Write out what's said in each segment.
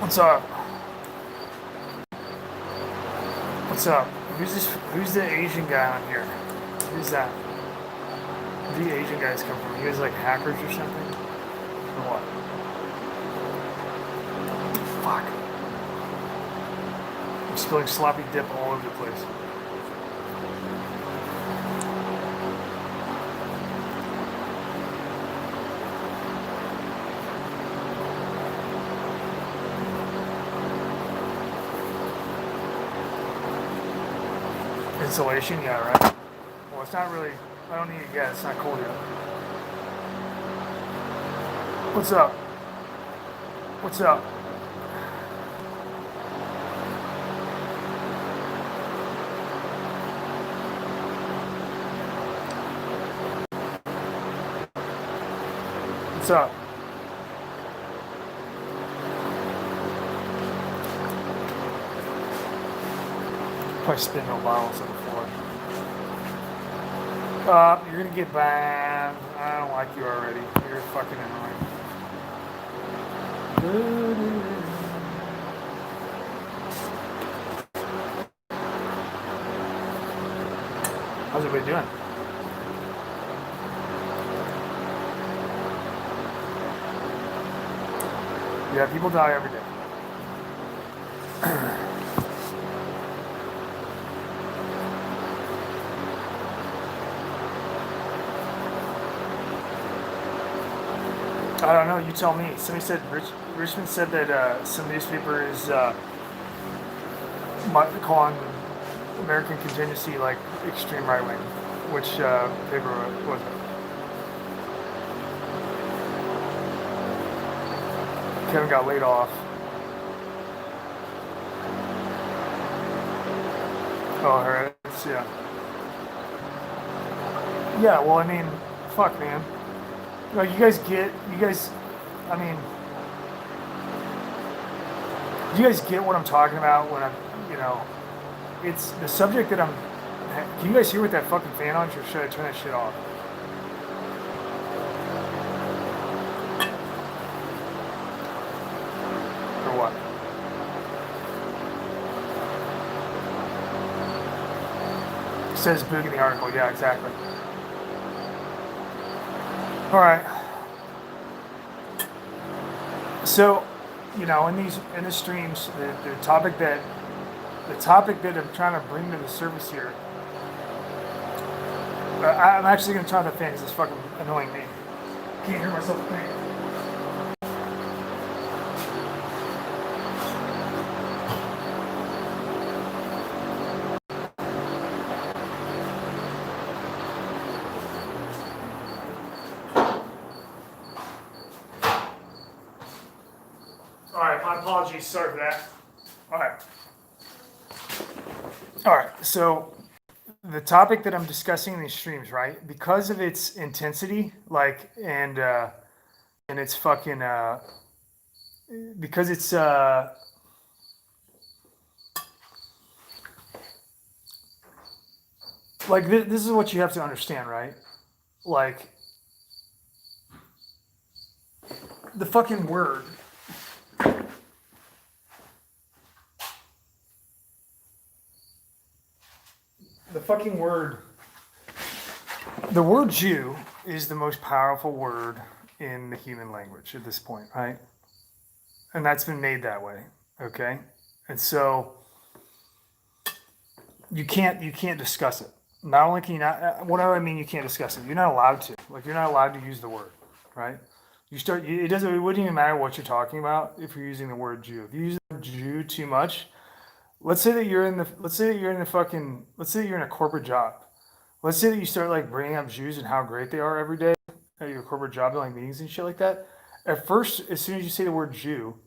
What's up? What's up? Who's this? Who's the Asian guy on here? Who's that? Where do the Asian guys come from? You guys like hackers or something? Or what? Fuck. I'm spilling sloppy dip all over the place. Insulation? Yeah, right. Well, it's not really. I don't need it yet. It's not cold yet. What's up? What's up? What's up? Probably spitting no bottles on the floor. You're gonna get banned. I don't like you already. You're fucking annoying. How's everybody doing? Yeah, people die every day. I don't know. You tell me. Somebody said Richmond said that some newspaper is calling American contingency like extreme right wing. Which paper was it? Kevin got laid off. Oh, her. Yeah. Yeah. Well, I mean, fuck, man. Like you guys get you guys. I mean, do you guys get what I'm talking about when I'm, you know, it's the subject that I'm. Can you guys hear with that fucking fan on? Or should I turn that shit off? Or what? It says Boog in the article. Yeah, exactly. All right. So, in the streams, the topic that I'm trying to bring to the surface here. I'm actually gonna turn off the fan because it's fucking annoying me. Can't hear myself think. All right, my apologies. Sorry for that. All right. All right. So the topic that I'm discussing in these streams, right? Because of its intensity, like, and it's fucking because it's like this is what you have to understand, right? Like the fucking word, the fucking word, the word Jew is the most powerful word in the human language at this point, right? And that's been made that way, okay? And so you can't discuss it. Not only can you not, what do I mean you can't discuss it? You're not allowed to. Like you're not allowed to use the word, right? It doesn't. It wouldn't even matter what you're talking about if you're using the word Jew. If you use the word Jew too much, let's say that you're in the fucking, let's say that you're in a corporate job. Let's say that you start like bringing up Jews and how great they are every day at your corporate job, and like meetings and shit like that. At first, as soon as you say the word Jew,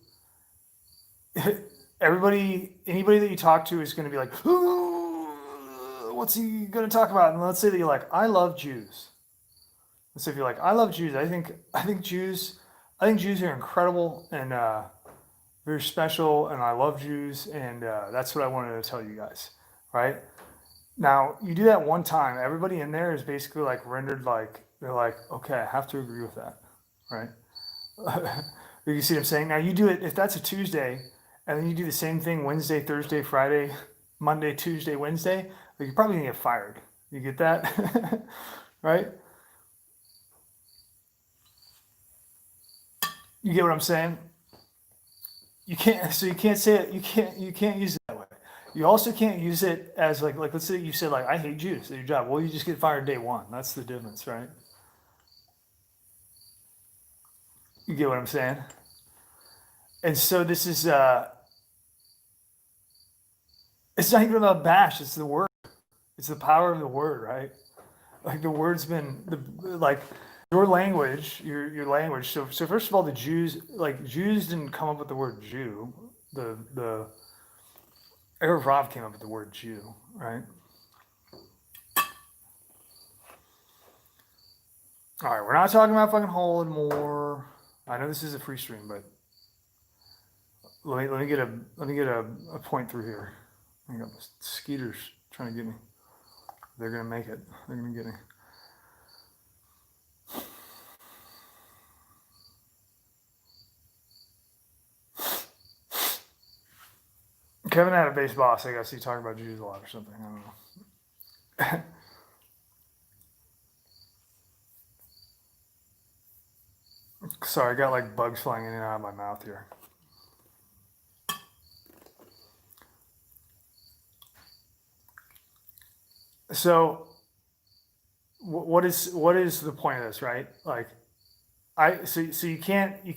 anybody that you talk to is going to be like, what's he going to talk about? And let's say that you're like, I love Jews. Let's say if you're like, I love Jews. I think Jews are incredible and very special, and I love Jews, and that's what I wanted to tell you guys, right? Now you do that one time, everybody in there is basically like rendered like they're like, okay, I have to agree with that, right? You see what I'm saying? Now you do it if that's a Tuesday, and then you do the same thing Wednesday, Thursday, Friday, Monday, Tuesday, Wednesday. Like you're probably gonna get fired. You get that, right? You get what I'm saying? You can't. So you can't say it. You can't use it that way. You also can't use it as like let's say you said like I hate Jews at your job. Well, you just get fired day one. That's the difference, right? You get what I'm saying? And so this is it's not even about bash. It's the word. It's the power of the word, right? Like the word's been the like your language, your language. So first of all, the Jews like Jews didn't come up with the word Jew. The Erev Rav came up with the word Jew, right? All right, we're not talking about fucking Holodomor. I know this is a free stream, but let me get a point through here. I got mosquitoes trying to get me. They're gonna make it. They're gonna get me. Kevin had a base boss. I guess he talked about Jews a lot or something. I don't know. Sorry, I got like bugs flying in and out of my mouth here. So, what is the point of this, right? Like, so you can't you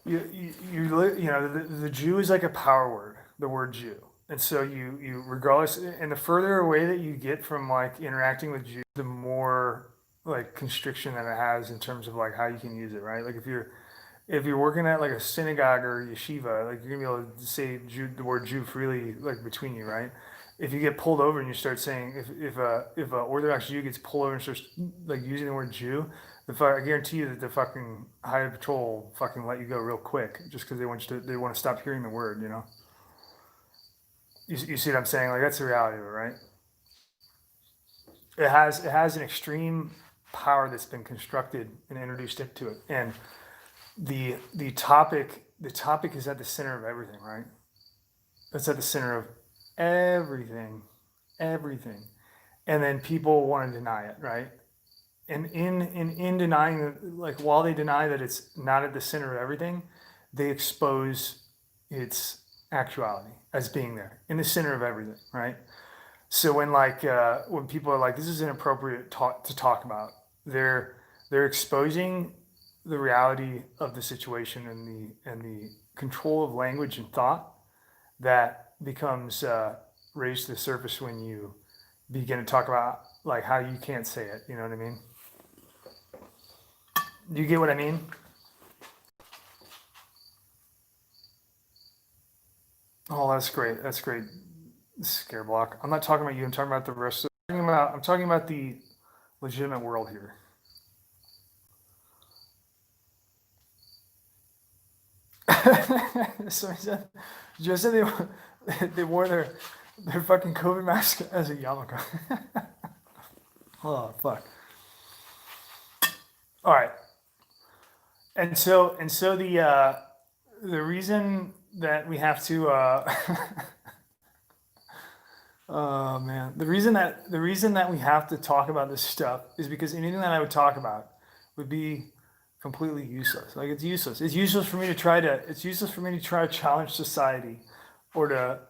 know the Jew is like a power word, the word Jew, and so you regardless, and the further away that you get from like interacting with Jews, the more like constriction that it has in terms of like how you can use it, right? Like if you're working at like a synagogue or yeshiva, like you're gonna be able to say Jew, the word Jew freely, like between you, right? If you get pulled over and you start saying, if a Orthodox Jew gets pulled over and starts like using the word Jew, I guarantee you that the fucking highway patrol fucking let you go real quick just because they want to stop hearing the word, you know. You see what I'm saying? Like that's the reality of it, right? It has an extreme power that's been constructed and introduced into it, and the topic is at the center of everything, right? It's at the center of everything, everything, and then people want to deny it, right? And in denying it, like while they deny that it's not at the center of everything, they expose its actuality as being there in the center of everything, right? So when people are like, this is inappropriate to talk about, they're exposing the reality of the situation and the control of language and thought that becomes raised to the surface when you begin to talk about like how you can't say it. You know what I mean? Do you get what I mean? Oh, that's great. That's great. Scare block. I'm not talking about you. I'm talking about the rest. I'm talking about the legitimate world here. So he said, just said they wore their fucking COVID mask as a yarmulke. Oh fuck. All right. And so the reason that we have to oh man, the reason that we have to talk about this stuff is because anything that I would talk about would be completely useless. Like it's useless. It's useless for me to try to challenge society or to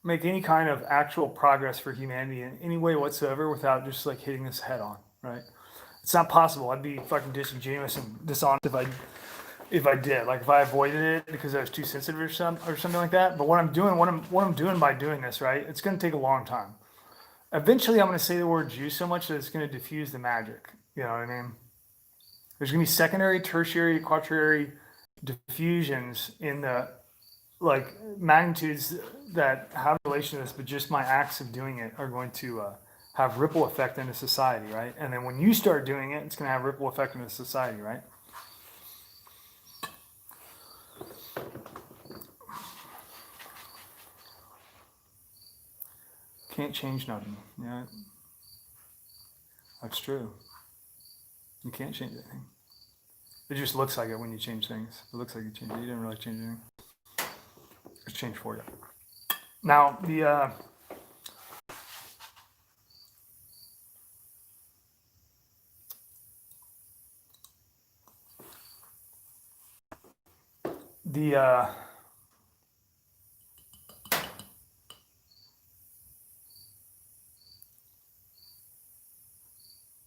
make any kind of actual progress for humanity in any way whatsoever without just like hitting this head on, right? It's not possible. I'd be fucking disingenuous and dishonest if I did. Like if I avoided it because I was too sensitive or something like that. But what I'm doing by doing this, right? It's gonna take a long time. Eventually I'm gonna say the word Jew so much that it's gonna diffuse the magic. You know what I mean? There's gonna be secondary, tertiary, quaternary diffusions in the like magnitudes that have relation to this, but just my acts of doing it are going to have ripple effect into society, right? And then when you start doing it, it's going to have ripple effect into society, right? Can't change nothing. Yeah, that's true. You can't change anything. It just looks like it when you change things. It looks like you changed it. You didn't really change anything. It's changed for you. Now the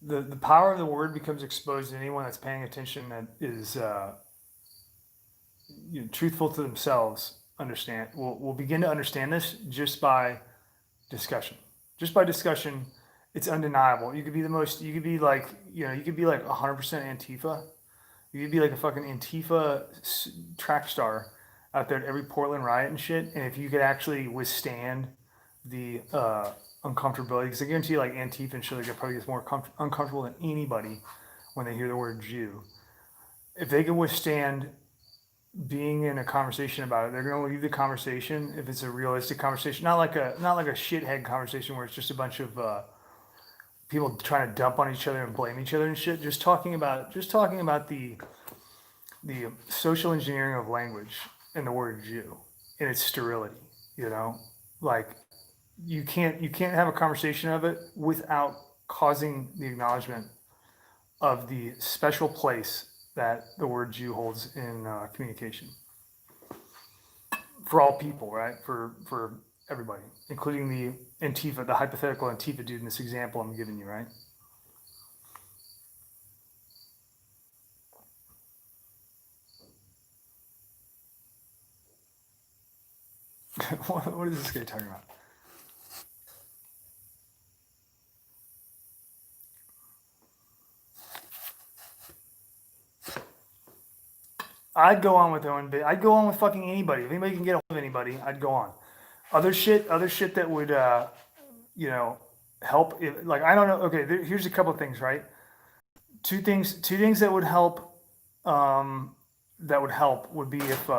the power of the word becomes exposed to anyone that's paying attention, that is truthful to themselves. Will begin to understand this just by discussion. Just by discussion, it's undeniable. You could be the most. You could be like you could be like 100% Antifa. You could be like a fucking Antifa track star out there at every Portland riot and shit. And if you could actually withstand the uncomfortability, because I guarantee you, like Antifa and shit, they probably gets more uncomfortable than anybody when they hear the word Jew. If they can withstand being in a conversation about it, they're going to leave the conversation if it's a realistic conversation, not like a shithead conversation where it's just a bunch of people trying to dump on each other and blame each other and shit. Just talking about the social engineering of language and the word Jew and its sterility. Like you can't have a conversation of it without causing the acknowledgement of the special place that the word Jew holds in communication for all people, right? For everybody, including the Antifa, the hypothetical Antifa dude in this example I'm giving you, right? What is this guy talking about? I'd go on with Owen. I'd go on with fucking anybody. If anybody can get a hold of anybody, I'd go on. Other shit that would, help. Like I don't know. Okay, here's a couple of things, right? Two things that would help. Would be if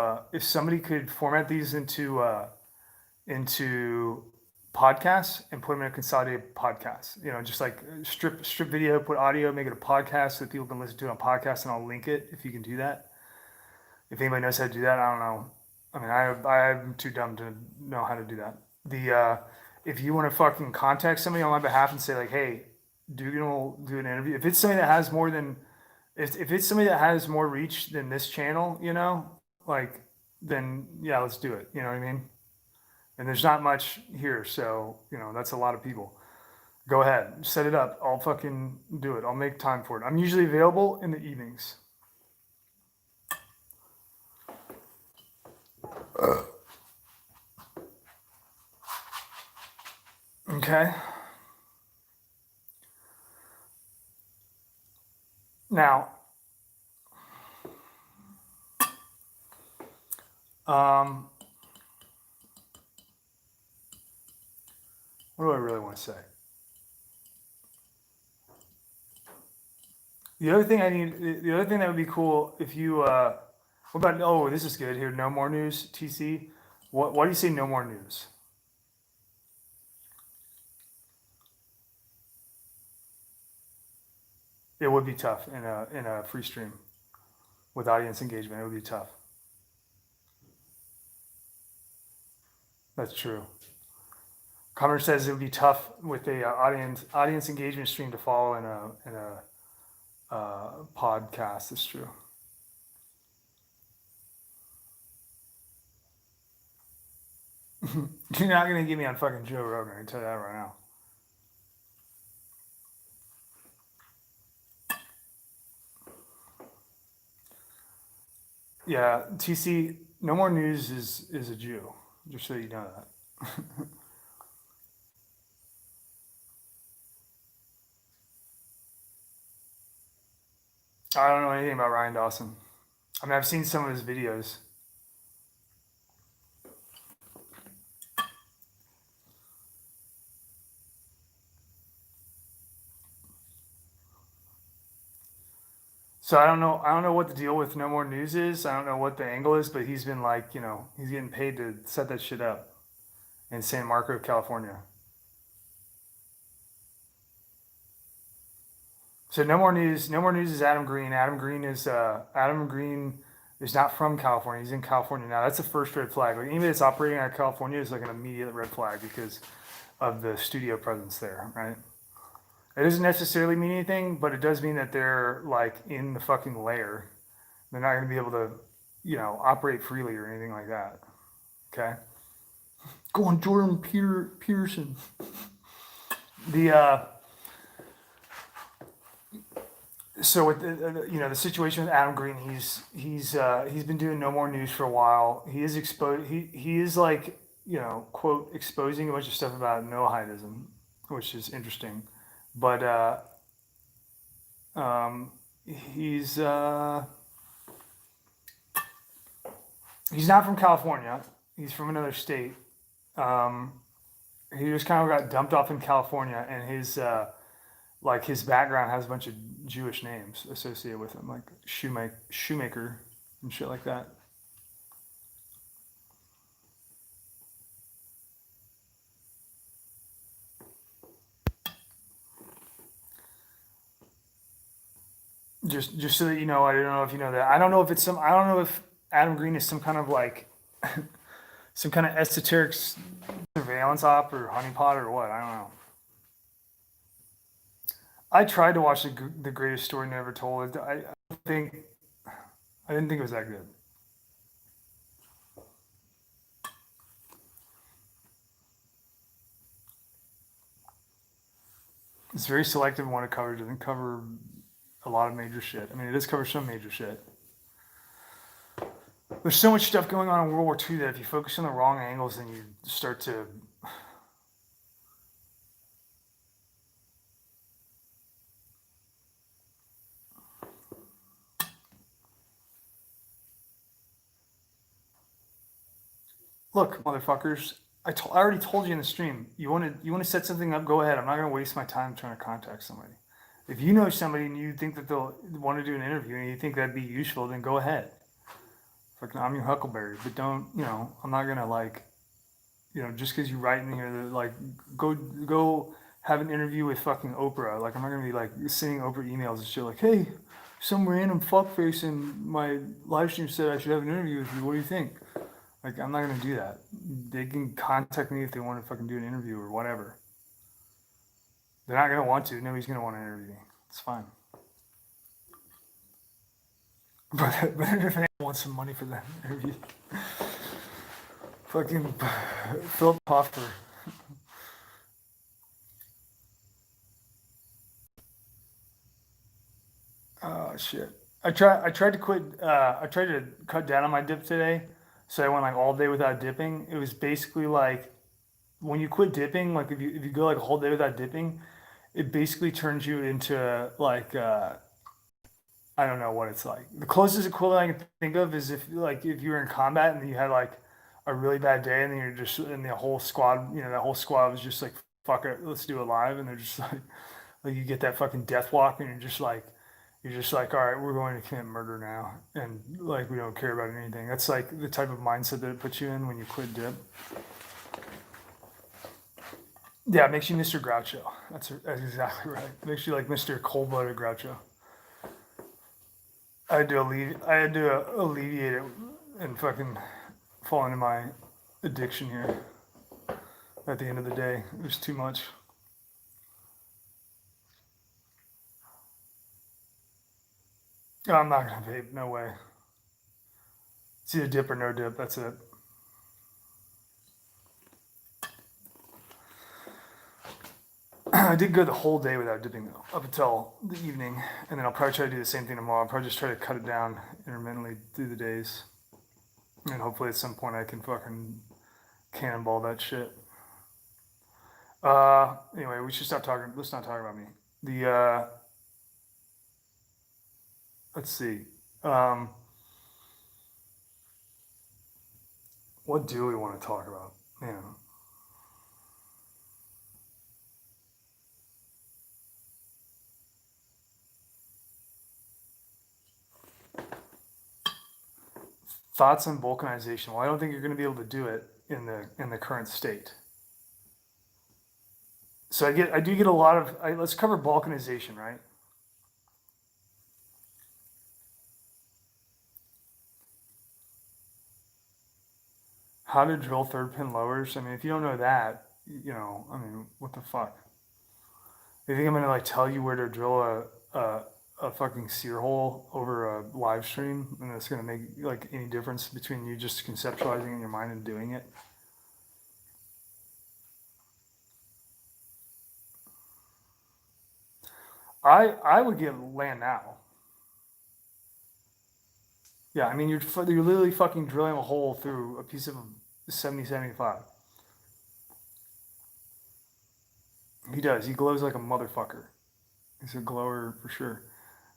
somebody could format these into podcasts and put them in a consolidated podcast. Just like strip video, put audio, make it a podcast so that people can listen to it on podcast, and I'll link it if you can do that. If anybody knows how to do that, I don't know. I mean, I'm too dumb to know how to do that. If you want to fucking contact somebody on my behalf and say like, hey, do an interview. If it's somebody that has more than, if it's somebody that has more reach than this channel, like, then yeah, let's do it. You know what I mean? And there's not much here, so that's a lot of people. Go ahead, set it up. I'll fucking do it. I'll make time for it. I'm usually available in the evenings. Okay. Now, what do I really want to say? The other thing that would be cool if you, what about, oh, this is good here. No more news, TC. Why do you say no more news? It would be tough in a free stream with audience engagement. It would be tough. That's true. Connor says it would be tough with a audience engagement stream to follow in a podcast. It's true. You're not gonna get me on fucking Joe Rogan. I can tell you that right now. Yeah, TC. No more news is a Jew. Just so you know that. I don't know anything about Ryan Dawson. I mean, I've seen some of his videos. So I don't know. I don't know what the deal with No More News is. I don't know what the angle is, but he's been like, he's getting paid to set that shit up in San Marco, California. So no more news. No more news is Adam Green. Adam Green is not from California. He's in California now. That's the first red flag. Like anybody that's operating out of California is like an immediate red flag because of the studio presence there, right? It doesn't necessarily mean anything, but it does mean that they're like in the fucking layer. They're not going to be able to, operate freely or anything like that. Okay. Go on, Jordan Peterson. The so with the situation with Adam Green, he's been doing no more news for a while. He is exposed. He is like quote exposing a bunch of stuff about Noahidism, which is interesting, but um, he's he's not from California. He's from another state. Um, he just kind of got dumped off in California, and his background has a bunch of Jewish names associated with him, like shoemaker and shit like that. Just so that you know, I don't know if you know that. I don't know if Adam Green is some kind of like some kind of esoteric surveillance op or honeypot or what. I don't know. I tried to watch the greatest story never told. I think I didn't think it was that good. It's very selective in what it covers. It doesn't cover a lot of major shit. I mean, it does cover some major shit. There's so much stuff going on in World War II that if you focus on the wrong angles, then you start to look, motherfuckers. I already told you in the stream. You want to set something up? Go ahead. I'm not gonna waste my time trying to contact somebody. If you know somebody and you think that they'll want to do an interview and you think that'd be useful, then go ahead. Fucking, I'm your Huckleberry, but don't. I'm not gonna like. Just because you write in here that like go have an interview with fucking Oprah. Like I'm not gonna be like sending Oprah emails and shit like, hey, some random fuckface in my live stream said I should have an interview with you. What do you think? Like I'm not gonna do that. They can contact me if they want to fucking do an interview or whatever. They're not gonna want to. Nobody's gonna want to interview me. It's fine. But if anyone wants some money for that interview, fucking Philip Hoffer. Oh shit. I tried to quit. I tried to cut down on my dip today, so I went like all day without dipping. It was basically like when you quit dipping, like if you go like a whole day without dipping, it basically turns you into like I don't know what it's like. The closest equivalent I can think of is if you were in combat and you had like a really bad day and then you're just and the whole squad, that whole squad was just like fuck it, let's do it live, and they're just like you get that fucking death walk and you're just like all right, we're going to commit murder now, and like we don't care about anything. That's like the type of mindset that it puts you in when you quit dip. Yeah, it makes you Mr. Groucho. That's exactly right. It makes you like Mr. Cold-blooded Groucho. I had to alleviate it and fucking fall into my addiction here. At the end of the day, it was too much. Oh, I'm not gonna vape. No way. It's either dip or no dip. That's it. I did go the whole day without dipping though, up until the evening, and then I'll probably try to do the same thing tomorrow. I'll probably just try to cut it down intermittently through the days, and hopefully at some point I can fucking cannonball that shit. Anyway, we should stop talking. Let's not talk about me. The let's see. Um, what do we want to talk about? Man, thoughts on vulcanization. Well, I don't think you're going to be able to do it in the current state. So I do get a lot of. Let's cover balkanization, right? How to drill third pin lowers. I mean, if you don't know that, I mean, what the fuck? You think I'm gonna like tell you where to drill a fucking sear hole over a live stream, and it's gonna make like any difference between you just conceptualizing in your mind and doing it? I would get land now. Yeah, I mean you're literally fucking drilling a hole through a piece of 7075. He does. He glows like a motherfucker. He's a glower for sure.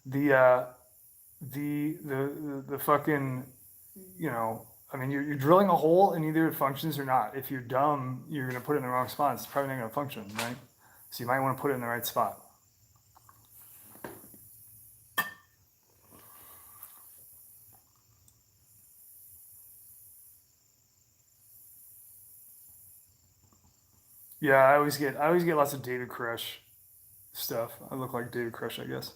The the fucking, I mean, you're drilling a hole and either it functions or not. If you're dumb, you're gonna put it in the wrong spot. It's probably not gonna function, right? So you might want to put it in the right spot. Yeah, I always get lots of David Koresh stuff. I look like David Koresh, I guess.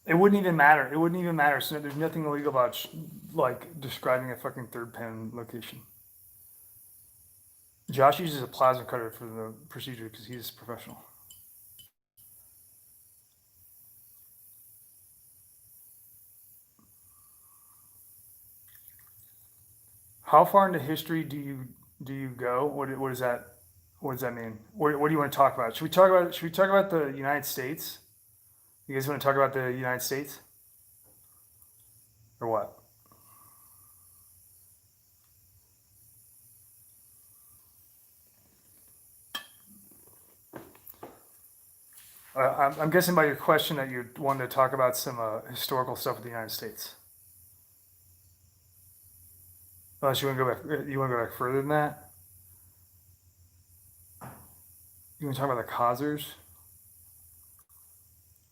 It wouldn't even matter. It wouldn't even matter. So there's nothing illegal about like describing a fucking third pin location. Josh uses a plasma cutter for the procedure because he's a professional. How far into history do you go? What is that? What does that mean? What do you want to talk about? Should we talk about the United States? You guys want to talk about the United States or what? I'm guessing by your question that you wanted to talk about some historical stuff with the United States. Unless you want to go back, you want to go back further than that. You want to talk about the Khazars?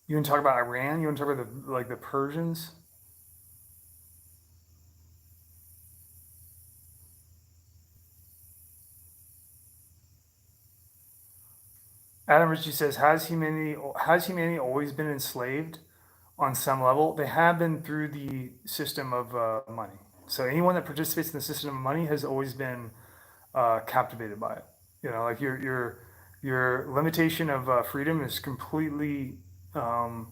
You want to talk about Iran? You want to talk about the Persians? Adam Ritchie says, has humanity always been enslaved on some level? They have been through the system of money. So anyone that participates in the system of money has always been captivated by it. Like your limitation of freedom is completely um,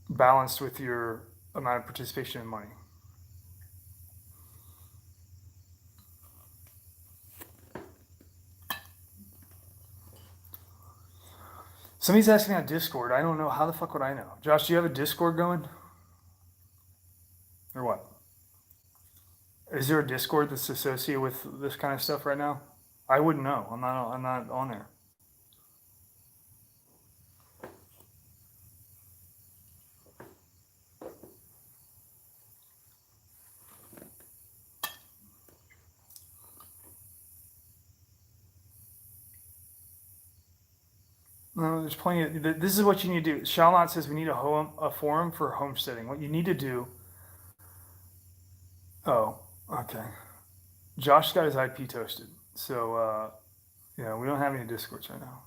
balanced with your amount of participation in money. Somebody's asking on Discord. I don't know. How the fuck would I know? Josh, do you have a Discord going or what? Is there a Discord that's associated with this kind of stuff right now? I wouldn't know. I'm not on there. No, there's plenty of. This is what you need to do. Shalnot says we need a forum for homesteading. What you need to do. Oh, okay. Josh got his IP toasted, so we don't have any discords right now.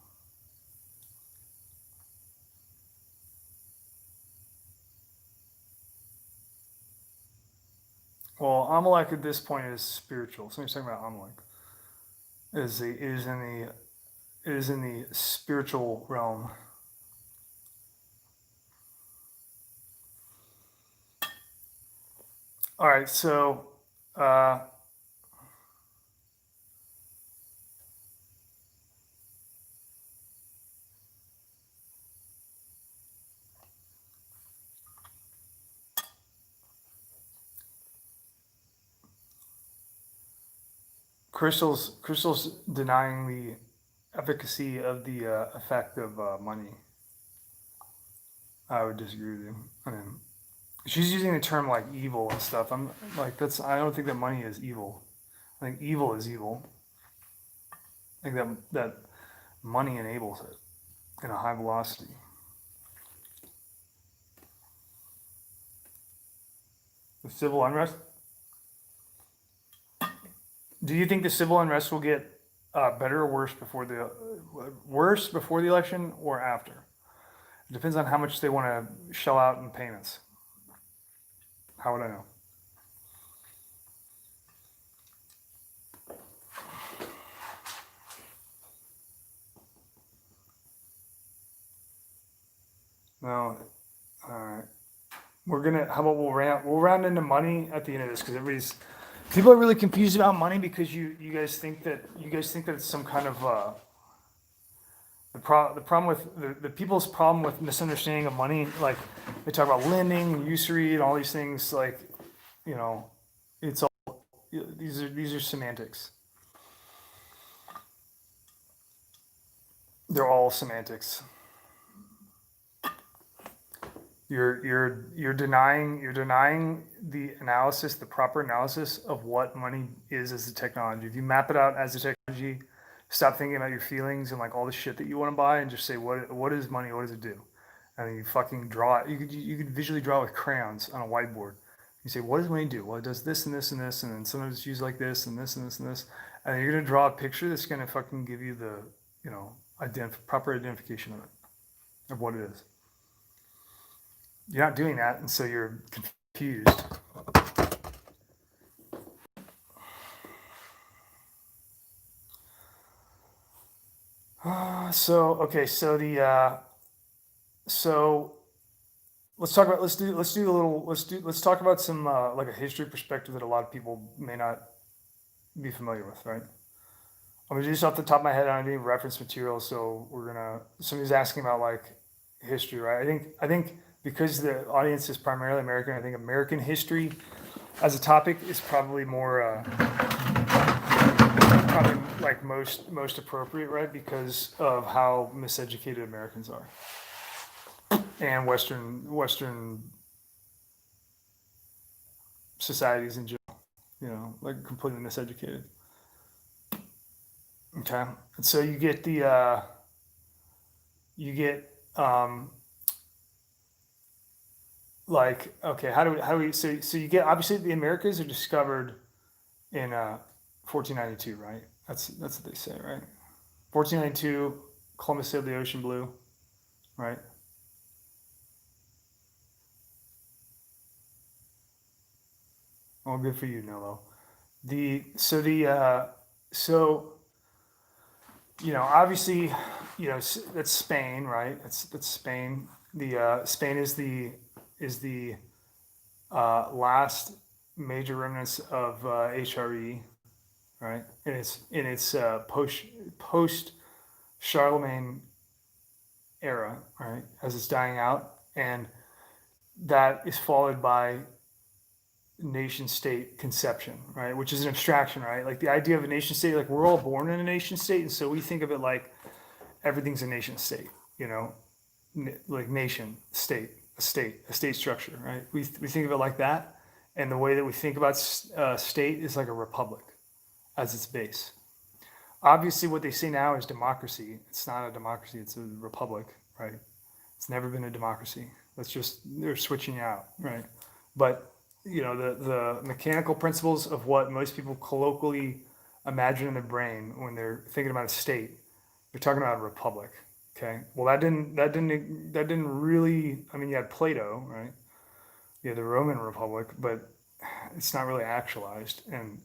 Well, Amalek at this point is spiritual. Somebody's talking about Amalek. It is in the spiritual realm. All right, so uh, Crystal's denying the efficacy of the effect of money. I would disagree with you. I mean, she's using the term like evil and stuff. I'm like that's. I don't think that money is evil. I think evil is evil. I think that money enables it in a high velocity. The civil unrest. Do you think the civil unrest will get better or worse before the election or after? It depends on how much they want to shell out in payments. How would I know? No. All right. How about we'll round into money at the end of this because people are really confused about money because you guys think that it's some kind of the problem with the people's problem with misunderstanding of money, like they talk about lending and usury and all these things, like, you know, it's all, these are semantics. They're all semantics. You're denying the proper analysis of what money is as a technology. If you map it out as a technology, stop thinking about your feelings and like all the shit that you want to buy and just say what is money, what does it do? And then you fucking draw it. You could visually draw it with crayons on a whiteboard. You say, what does money do? Well, it does this and this and this, and then sometimes it's used like this and this and this and this. And then you're gonna draw a picture that's gonna fucking give you the, proper identification of it, of what it is. You're not doing that, and so you're confused. So okay, so let's talk about let's talk about some like a history perspective that a lot of people may not be familiar with, right? I'm gonna do this off the top of my head. I don't have any reference material, so somebody's asking about like history, right? I think because the audience is primarily American, I think American history as a topic is probably more probably like most appropriate, right? Because of how miseducated Americans are and Western societies in general, like completely miseducated. Okay, and so you get like, okay, how do we so you get, obviously the Americas are discovered in 1492, right? That's what they say, right? 1492, Columbus sailed the ocean blue, right? Well, good for you, Nolo. The so the so obviously, that's Spain, right? That's Spain. The Spain is the last major remnants of HRE, right? And it's post Charlemagne era, right? As it's dying out, and that is followed by nation state conception, right? Which is an abstraction, right? Like the idea of a nation state, like we're all born in a nation state, and so we think of it like everything's a nation state, like nation, state, a state structure, right? We think of it like that, and the way that we think about state is like a republic as its base. Obviously, what they say now is democracy. It's not a democracy; it's a republic, right? It's never been a democracy. They're switching out, right? But the mechanical principles of what most people colloquially imagine in their brain when they're thinking about a state, they're talking about a republic. Okay. Well, that didn't really. I mean, you had Plato, right? You had the Roman Republic, but it's not really actualized. And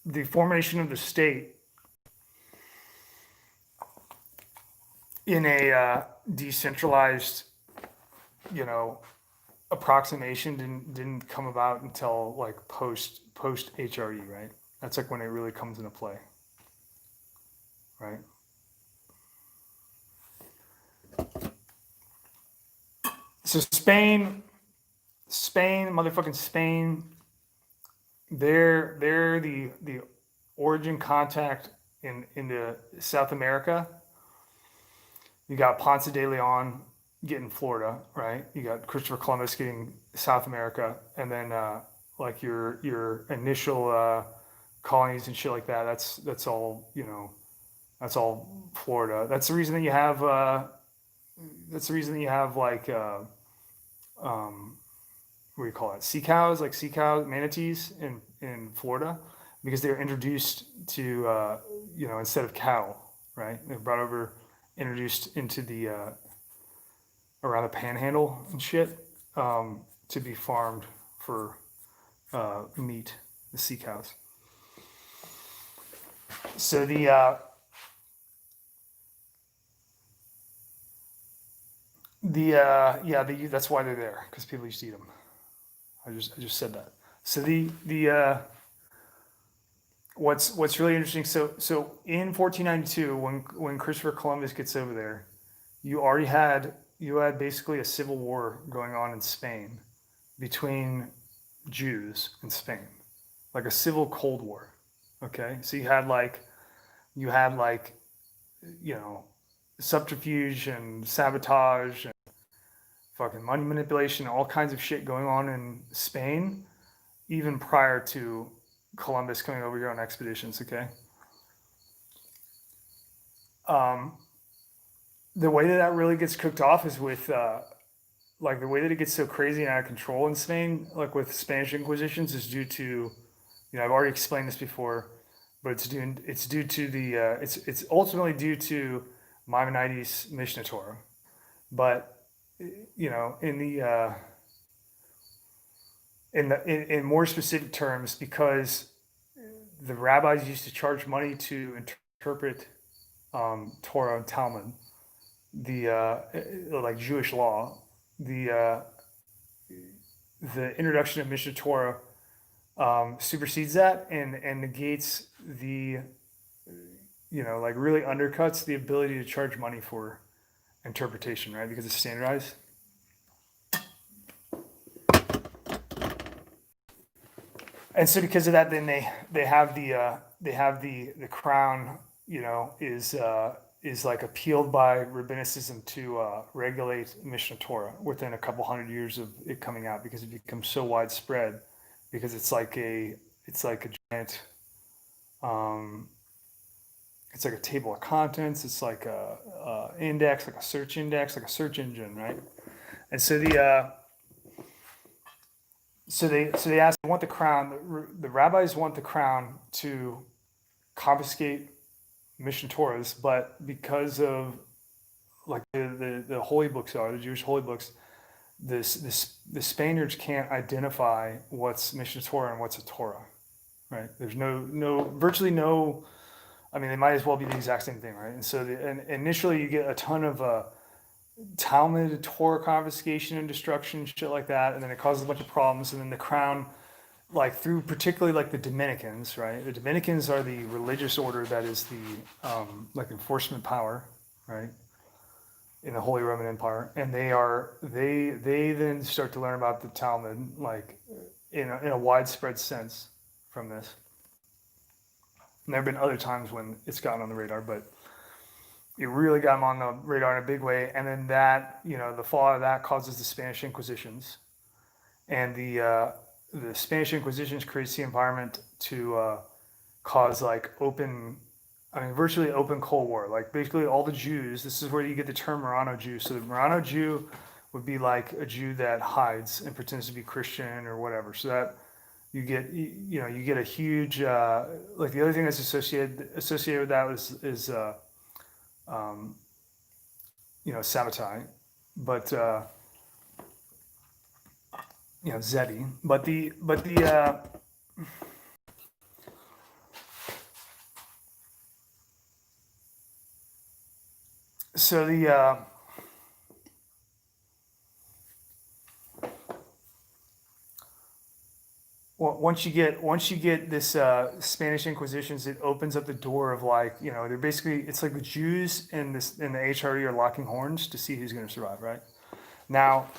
the formation of the state in a decentralized, approximation didn't come about until like post HRE, right? That's like when it really comes into play, right? So motherfucking Spain, they're the origin contact into South America. You got Ponce de Leon getting Florida, right? You got Christopher Columbus getting South America, and then like your initial colonies and shit like that. That's all that's all Florida. That's the reason that you have like what do you call it? Sea cows, manatees in Florida, because they were introduced to instead of cattle, right? They were brought over, introduced into the around the Panhandle and shit, to be farmed for meat, the sea cows. So that's why they're there, because people used to eat them. I just said that. So what's really interesting. So in 1492, when Christopher Columbus gets over there, you had basically a civil war going on in Spain between Jews in Spain, like a civil Cold War. Okay, so you had like you know subterfuge and sabotage and fucking money manipulation, all kinds of shit going on in Spain, even prior to Columbus coming over here on expeditions. Okay, um, the way that really gets cooked off is with like the way that it gets so crazy and out of control in Spain, like with Spanish Inquisitions, is due to I've already explained this before, but it's due to it's ultimately due to Maimonides' Mishnah Torah, but in in more specific terms, because the rabbis used to charge money to interpret Torah and Talmud, the like Jewish law, the uh, the introduction of Mishnah Torah supersedes that and negates the like really undercuts the ability to charge money for interpretation, right? Because it's standardized. And so because of that, then they have the crown, is like appealed by rabbinicism to regulate Mishnah Torah within a couple hundred years of it coming out, because it becomes so widespread, because it's like a giant, it's like a table of contents. It's like a index, like a search index, like a search engine, right? And so they want the crown. The rabbis want the crown to confiscate Mishnah Torahs, but because of like the holy books the Jewish holy books, the Spaniards can't identify what's Mishnah Torah and what's a Torah, right? There's virtually no. I mean, they might as well be the exact same thing, right? And so initially you get a ton of Talmud, Torah confiscation and destruction, shit like that, and then it causes a bunch of problems. And then the crown, like through particularly like the Dominicans, right? The Dominicans are the religious order that is the like enforcement power, right, in the Holy Roman Empire, and they then start to learn about the Talmud like in a widespread sense from this. And there have been other times when it's gotten on the radar, but it really got them on the radar in a big way. And then that, the fallout of that causes the Spanish Inquisitions, and the Spanish Inquisitions creates the environment to cause like virtually open Cold War. Like basically all the Jews. This is where you get the term Marrano Jew. So the Marrano Jew would be like a Jew that hides and pretends to be Christian or whatever. So that you get a huge like the other thing that's associated with that is Sabbatai, but Zedi, but so the once you get this Spanish Inquisitions, it opens up the door of like they're basically, it's like the Jews and the HRE are locking horns to see who's going to survive, right? Now,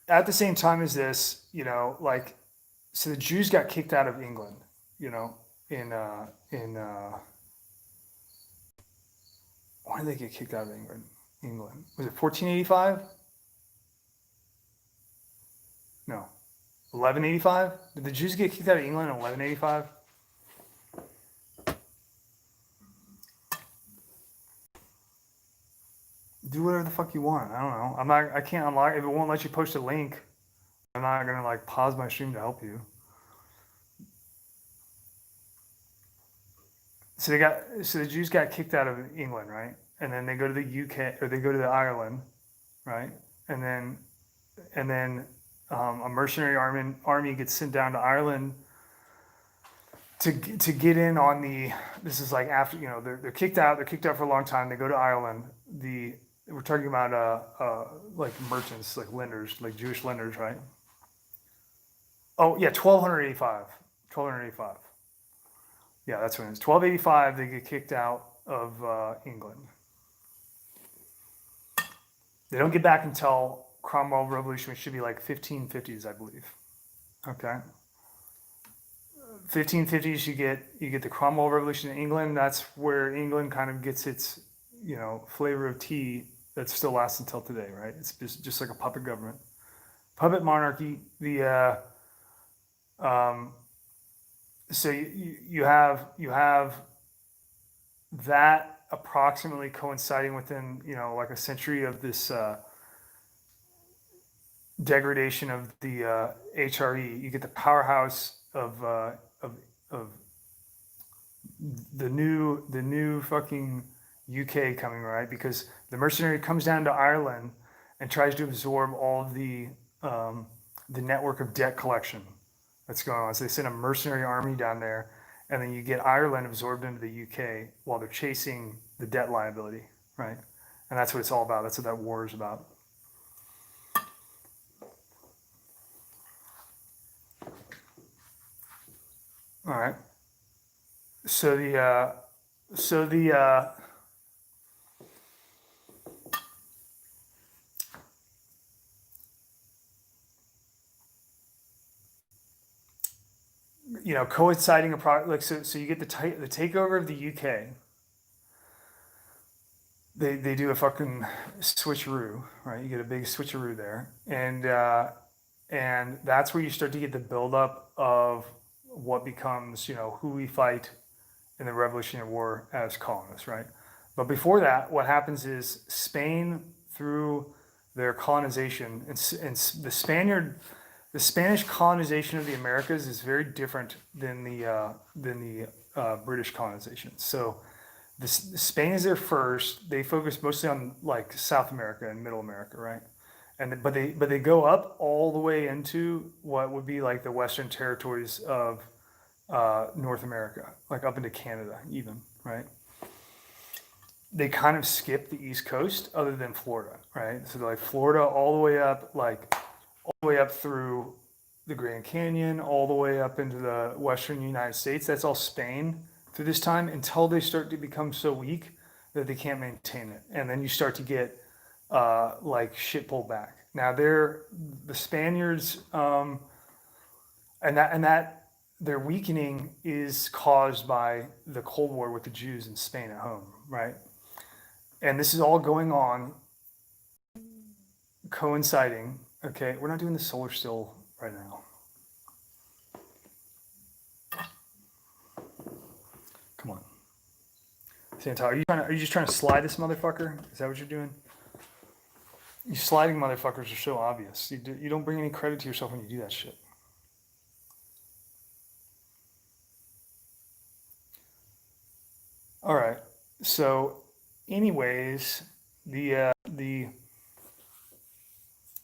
at the same time as this, like so the Jews got kicked out of England, in when did they get kicked out of England? Was it 1485? No. 1185? Did the Jews get kicked out of England in 1185? Do whatever the fuck you want. I don't know. I can't unlock, if it won't let you post a link, I'm not gonna like pause my stream to help you. So the Jews got kicked out of England, right? and then they go to the UK or they go to the Ireland, right? And then a mercenary army gets sent down to Ireland to get in on the. This is like after they're kicked out. They're kicked out for a long time. They go to Ireland. We're talking about like merchants, like lenders, like Jewish lenders, right? Oh yeah, 1285. 1285. Yeah, that's when it's 1285. They get kicked out of England. They don't get back until Cromwell Revolution, which should be like 1550s, I believe. Okay. 1550s, you get the Cromwell Revolution in England. That's where England kind of gets its flavor of tea that still lasts until today, right? It's just like a puppet government, puppet monarchy. So you have that approximately coinciding within like a century of this degradation of the HRE. You get the powerhouse of the new fucking UK coming, right? Because the mercenary comes down to Ireland and tries to absorb all of the network of debt collection that's going on. So they send a mercenary army down there, and then you get Ireland absorbed into the UK while they're chasing the debt liability, right? And that's what it's all about. That's what that war is about. All right. So the coinciding like so you get the takeover of the UK. They do a fucking switcheroo, right? You get a big switcheroo there, and that's where you start to get the buildup of what becomes who we fight in the Revolutionary War as colonists, right? But before that, what happens is Spain, through their colonization, and the Spanish colonization of the Americas is very different than the British colonization. So Spain is there first. They focus mostly on like South America and Middle America, right? But they go up all the way into what would be like the Western territories of North America, like up into Canada, even, right? They kind of skip the East Coast, other than Florida, right? So like Florida all the way up, like all the way up through the Grand Canyon, all the way up into the Western United States. That's all Spain through this time until they start to become so weak that they can't maintain it, and then you start to get like shit pulled back. Now the Spaniards, and that their weakening is caused by the Cold War with the Jews in Spain at home, right? And this is all going on, coinciding. Okay, we're not doing the solar still right now. Come on, Santal, are you just trying to slide this motherfucker? Is that what you're doing? You sliding motherfuckers are so obvious. You don't bring any credit to yourself when you do that shit. All right. So, anyways, the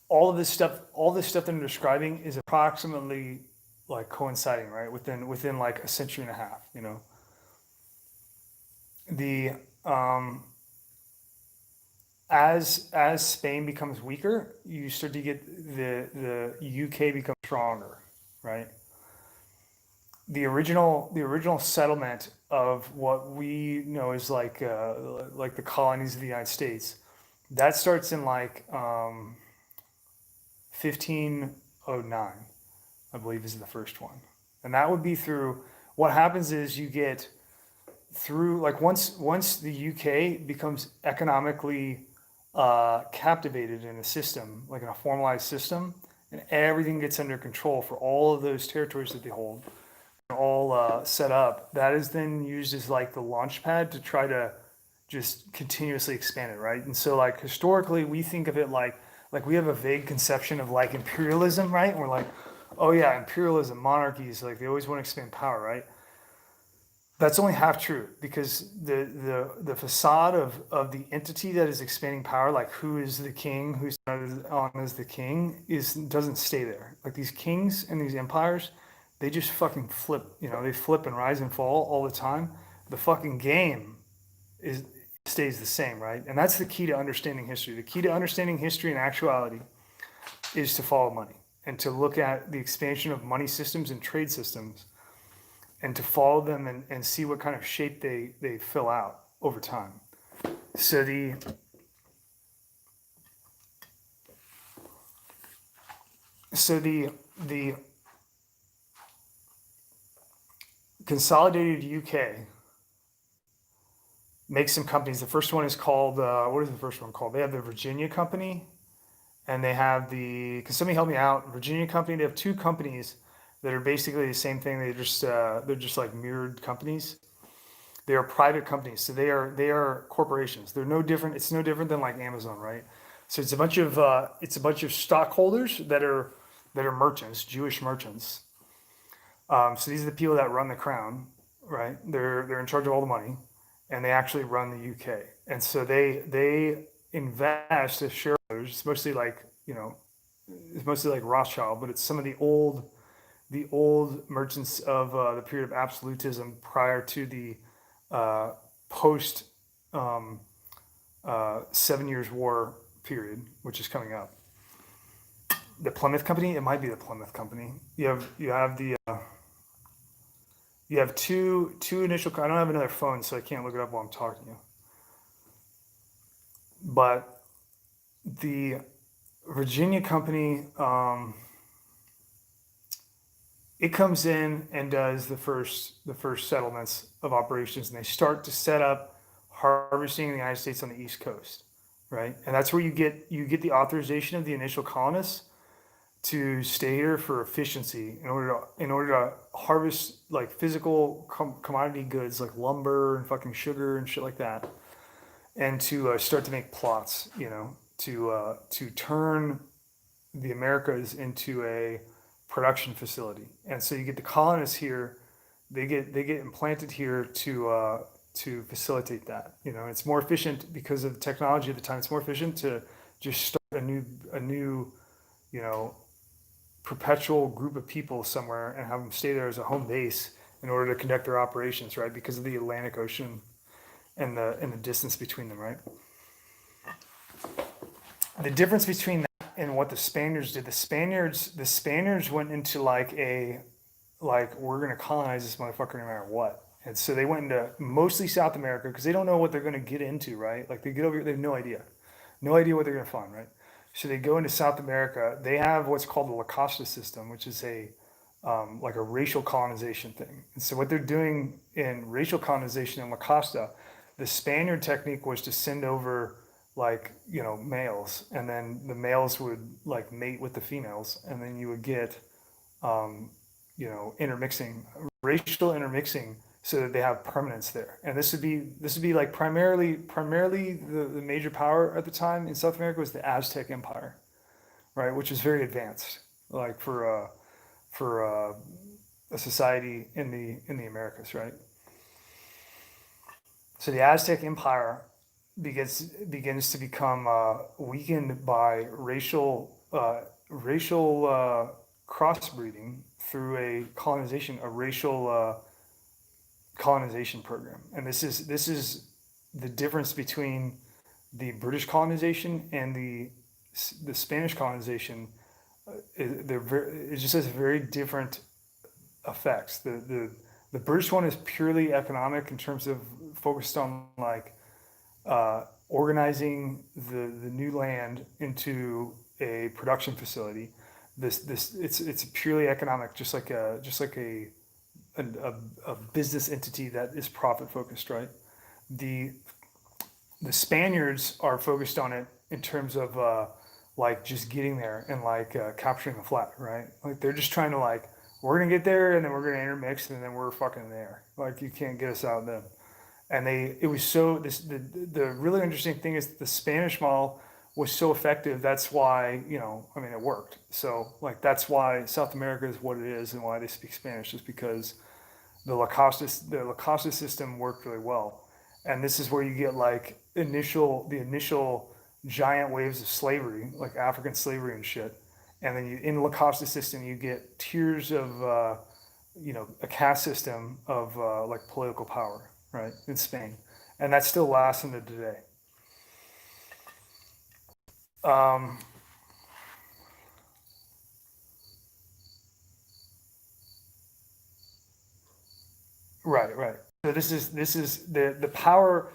all this stuff that I'm describing is approximately like coinciding, right? Within like a century and a half. The as Spain becomes weaker, you start to get the UK becomes stronger, right? The original settlement of what we know is like the colonies of the United States, that starts in like 1509, I believe, is the first one, and that would be through. What happens is you get through like once the UK becomes economically captivated in a system, like in a formalized system, and everything gets under control for all of those territories that they hold, all set up. That is then used as like the launch pad to try to just continuously expand it, right? And so like historically, we think of it like we have a vague conception of like imperialism, right? And we're like, oh yeah, imperialism, monarchies, like they always want to expand power, right? That's only half true because the facade of the entity that is expanding power, like who is the king, who's on as the king, is doesn't stay there. Like these kings and these empires, they just fucking flip. You know, they flip and rise and fall all the time. The fucking game is stays the same, right? And that's the key to understanding history. The key to understanding history and actuality is to follow money and to look at the expansion of money systems and trade systems and to follow them and see what kind of shape they fill out over time. So the consolidated UK makes some companies. The first one is called what is the first one called? They have the Virginia Company, and they have the. Can somebody help me out? Virginia Company. They have two companies that are basically the same thing. They're just like mirrored companies. They are private companies, so they are corporations. They're no different. It's no different than like Amazon, right? So it's a bunch of stockholders that are merchants, Jewish merchants. So these are the people that run the crown, right? They're in charge of all the money, and they actually run the UK. And so they invest as shareholders. It's mostly like it's mostly like Rothschild, but it's some of the old merchants of the period of absolutism prior to the uh, post 7 Years War period, which is coming up. The Plymouth Company, it might be the Plymouth Company. You have two initial. I don't have another phone, so I can't look it up while I'm talking to you. But the Virginia Company, it comes in and does the first settlements of operations, and they start to set up harvesting in the United States on the East Coast, right? And that's where you get the authorization of the initial colonists to stay here for efficiency in order to harvest like physical commodity goods like lumber and fucking sugar and shit like that, and to start to make plots, to turn the Americas into a production facility. And so you get the colonists here, they get implanted here to facilitate that. It's more efficient because of the technology at the time. It's more efficient to just start a new you know perpetual group of people somewhere and have them stay there as a home base in order to conduct their operations, right? Because of the Atlantic Ocean and the distance between them, right? The difference between that and what the Spaniards did, the Spaniards went into like we're gonna colonize this motherfucker no matter what. And so they went into mostly South America because they don't know what they're gonna get into, right? Like they get over here, they have no idea what they're gonna find, right? So they go into South America. They have what's called the La Costa system, which is a like a racial colonization thing. And so what they're doing in racial colonization in La Costa, the Spaniard technique was to send over like males, and then the males would like mate with the females, and then you would get intermixing, racial intermixing, so that they have permanence there. And this would be like primarily the major power at the time in South America was the Aztec Empire, right, which is very advanced, like for a society in the Americas, right? So the Aztec Empire begins to become weakened by racial crossbreeding through a racial colonization program. And this is the difference between the British colonization and the Spanish colonization. It just has very different effects. The British one is purely economic in terms of focused on like organizing the new land into a production facility. It's purely economic, just like a business entity that is profit focused, right? The the Spaniards are focused on it in terms of like just getting there and like capturing the flag, right? Like they're just trying to like we're gonna get there and then we're gonna intermix and then we're fucking there. Like you can't get us out then. And it was so the really interesting thing is the Spanish model was so effective. That's why I mean it worked. So like that's why South America is what it is and why they speak Spanish is because the La Costa system worked really well, and this is where you get like the initial giant waves of slavery, like African slavery and shit, and then in La Costa system you get tiers of a caste system of like political power, right, in Spain, and that still lasts into today. Um, right, right. So this is the power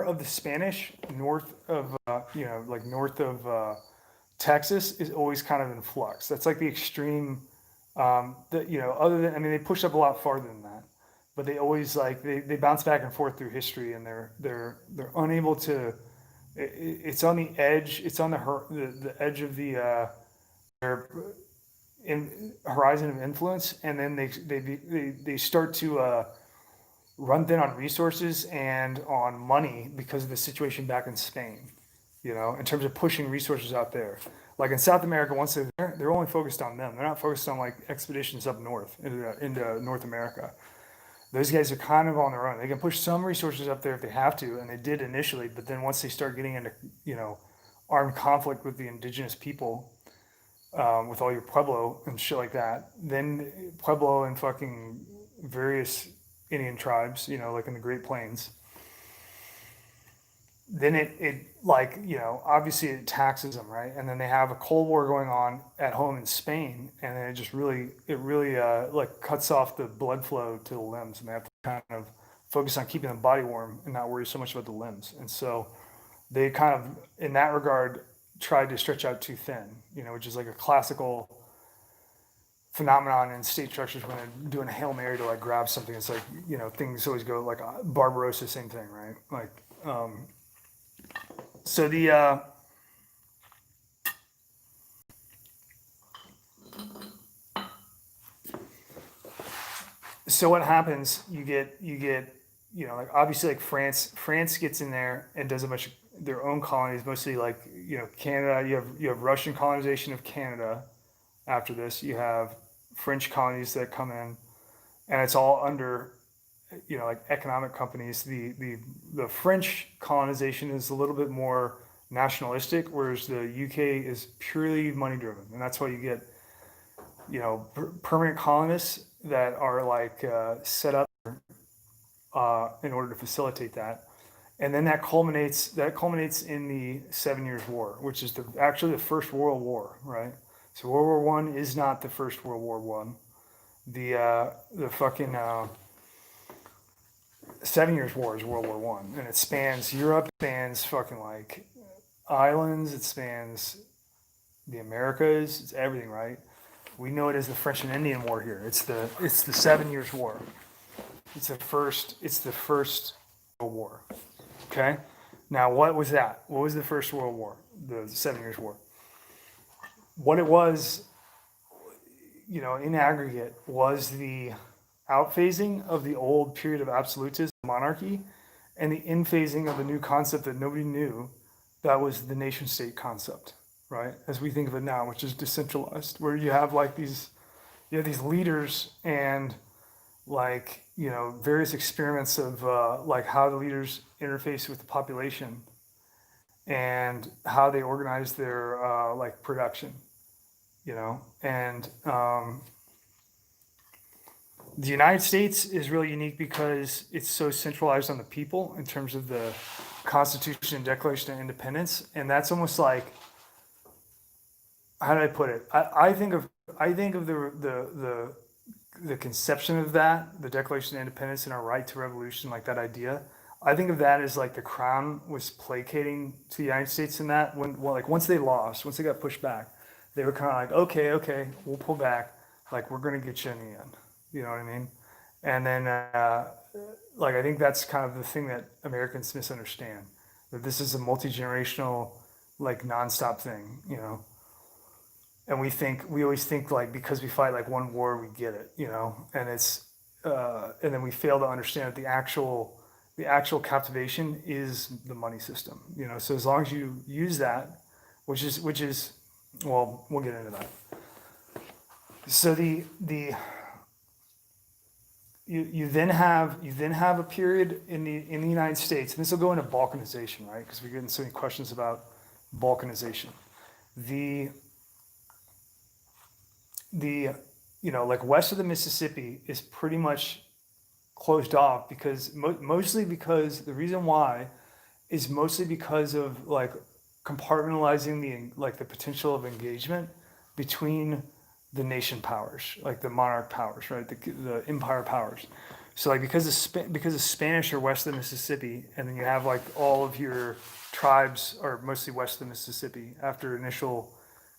of the Spanish north of like north of Texas is always kind of in flux. That's like the extreme. Other than, I mean, they push up a lot farther than that, but they always like they bounce back and forth through history, and they're unable to. It's on the edge. It's on the edge of their in horizon of influence, and then they start to run thin on resources and on money because of the situation back in Spain. In terms of pushing resources out there. Like in South America, once they're only focused on them. They're not focused on like expeditions up north into North America. Those guys are kind of on their own. They can push some resources up there if they have to, and they did initially. But then once they start getting into armed conflict with the indigenous people, with all your Pueblo and shit like that, then Pueblo and fucking various Indian tribes, like in the Great Plains, then it like obviously it taxes them, right, and then they have a cold war going on at home in Spain, and then it really like cuts off the blood flow to the limbs, and they have to kind of focus on keeping the body warm and not worry so much about the limbs, and so they kind of in that regard tried to stretch out too thin, which is like a classical phenomenon in state structures when they're doing a Hail Mary to like grab something. It's like things always go like Barbarossa, same thing, right, like so the so what happens? You get like obviously like France gets in there and does a bunch of their own colonies, mostly like Canada. You have Russian colonization of Canada. After this, you have French colonies that come in, and it's all under like economic companies. The French colonization is a little bit more nationalistic, whereas the UK is purely money driven, and that's why you get permanent colonists that are like set up in order to facilitate that. And then that culminates in the 7 Years' War, which is actually the First World War, right? So World War I is not the First World War One. The fucking 7 Years' War is World War One, and it spans Europe, it spans fucking like islands, it spans the Americas, it's everything, right? We know it as the French and Indian War here. It's the 7 Years' War. It's the first World War. Okay. Now, what was that? What was the First World War? The 7 Years' War. What it was, in aggregate, was the outphasing of the old period of absolutism, monarchy, and the inphasing of the new concept that nobody knew. That was the nation state concept, right? As we think of it now, which is decentralized, where you have like these leaders and like various experiments of like how the leaders interface with the population and how they organize their like production, and the United States is really unique because it's so centralized on the people in terms of the Constitution and Declaration of Independence, and that's almost like, how do I put it? I think of the conception of that, the Declaration of Independence and our right to revolution, like that idea. I think of that as like the crown was placating to the United States in that when, well, like once they lost, once they got pushed back, they were kind of like, okay, okay, we'll pull back, like we're gonna get you in the end. You know what I mean? And then, like I think that's kind of the thing that Americans misunderstand, that this is a multi generational, like nonstop thing. And we always think like because we fight like one war we get it, and and then we fail to understand that the actual captivation is the money system, so as long as you use that, which is well, we'll get into that. So you then have a period in the United States, and this will go into balkanization, right? Because we're getting so many questions about balkanization. The the like west of the Mississippi is pretty much closed off because mostly because the reason why is mostly because of like compartmentalizing the potential of engagement between the nation powers, like the monarch powers, right? The empire powers. So like because of Spanish are west of the Mississippi, and then you have like all of your tribes are mostly west of the Mississippi after initial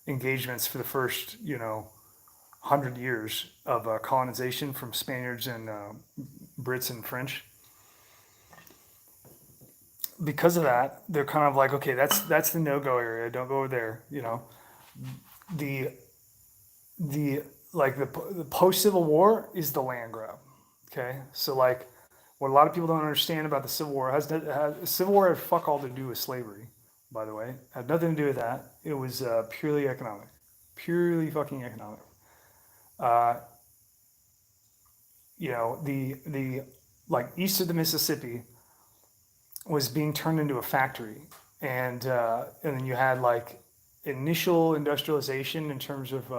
engagements for the first 100 years of colonization from Spaniards and Brits and French. Because of that, they're kind of like, okay, that's the no-go area. Don't go over there. The the post Civil War is the land grab. Okay, so like what a lot of people don't understand about the Civil War Civil War had fuck all to do with slavery. By the way, had nothing to do with that. It was purely economic, purely fucking economic. Uh, the like east of the Mississippi was being turned into a factory, and then you had like initial industrialization in terms of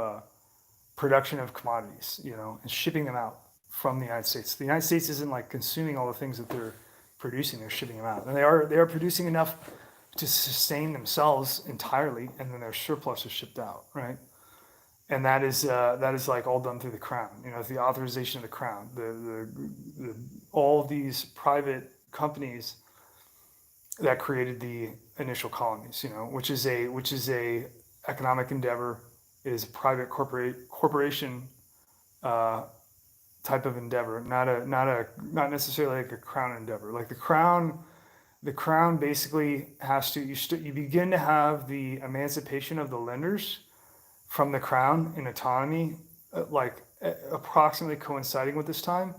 production of commodities, and shipping them out from the United States. The United States isn't like consuming all the things that they're producing; they're shipping them out, and they are producing enough to sustain themselves entirely, and then their surplus is shipped out, right? And that is like all done through the crown. It's the authorization of the crown. The all of these private companies that created the initial colonies, which is a economic endeavor. It is a private corporation type of endeavor, not necessarily like a crown endeavor. Like the crown basically has to you begin to have the emancipation of the lenders from the crown in autonomy, approximately coinciding with this time.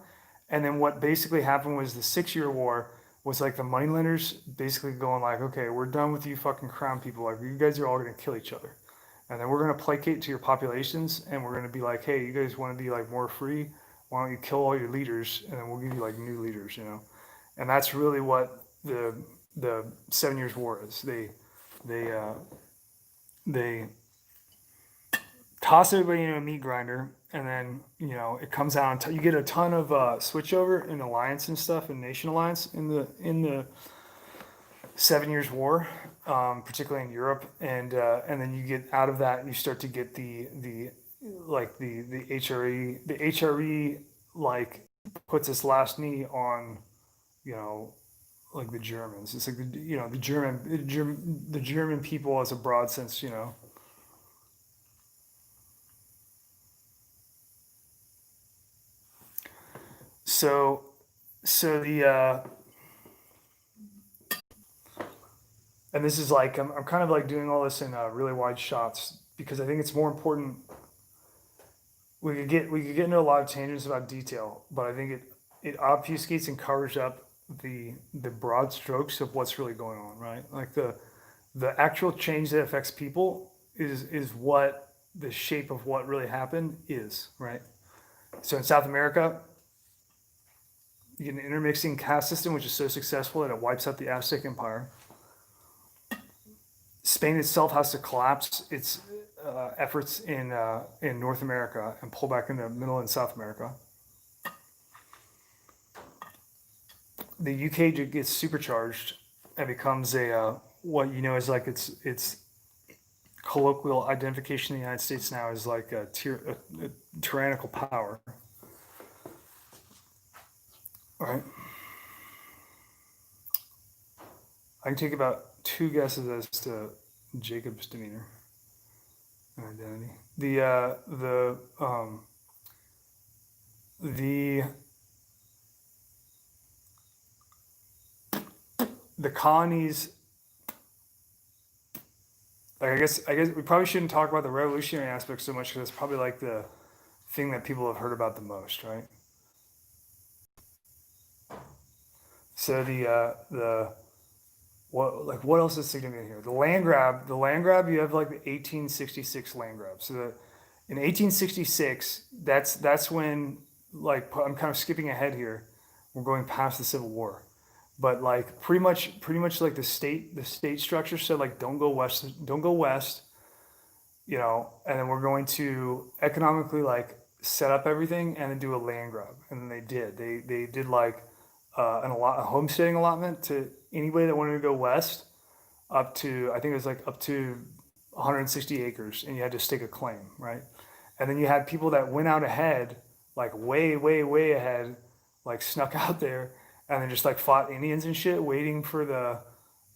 And then what basically happened was the 6 Year War was like the moneylenders basically going like, okay, we're done with you fucking crown people. Like you guys are all gonna kill each other, and then we're gonna placate to your populations, and we're gonna be like, hey, you guys want to be like more free? Why don't you kill all your leaders, and then we'll give you like new leaders. And that's really what the 7 Years War is. They toss everybody into a meat grinder, and then it comes out. You get a ton of switchover in alliance and stuff, and nation alliance in the 7 Years War, particularly in Europe, and then you get out of that, and you start to get the HRE. The HRE like puts its last knee on like the Germans. It's like the German people as a broad sense. So the and this is like I'm kind of like doing all this in really wide shots because I think it's more important. We could get into a lot of tangents about detail, but I think it obfuscates and covers up the broad strokes of what's really going on, right? Like the actual change that affects people is what the shape of what really happened is, right? So in South America, you get an intermixing caste system, which is so successful that it wipes out the Aztec Empire. Spain itself has to collapse its efforts in North America and pull back into Middle and South America. The UK gets supercharged and becomes a what is like its colloquial identification in the United States now is like a tyrannical power. All right. I can take about 2 guesses as to Jacob's demeanor and identity. The colonies. Like I guess we probably shouldn't talk about the revolutionary aspect so much because it's probably like the thing that people have heard about the most, right? So the what else is significant here? The land grab. You have like the 1866 land grab. So in 1866, that's when like I'm kind of skipping ahead here. We're going past the Civil War, but like pretty much like the state structure said like don't go west, and then we're going to economically like set up everything and then do a land grab, and then they did like a homesteading allotment to anybody that wanted to go west up to I think it was like up to 160 acres, and you had to stake a claim, right? And then you had people that went out ahead, like way, way, way ahead, like snuck out there, and then just like fought Indians and shit, waiting for the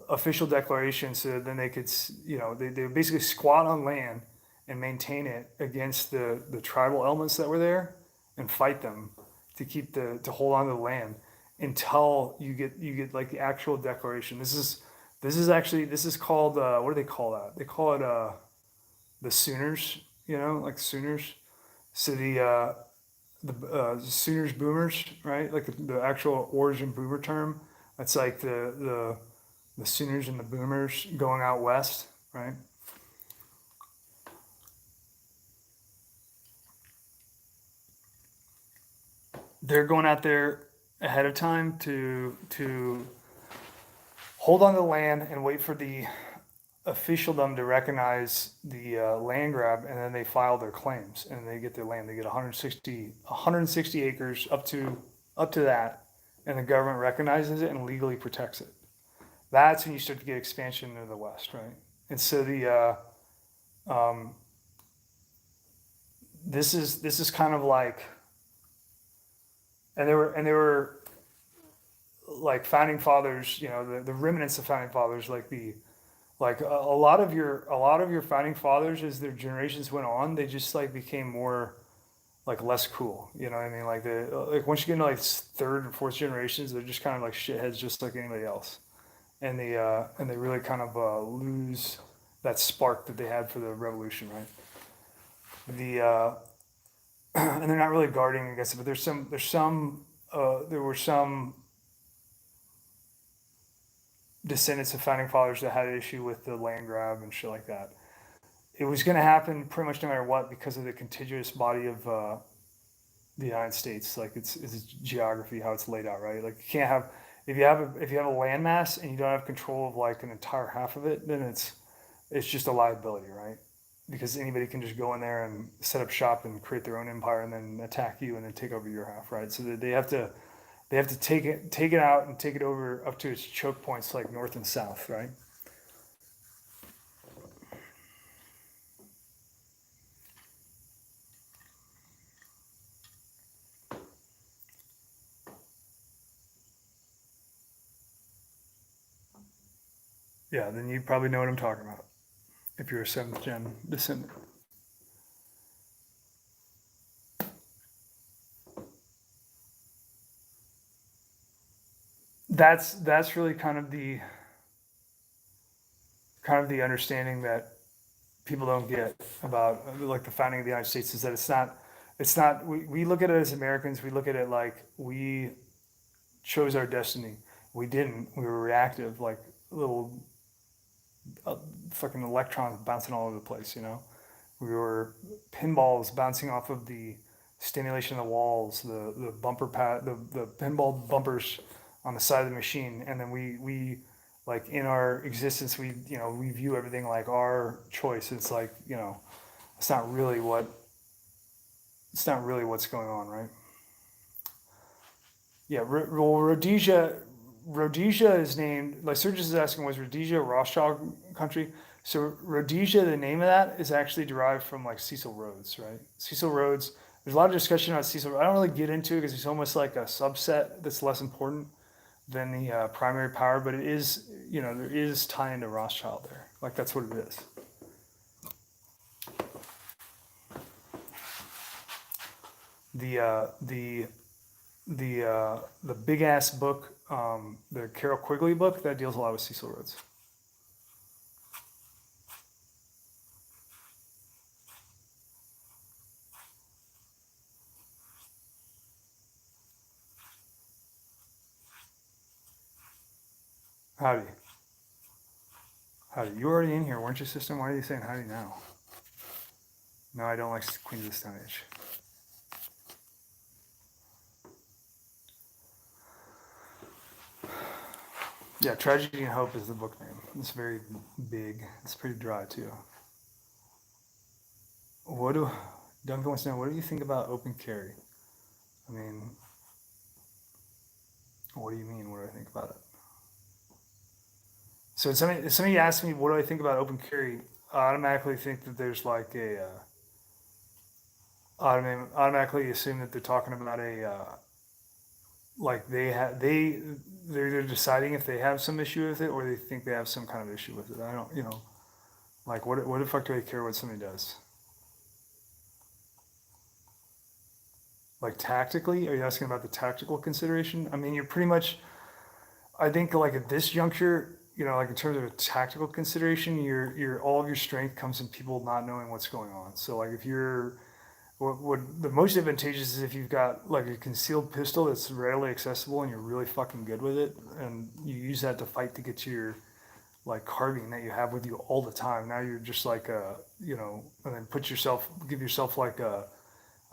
official declaration, so then they could, they would basically squat on land and maintain it against the tribal elements that were there, and fight them to hold on to the land until you get like the actual declaration. This is called what do they call that? They call it the Sooners, like Sooners. So the Sooners boomers, right? Like the actual origin boomer term. That's like the Sooners and the boomers going out west, right? They're going out there ahead of time to hold on to the land and wait for the officialdom to recognize the land grab, and then they file their claims and they get their land. They get 160 acres up to that, and the government recognizes it and legally protects it. That's when you start to get expansion into the west, right? And so this is kind of like, and they were like founding fathers, the remnants of founding fathers, like a lot of your founding fathers, as their generations went on, they just like became more like less cool. You know what I mean? Like once you get into like third and fourth generations, they're just kind of like shitheads, just like anybody else, and they really kind of lose that spark that they had for the revolution, right? The and they're not really guarding against it, but there were some descendants of founding fathers that had an issue with the land grab and shit like that. It was going to happen pretty much no matter what, because of the contiguous body of the United States, like its geography, how it's laid out, right? Like you can't have if you have a landmass and you don't have control of like an entire half of it, then it's just a liability, right? Because anybody can just go in there and set up shop and create their own empire and then attack you and then take over your half, right? So they have to take it out and take it over up to its choke points, like north and south, right? Yeah, then you probably know what I'm talking about if you're a seventh gen descendant. That's really kind of the understanding that people don't get about like the founding of the United States, is that it's not we look at it as Americans, we look at it like we chose our destiny. We didn't. We were reactive, like little uh, fucking electrons bouncing all over the place. We were pinballs bouncing off of the stimulation of the walls, the bumper pad, the pinball bumpers on the side of the machine, and then we like in our existence, we view everything like our choice. It's like, it's not really what it's not really what's going on, right? Yeah, well, Rhodesia is named. Like Surgeons is asking, was Rhodesia a Rothschild country? So Rhodesia, the name of that is actually derived from like Cecil Rhodes, right? Cecil Rhodes. There's a lot of discussion about Cecil. I don't really get into it because he's almost like a subset that's less important than the primary power, but it is, there is tie into Rothschild there. Like that's what it is. The the big ass book, the Carol Quigley book, that deals a lot with Cecil Rhodes. Howdy, howdy. You were already in here, weren't you, system? Why are you saying howdy now? No, I don't like Queens of the Stone Age. Yeah, Tragedy and Hope is the book name. It's very big. It's pretty dry too. What do Duncan wants to know? What do you think about open carry? I mean, what do you mean? What do I think about it? So if somebody asks me what do I think about open carry, I automatically think that there's like a automatically assume that they're talking about a like they're deciding if they have some issue with it or they think they have some kind of issue with it. I don't, like what the fuck do I care what somebody does? Like tactically, are you asking about the tactical consideration? I mean, you're pretty much. I think like at this juncture, like in terms of a tactical consideration, your all of your strength comes in people not knowing what's going on. So like if you're what the most advantageous is if you've got like a concealed pistol that's readily accessible and you're really fucking good with it, and you use that to fight to get to your like carbine that you have with you all the time. Now you're just like and then give yourself like a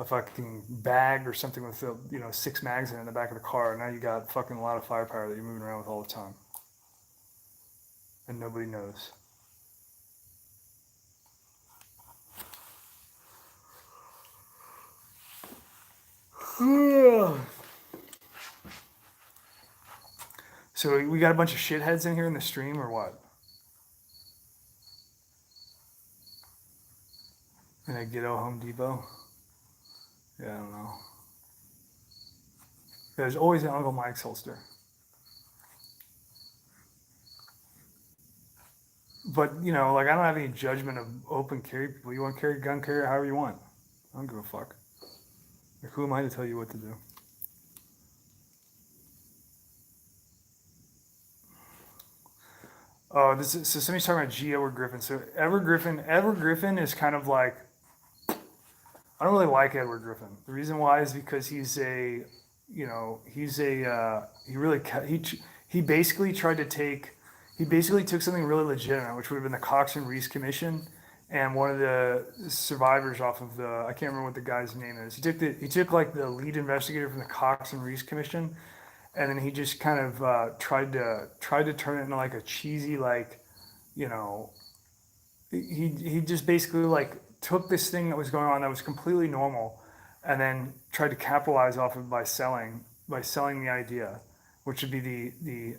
fucking bag or something with 6 mags in the back of the car. Now you got fucking a lot of firepower that you're moving around with all the time, and nobody knows. So we got a bunch of shitheads in here in the stream, or what? In a ghetto Home Depot? Yeah, I don't know. There's always an Uncle Mike's holster. But like I don't have any judgment of open carry people. You want to carry gun carry however you want. I don't give a fuck. Like, who am I to tell you what to do? Oh, so somebody's talking about G. Edward Griffin. So Edward Griffin is kind of like I don't really like Edward Griffin. The reason why is because he really he basically tried to take he basically took something really legitimate, which would have been the Cox and Reese Commission, and one of the survivors off of the I can't remember what the guy's name is. He took like the lead investigator from the Cox and Reese Commission, and then he just kind of tried to turn it into like a cheesy you know he just basically like took this thing that was going on that was completely normal, and then tried to capitalize off of it by selling the idea, which would be the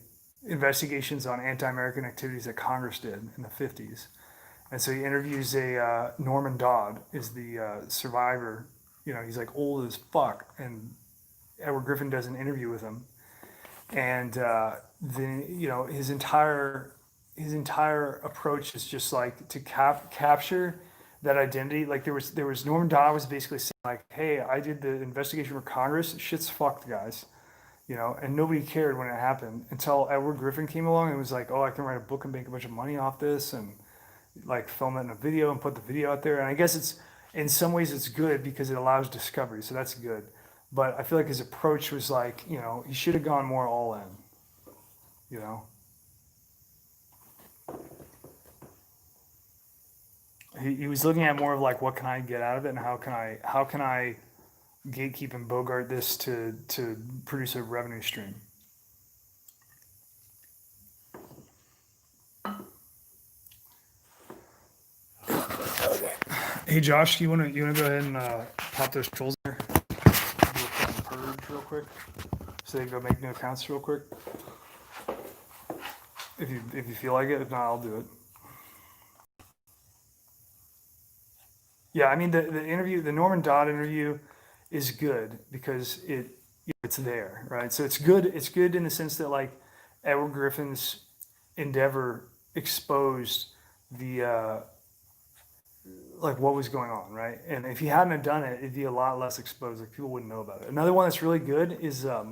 investigations on anti-American activities that Congress did in the 50s. And so he interviews a Norman Dodd is the survivor. He's like old as fuck, and Edward Griffin does an interview with him, and then his entire approach is just like to capture that identity. Like there was Norman Dodd was basically saying like, hey, I did the investigation for Congress. Shit's fucked, guys. And nobody cared when it happened until Edward Griffin came along and was like, oh, I can write a book and make a bunch of money off this and like film it in a video and put the video out there. And I guess it's in some ways it's good because it allows discovery. So that's good. But I feel like his approach was like, he should have gone more all in, you know? He was looking at more of like, what can I get out of it and how can I gatekeep and bogart this to produce a revenue stream. Hey Josh, you wanna go ahead and pop those trolls there? Do a fucking purge real quick, so they can go make new accounts real quick. If you feel like it, if not, I'll do it. Yeah, I mean the Norman Dodd interview is good because it's there, right? So it's good. It's good in the sense that like Edward Griffin's endeavor exposed the like what was going on, right? And if he hadn't have done it, it'd be a lot less exposed. Like people wouldn't know about it. Another one that's really good is uh,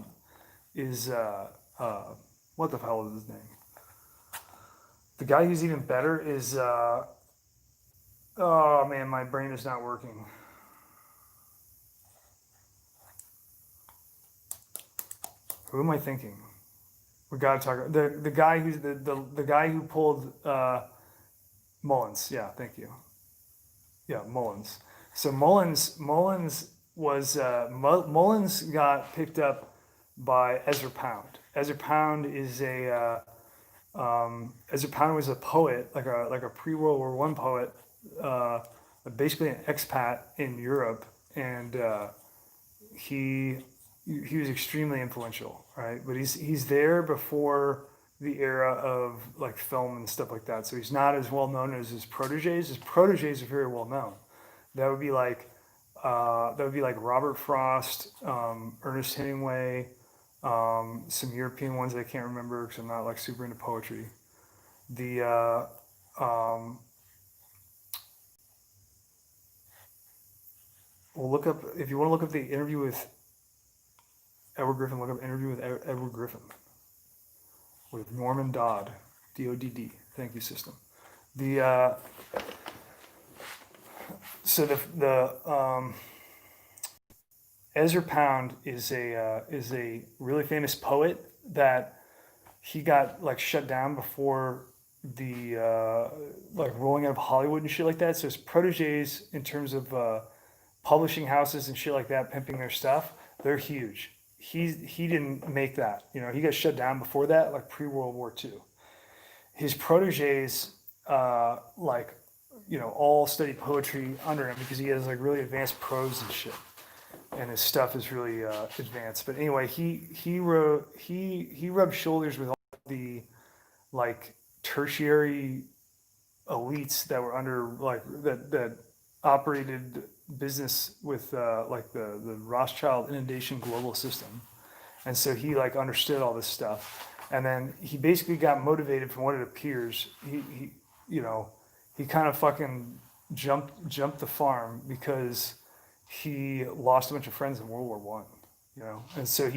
what the hell is his name? The guy who's even better is oh man, my brain is not working. Who am I thinking? We gotta talk the guy who's the guy who pulled Mullins. Yeah, thank you. Yeah, Mullins. So Mullins was Mullins got picked up by Ezra Pound. Ezra Pound is a Ezra Pound was a poet, like a pre-World War One poet, uh, basically an expat in Europe, and he he was extremely influential, right? But he's there before the era of like film and stuff like that. So he's not as well known as his proteges. His proteges are very well known. That would be like Robert Frost, Ernest Hemingway, some European ones I can't remember because I'm not like super into poetry. The um, we'll look up if you want to look up the interview with Edward Griffin. Look up interview with Edward Griffin with Norman Dodd, Dodd. Thank you, system. The so the Ezra Pound is a really famous poet that he got like shut down before the like rolling out of Hollywood and shit like that. So his proteges in terms of publishing houses and shit like that, pimping their stuff, they're huge. He didn't make that. You know, he got shut down before that, like pre World War II. His proteges, like, you know, all study poetry under him because he has like really advanced prose and shit, and his stuff is really advanced. But anyway, he rubbed shoulders with all the like tertiary elites that were under like that operated business with like the Rothschild inundation global system, and so he like understood all this stuff, and then he basically got motivated from what it appears. He you know he kind of fucking jumped the farm because he lost a bunch of friends in World War One, you know, and so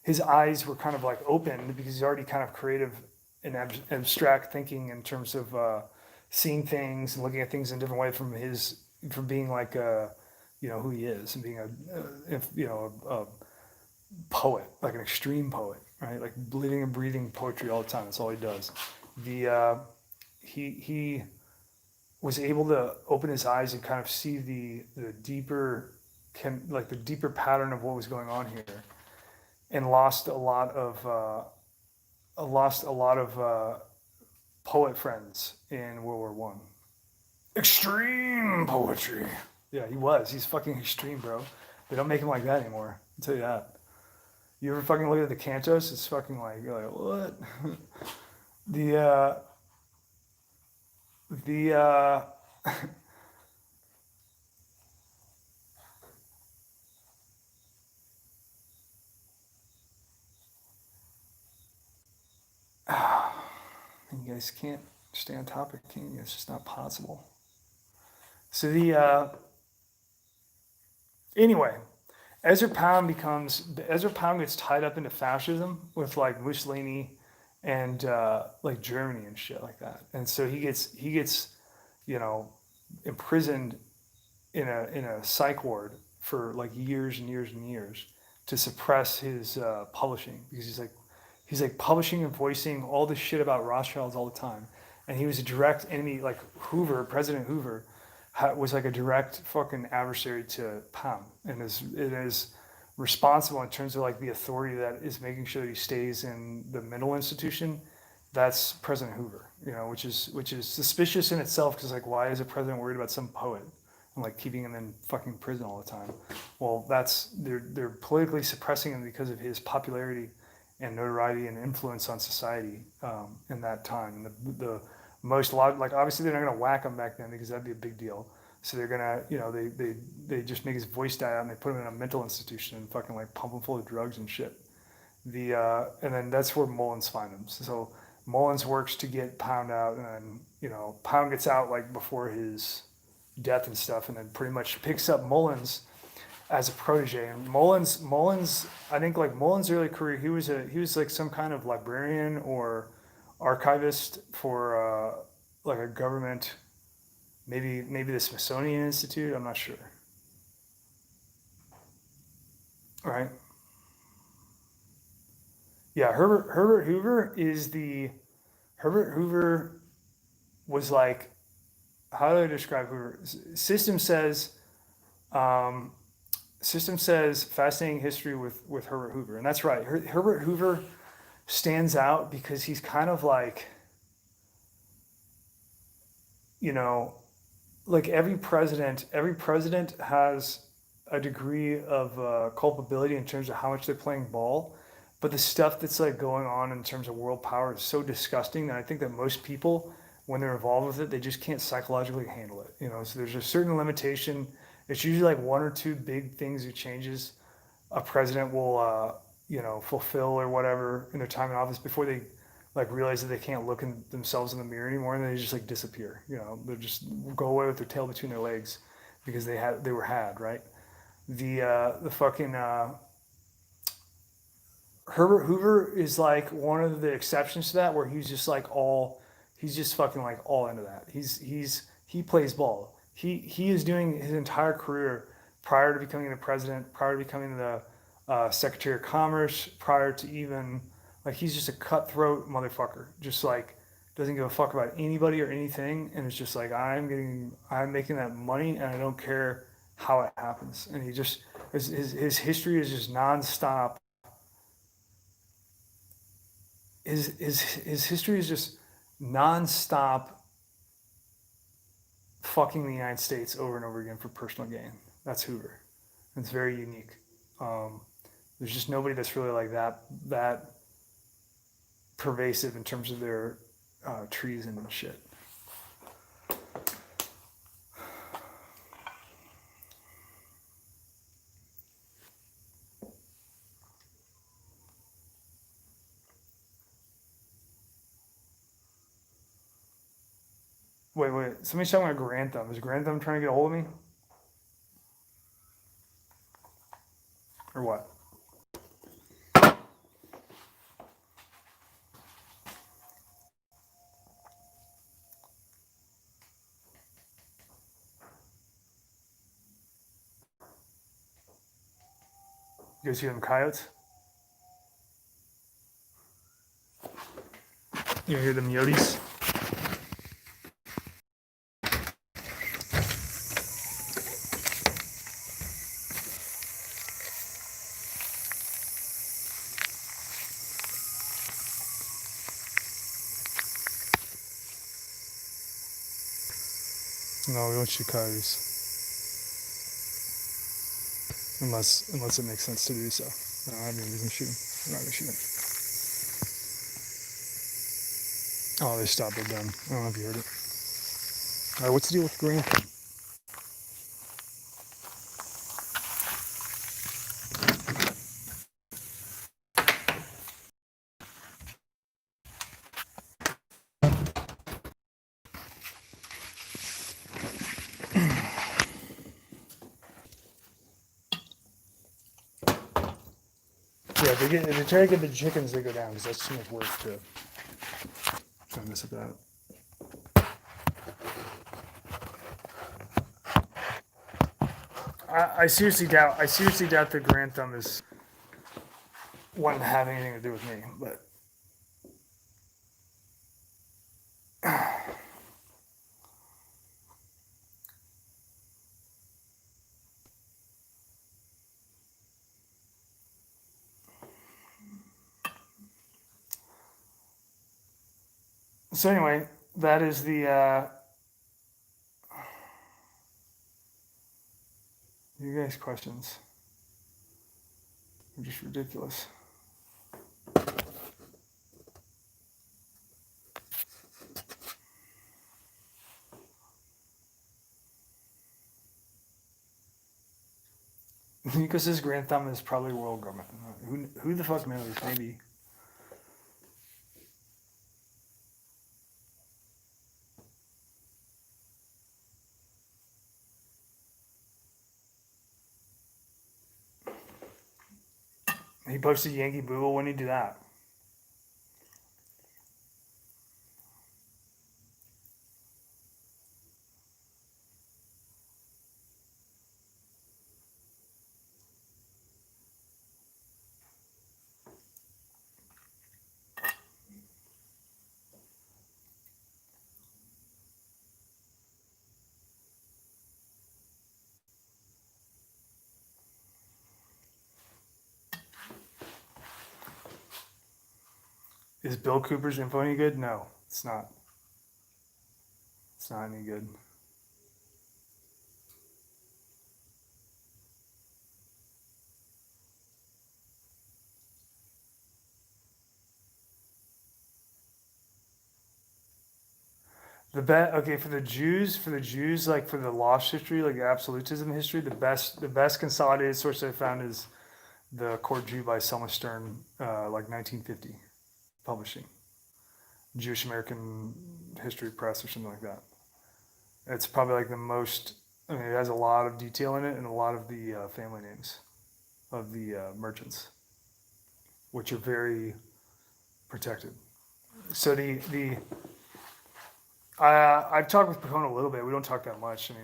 his eyes were kind of like opened because he's already kind of creative and abstract thinking in terms of seeing things and looking at things in a different way from being like you know who he is and being a poet, like an extreme poet, right? Like living and breathing poetry all the time. That's all he does. The he was able to open his eyes and kind of see the deeper like the deeper pattern of what was going on here, and lost a lot of poet friends in World War One. Extreme poetry. Yeah, he was. He's fucking extreme, bro. They don't make him like that anymore. I'll tell you that. You ever fucking look at the Cantos? It's fucking like you're like what? the the you guys can't stay on topic, can you? It's just not possible. So the anyway, Ezra Pound gets tied up into fascism with like Mussolini and like Germany and shit like that, and so he gets you know imprisoned in a psych ward for like years and years and years to suppress his publishing because he's like publishing and voicing all this shit about Rothschilds all the time, and he was a direct enemy. Like President Hoover, was like a direct fucking adversary to Pound, and is responsible in terms of like the authority that is making sure that he stays in the mental institution. That's President Hoover, you know, which is suspicious in itself because like why is a president worried about some poet and like keeping him in fucking prison all the time? Well, they're politically suppressing him because of his popularity and notoriety and influence on society in that time. And the most like obviously they're not gonna whack him back then because that'd be a big deal. So they're gonna they just make his voice die out and they put him in a mental institution and fucking like pump him full of drugs and shit. And then that's where Mullins find him. So Mullins works to get Pound out, and then Pound gets out like before his death and stuff, and then pretty much picks up Mullins as a protege. And Mullins, I think like Mullins' early career, he was like some kind of librarian or archivist for like a government, maybe the Smithsonian Institute. I'm not sure. Right? Yeah, Herbert Hoover was like, how do I describe Hoover? Um, System says fascinating history with Herbert Hoover, and that's right. Herbert Hoover stands out because he's kind of like you know, like every president has a degree of culpability in terms of how much they're playing ball. But the stuff that's like going on in terms of world power is so disgusting that I think that most people, when they're involved with it, they just can't psychologically handle it. You know, so there's a certain limitation. It's usually like one or two big things or changes a president will, fulfill or whatever in their time in office before they like realize that they can't look in themselves in the mirror anymore, and they just like disappear. You know, they just go away with their tail between their legs because they were had right. The fucking Herbert Hoover is like one of the exceptions to that, where he's just fucking like all into that. He plays ball. He is doing his entire career prior to becoming the president, prior to becoming the Secretary of Commerce, prior to even like he's just a cutthroat motherfucker. Just like doesn't give a fuck about anybody or anything, and it's just like I'm making that money, and I don't care how it happens. And he just his history is just nonstop. His history is just nonstop fucking the United States over and over again for personal gain. That's Hoover. It's very unique. Um, there's just nobody that's really like that pervasive in terms of their treason and shit. Wait. Somebody's talking about Grantham. Is Grantham trying to get a hold of me? Or what? You guys hear them coyotes? You hear them yotes? No, we don't shoot coyotes. Unless it makes sense to do so. No, I have any reason to shoot them. We're not gonna shoot them. Oh, they stopped. They're done. I don't know if you heard it. All right, what's the deal with Grantham? Yeah, if they try to get the chickens, they go down because that's too much work to try to mess up that. I seriously doubt. I seriously doubt that Grantham is one to have anything to do with me. But so anyway, that is the. You guys' questions are just ridiculous. Because this Grantham is probably world government. Who the fuck knows? Maybe. He posted Yankee Boo. When did he do that? Is Bill Cooper's info any good? No, it's not. It's not any good. Okay, for the Jews, like for the lost history, like absolutism history, the best consolidated source I found is the Court Jew by Selma Stern, like 1950, publishing, Jewish American History Press or something like that. It's probably like the most. I mean, it has a lot of detail in it and a lot of the family names of the merchants, which are very protected. So I've talked with Pacona a little bit. We don't talk that much. I mean,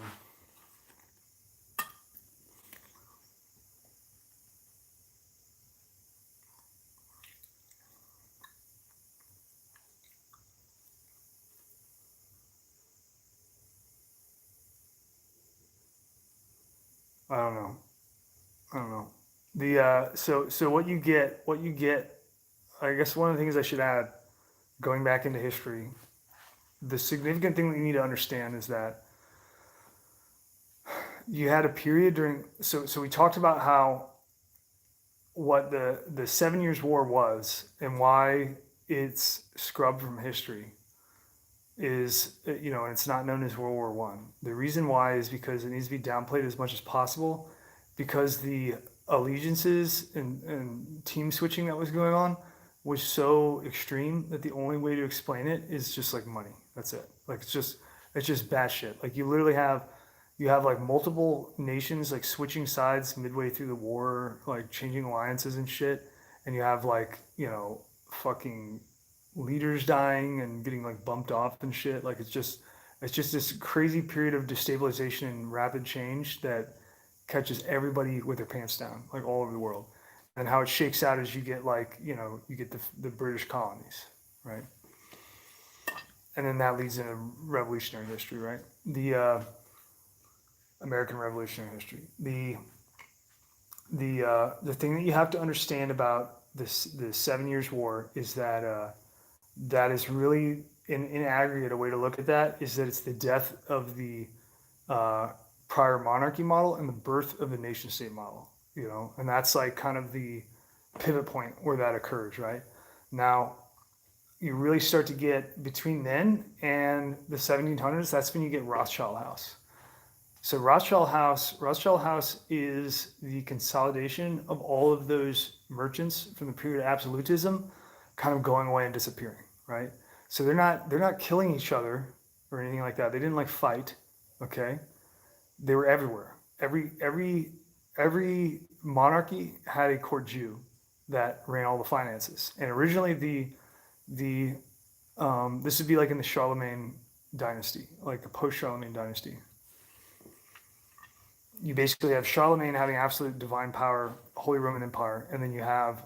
I don't know. I don't know. So what you get. I guess one of the things I should add, going back into history, the significant thing that you need to understand is that you had a period during. So we talked about how what the 7 Years' War was and why it's scrubbed from history is, and it's not known as World War I. The reason why is because it needs to be downplayed as much as possible, because the allegiances and team switching that was going on was so extreme that the only way to explain it is just like money. That's it. Like it's just bad shit. Like you have like multiple nations like switching sides midway through the war, like changing alliances and shit, and you have like fucking leaders dying and getting like bumped off and shit. Like it's just this crazy period of destabilization and rapid change that catches everybody with their pants down, like all over the world. And how it shakes out is you get like you get the British colonies, right? And then that leads into revolutionary history, right? The American Revolutionary history. The thing that you have to understand about the 7 Years' War is that that is really in aggregate a way to look at that is that it's the death of the uh, prior monarchy model and the birth of the nation state model. And that's like kind of the pivot point where that occurs, right? Now you really start to get between then and the 1700s. That's when you get Rothschild House. So Rothschild House is the consolidation of all of those merchants from the period of absolutism, kind of going away and disappearing, right? So they're not killing each other or anything like that. They didn't like fight, okay? They were everywhere. Every monarchy had a court Jew that ran all the finances. And originally the this would be like in the Charlemagne dynasty, like the post Charlemagne dynasty. You basically have Charlemagne having absolute divine power, Holy Roman Empire, and then you have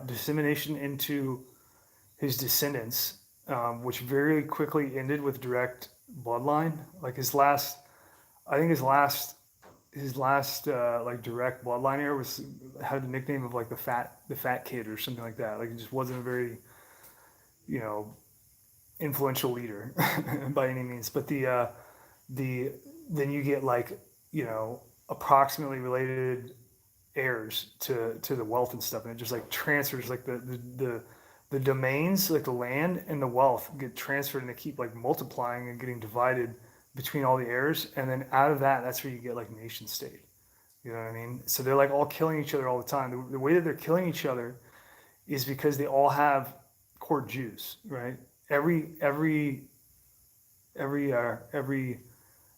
dissemination into his descendants, which very quickly ended with direct bloodline. Like I think his last like direct bloodline heir was had the nickname of like the fat kid or something like that. Like it just wasn't a very you know influential leader by any means. But the then you get like approximately related heirs to the wealth and stuff, and it just like transfers like the domains, like the land and the wealth get transferred, and they keep like multiplying and getting divided between all the heirs, and then out of that, that's where you get like nation state. You know what I mean? So they're like all killing each other all the time. The way that they're killing each other is because they all have court Jews, right? Every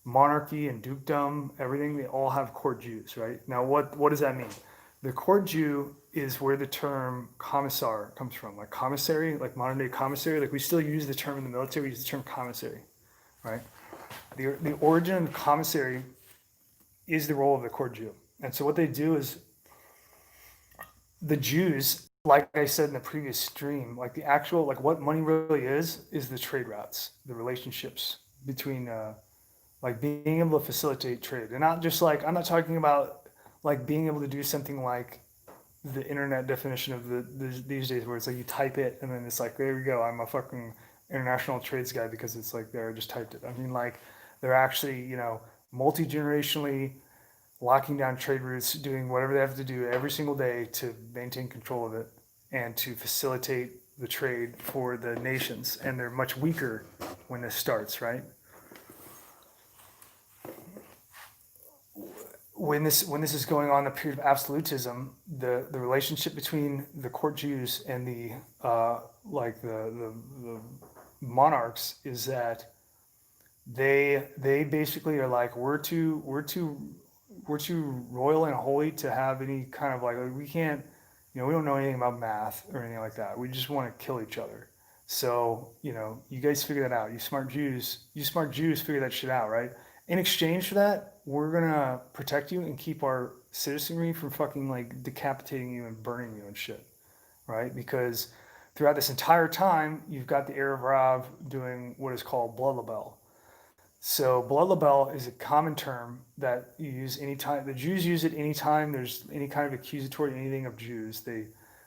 monarchy and dukedom, everything, they all have court Jews, right? Now, what does that mean? The court Jew is where the term commissar comes from, like commissary, like modern day commissary. Like we still use the term in the military, we use the term commissary, right? The origin of the commissary is the role of the court Jew. And so what they do is the Jews, like I said in the previous stream, like the actual, like what money really is the trade routes, the relationships between like being able to facilitate trade. And not just like, I'm not talking about like being able to do something like the internet definition of these days where it's like you type it and then it's like, there we go, I'm a fucking international trades guide because it's like there. I just typed it. I mean, like they're actually, multi generationally locking down trade routes, doing whatever they have to do every single day to maintain control of it and to facilitate the trade for the nations. And they're much weaker when this starts, right? When this is going on, the period of absolutism, the relationship between the court Jews and the the monarchs is that they basically are like we're too royal and holy to have any kind of like we can't, we don't know anything about math or anything like that. We just want to kill each other. So you guys figure that out. You smart Jews figure that shit out, right? In exchange for that, we're gonna protect you and keep our citizenry from fucking like decapitating you and burning you and shit, right? Because throughout this entire time, you've got the Erev Rav doing what is called blood label. So blood label is a common term that you use anytime the Jews use it anytime there's any kind of accusatory anything of Jews,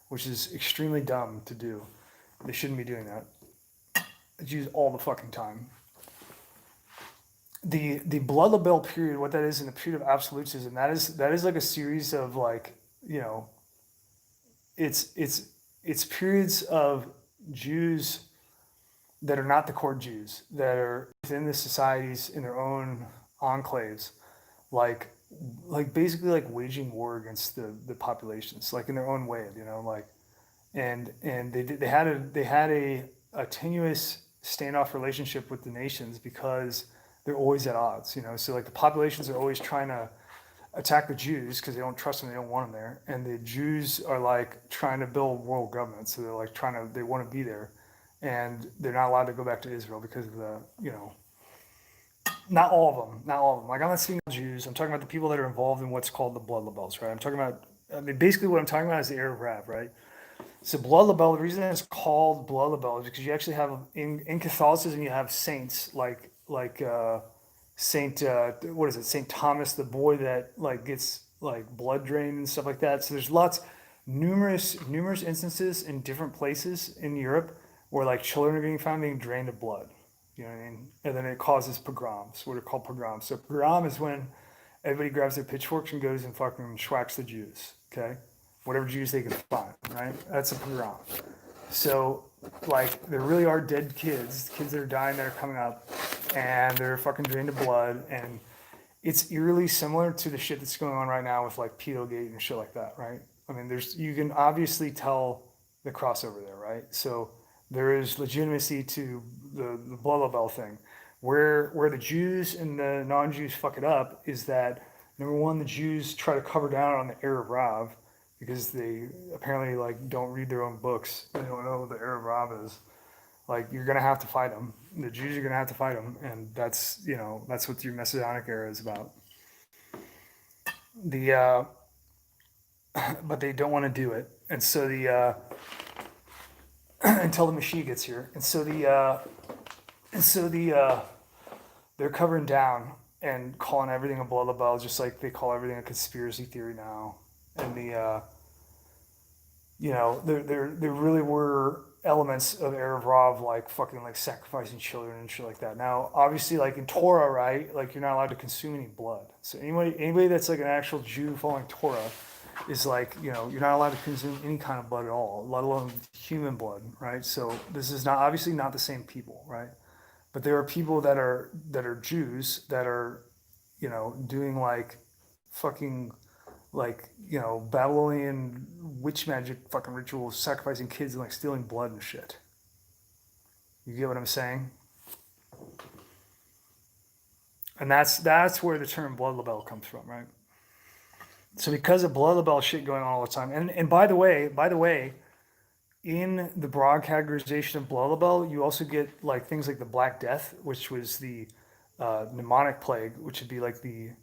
which is extremely dumb to do. They shouldn't be doing that. It's used all the fucking time. The blood label period, what that is in the period of absolutism, that is like a series of like, it's periods of Jews that are not the court Jews, that are within the societies in their own enclaves, like basically like waging war against the populations, like in their own way, like, and they had a tenuous standoff relationship with the nations because they're always at odds, so like the populations are always trying to attack the Jews because they don't trust them, they don't want them there, and the Jews are like trying to build world government, so they're like they want to be there, and they're not allowed to go back to Israel because of the, not all of them. Like I'm not speaking about Jews. I'm talking about the people that are involved in what's called the blood labels, right? I'm talking about, basically what I'm talking about is the Erev Rav, right? So blood label, the reason it's called blood label is because you actually have in Catholicism you have saints like Saint what is it, Saint Thomas, the boy that like gets like blood drained and stuff like that. So there's numerous instances in different places in Europe where like children are being drained of blood. You know what I mean? And then it causes pogroms, what are called pogroms. So pogrom is when everybody grabs their pitchforks and goes and fucking schwacks the Jews. Okay, whatever Jews they can find, right? That's a pogrom. So like there really are dead kids that are dying that are coming up, and they're fucking drained of blood, and it's eerily similar to the shit that's going on right now with like Pedogate and shit like that, right? I mean, you can obviously tell the crossover there, right? So there is legitimacy to the blood label thing. Where the Jews and the non-Jews fuck it up is that number one, the Jews try to cover down on the Erev Rav because they apparently like don't read their own books. They don't know what the Erev Rav is. Like you're gonna have to fight them. The Jews are gonna have to fight them, and that's what your Messianic era is about. But they don't want to do it, and so until the Mashiach gets here, and so they're covering down and calling everything a blood label, just like they call everything a conspiracy theory now, and there really were elements of Erev Rav like fucking like sacrificing children and shit like that. Now, obviously, like in Torah, right? Like you're not allowed to consume any blood. So anybody that's like an actual Jew following Torah is like, you're not allowed to consume any kind of blood at all, let alone human blood, right? So this is obviously not the same people, right? But there are people that are Jews that are, doing like fucking like Babylonian witch magic fucking rituals, sacrificing kids and like stealing blood and shit. You get what I'm saying? And that's where the term blood label comes from, right? So because of blood label shit going on all the time, and by the way, in the broad categorization of blood label, you also get like things like the Black Death, which was the pneumonic plague, which would be like the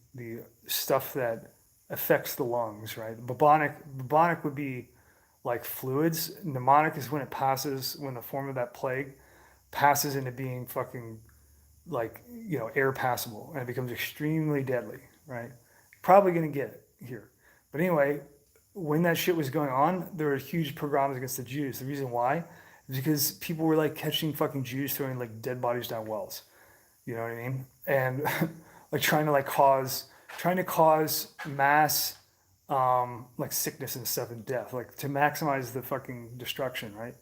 stuff that affects the lungs, right? Bubonic would be like fluids. Mnemonic is when the form of that plague passes into being fucking like, air passable, and it becomes extremely deadly, right? Probably gonna get it here. But anyway, when that shit was going on, there were huge pogroms against the Jews. The reason why is because people were like catching fucking Jews throwing like dead bodies down wells. You know what I mean? And like trying to cause mass like sickness and stuff and death, like to maximize the fucking destruction, right?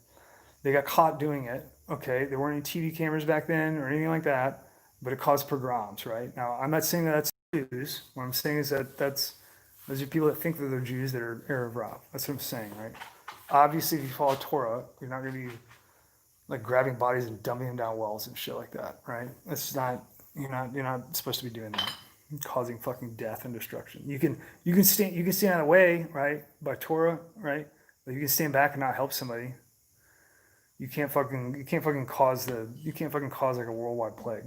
They got caught doing it. Okay, there weren't any TV cameras back then or anything like that, but it caused pogroms, right? Now, I'm not saying that that's Jews. What I'm saying is that those are people that think that they're Jews that are Erev Rav. That's what I'm saying, right? Obviously, if you follow Torah, you're not going to be like grabbing bodies and dumping them down wells and shit like that, right? That's not you're not supposed to be doing that, causing fucking death and destruction. You can stand out of the way, right, by Torah, right? But you can stand back and not help somebody. You can't fucking cause like a worldwide plague.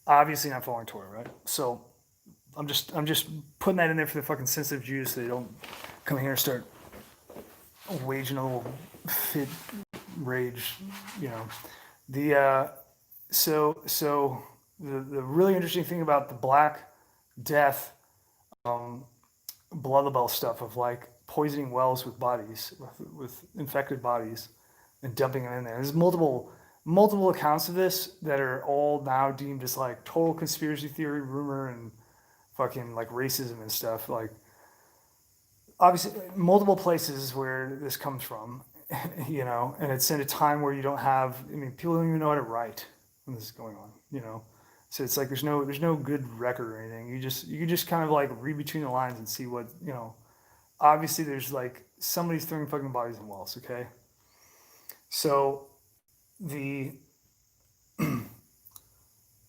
Obviously not following Torah, right? So I'm just putting that in there for the fucking sensitive Jews so they don't come here and start waging a little fit rage, you know. The so the really interesting thing about the Black Death, Blood stuff of like poisoning wells with bodies, with infected bodies, and dumping them in there. There's multiple accounts of this that are all now deemed as like total conspiracy theory, rumor, and fucking like racism and stuff. Like obviously multiple places where this comes from, you know, and it's in a time where you don't have. I mean, people don't even know how to write when this is going on, you know. So it's like there's no good record or anything. You just kind of like read between the lines and see what, you know. Obviously, there's like somebody's throwing fucking bodies in wells. Okay, so the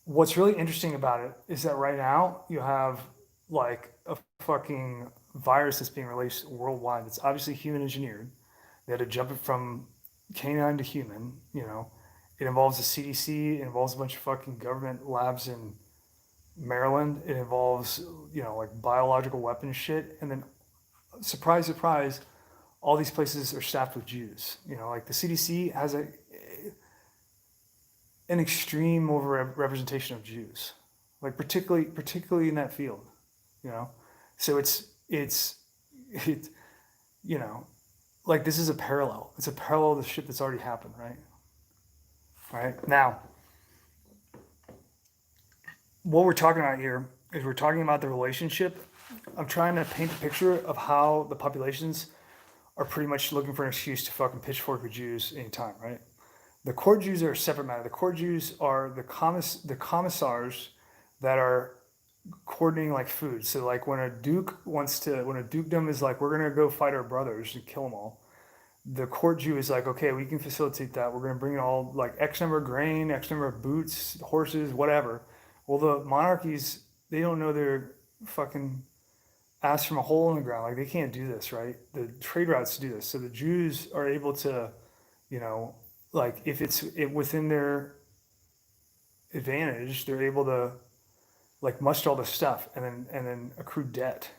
what's really interesting about it is that right now you have like a fucking virus that's being released worldwide. It's obviously human engineered. They had to jump it from canine to human. You know, it involves the CDC. It involves a bunch of fucking government labs in Maryland. It involves, you know, like biological weapons shit. And then, surprise, surprise, all these places are staffed with Jews. You know, like the CDC has an extreme over representation of Jews, like particularly in that field. You know, so it's you know, like this is a parallel. It's a parallel to the shit that's already happened, right? Right now, what we're talking about here is we're talking about the relationship. I'm trying to paint a picture of how the populations are pretty much looking for an excuse to fucking pitchfork with Jews anytime, right? The court Jews are a separate matter. The court Jews are the commissars that are coordinating like food. So like when a dukedom is like, we're gonna go fight our brothers and kill them all, the court Jew is like, okay, we can facilitate that. We're gonna bring in all like X number of grain, X number of boots, horses, whatever. Well, the monarchies, they don't know their fucking ass from a hole in the ground. Like they can't do this, right? The trade routes do this. So the Jews are able to, you know, like if it's within their advantage, they're able to like muster all this stuff and then accrue debt.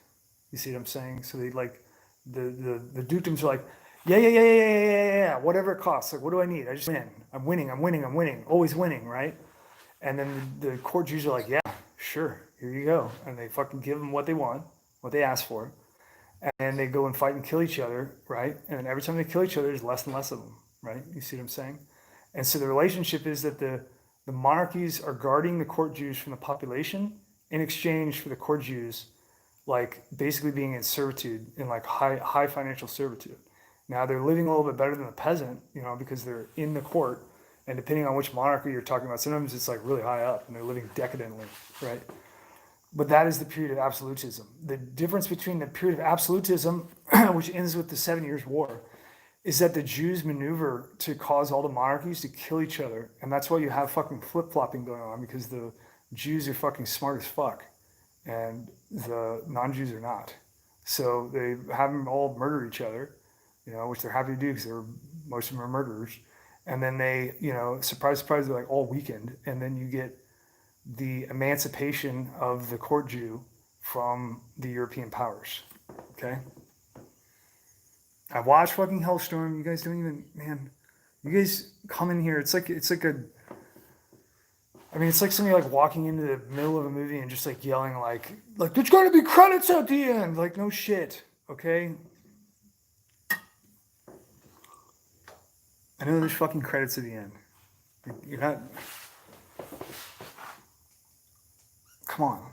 You see what I'm saying? So they like the dukedoms are like, yeah, whatever it costs. Like, what do I need? I just win. I'm winning. Always winning, right? And then the court Jews are like, yeah, sure, here you go. And they fucking give them what they want, what they ask for. And they go and fight and kill each other, right? And then every time they kill each other, there's less and less of them, right? You see what I'm saying? And so the relationship is that the monarchies are guarding the court Jews from the population in exchange for the court Jews, like basically being in servitude, in like high financial servitude. Now they're living a little bit better than the peasant, you know, because they're in the court. And depending on which monarchy you're talking about, sometimes it's like really high up and they're living decadently, right? But that is the period of absolutism. The difference between the period of absolutism, which ends with the 7 Years' War, is that the Jews maneuver to cause all the monarchies to kill each other. And that's why you have fucking flip-flopping going on, because the Jews are fucking smart as fuck and the non-Jews are not. So they have them all murder each other, you know, which they're happy to do because most of them are murderers. And then they, you know, surprise, surprise, they're like all weakened. And then you get the emancipation of the court Jew from the European powers. Okay? I watched fucking Hellstorm. You guys don't even, man, you guys come in here. It's like it's like somebody like walking into the middle of a movie and just like yelling like there's going to be credits at the end. Like, no shit. Okay? I know there's fucking credits at the end. You're not. Come on.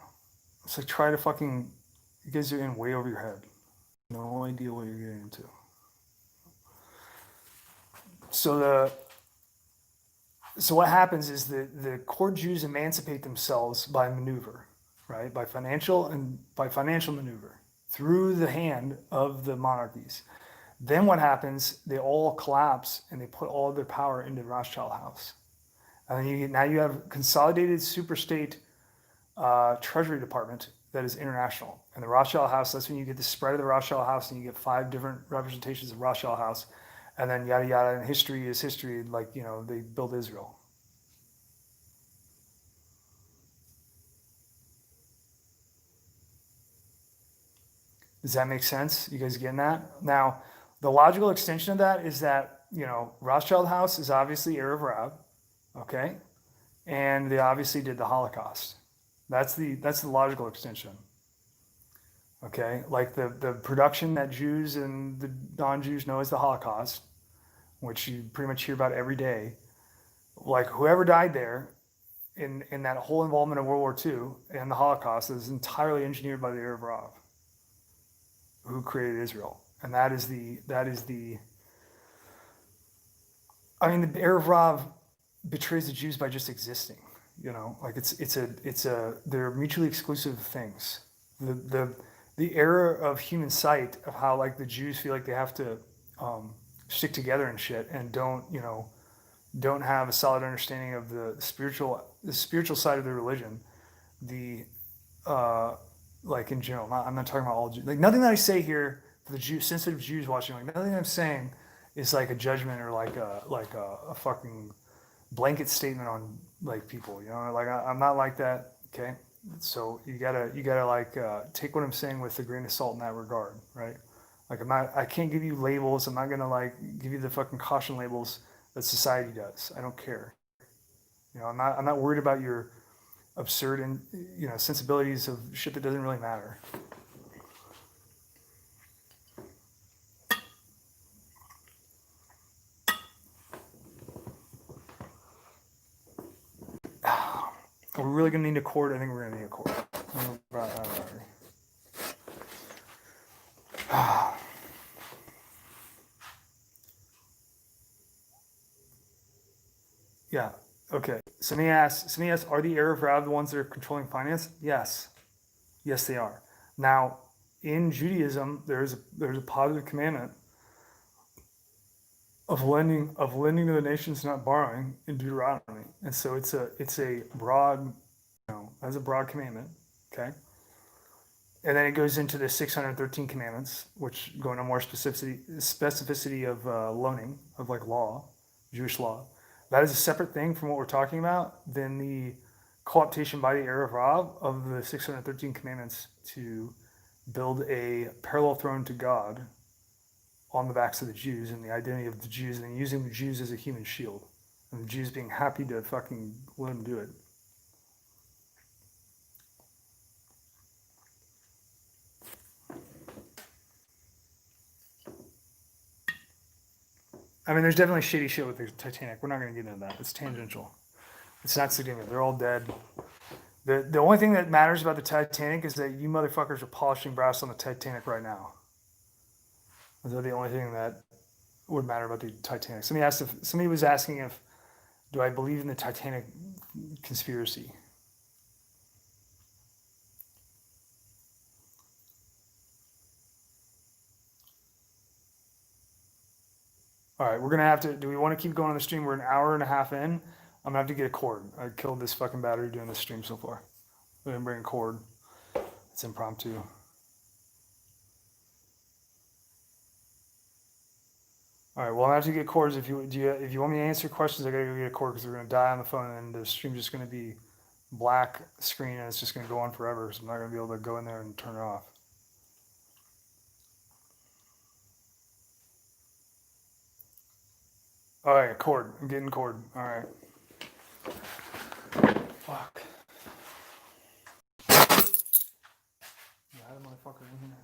It's like try to fucking. You guys are in way over your head. No idea what you're getting into. So what happens is the core Jews emancipate themselves by maneuver, right? By financial maneuver through the hand of the monarchies. Then what happens? They all collapse and they put all of their power into the Rothschild house. And then now you have consolidated superstate treasury department that is international. And the Rothschild house, that's when you get the spread of the Rothschild house and you get 5 different representations of Rothschild house. And then yada yada, and history is history, like, they built Israel. Does that make sense? You guys getting that? Now, the logical extension of that is that, Rothschild house is obviously Erev Rav, okay? And they obviously did the Holocaust. That's the logical extension. Okay? Like the production that Jews and the non-Jews know as the Holocaust, which you pretty much hear about every day. Like whoever died there in that whole involvement in World War II and the Holocaust is entirely engineered by the Erev Rav, who created Israel. And that is the I mean, the Erev Rav betrays the Jews by just existing. Like they're mutually exclusive things. The error of human sight of how like the Jews feel like they have to stick together and shit and don't have a solid understanding of the spiritual side of their religion. Like in general, I'm not talking about all Jews. Like nothing that I say here for the Jews, sensitive Jews watching, like nothing I'm saying is like a judgment or like a fucking blanket statement on like people. Like I'm not like that. Okay, so you gotta like take what I'm saying with a grain of salt in that regard, right? Like I can't give you labels. I'm not gonna like give you the fucking caution labels that society does. I don't care. I'm not worried about your absurd and sensibilities of shit that doesn't really matter. Are we really gonna need a cord? I think we're gonna need a cord. Yeah. Okay. Somebody asks, are the Erev Rav the ones that are controlling finance? Yes. Yes, they are. Now, in Judaism, there's a positive commandment of lending to the nations, not borrowing, in Deuteronomy, and so it's a broad, as a broad commandment. Okay. And then it goes into the 613 commandments, which go into more specificity of loaning, of like law, Jewish law. That is a separate thing from what we're talking about than the co-optation by the Erev Rav of the 613 commandments to build a parallel throne to God on the backs of the Jews and the identity of the Jews, and using the Jews as a human shield, and the Jews being happy to fucking let them do it. I mean, there's definitely shady shit with the Titanic. We're not going to get into that. It's tangential. It's not significant. They're all dead. The only thing that matters about the Titanic is that you motherfuckers are polishing brass on the Titanic right now. Those are the only thing that would matter about the Titanic. Somebody was asking if, do I believe in the Titanic conspiracy? All right, we're gonna have to. Do we want to keep going on the stream? We're an hour and a half in. I'm gonna have to get a cord. I killed this fucking battery doing this stream so far. We didn't bring a cord. It's impromptu. All right, well, I have to get cords. If you want me to answer questions, I gotta go get a cord because we're gonna die on the phone, and the stream's just gonna be black screen, and it's just gonna go on forever. So I'm not gonna be able to go in there and turn it off. All right, cord. I'm getting cord. All right. Fuck. Yeah, the motherfucker in here.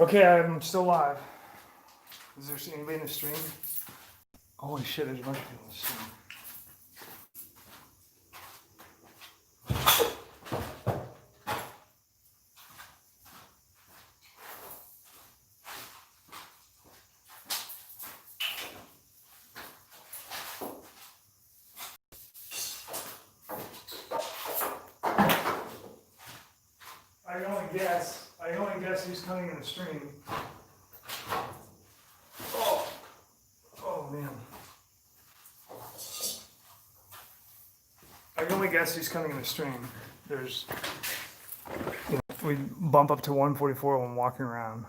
Okay, I'm still live. Is there anybody in the stream? Holy shit, there's a bunch of people in the stream. I can only guess who's coming in the stream. Oh man. I can only guess who's coming in the stream. There's, we bump up to 144 when walking around.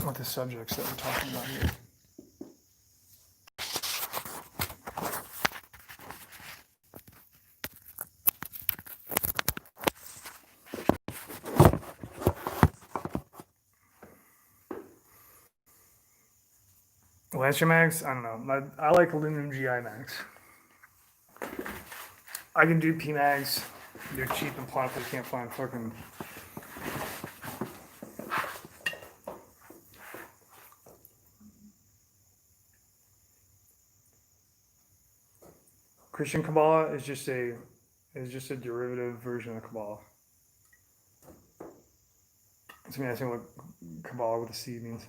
What the subjects that we're talking about here. Lancer mags? I don't know. I like aluminum GI mags. I can do P mags. They're cheap and plentiful. You can't find fucking. Christian Kabbalah is just a derivative version of Kabbalah. It's me asking what Kabbalah with a C means.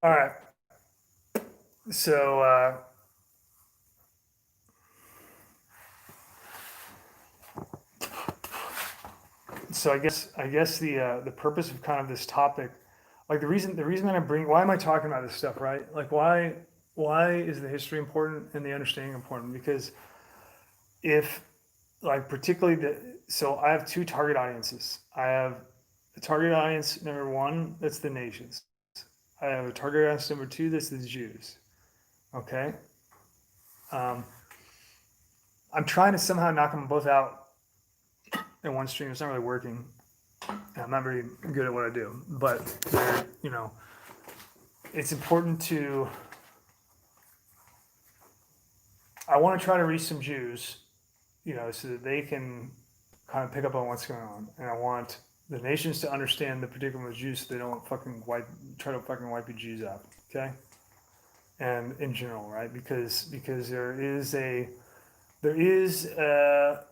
All right. So I guess the purpose of kind of this topic, like the reason that why am I talking about this stuff, right? Like why is the history important and the understanding important? Because if like particularly so I have two target audiences. I have the target audience number one, that's the nations. I have a target audience number two, that's the Jews. Okay. I'm trying to somehow knock them both out in one stream. It's not really working. I'm not very good at what I do, but it's important to. I want to try to reach some Jews, so that they can kind of pick up on what's going on, and I want the nations to understand the predicament of Jews, so they don't try to fucking wipe the Jews out. Okay, and in general, right? Because there is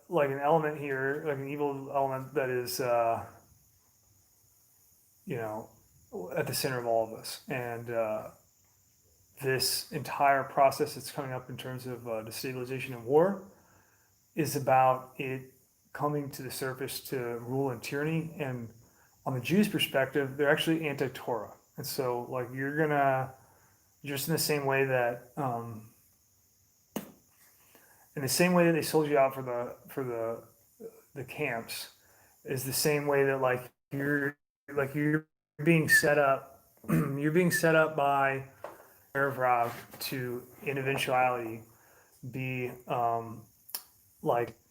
like an element here, like an evil element that is at the center of all of us, and this entire process that's coming up in terms of destabilization and war is about it coming to the surface to rule and tyranny. And on the Jews' perspective, they're actually anti-Torah, and so like you're gonna just in the same way that they sold you out for the camps, is the same way that you're being set up you're being set up by Erev Rav to in eventuality be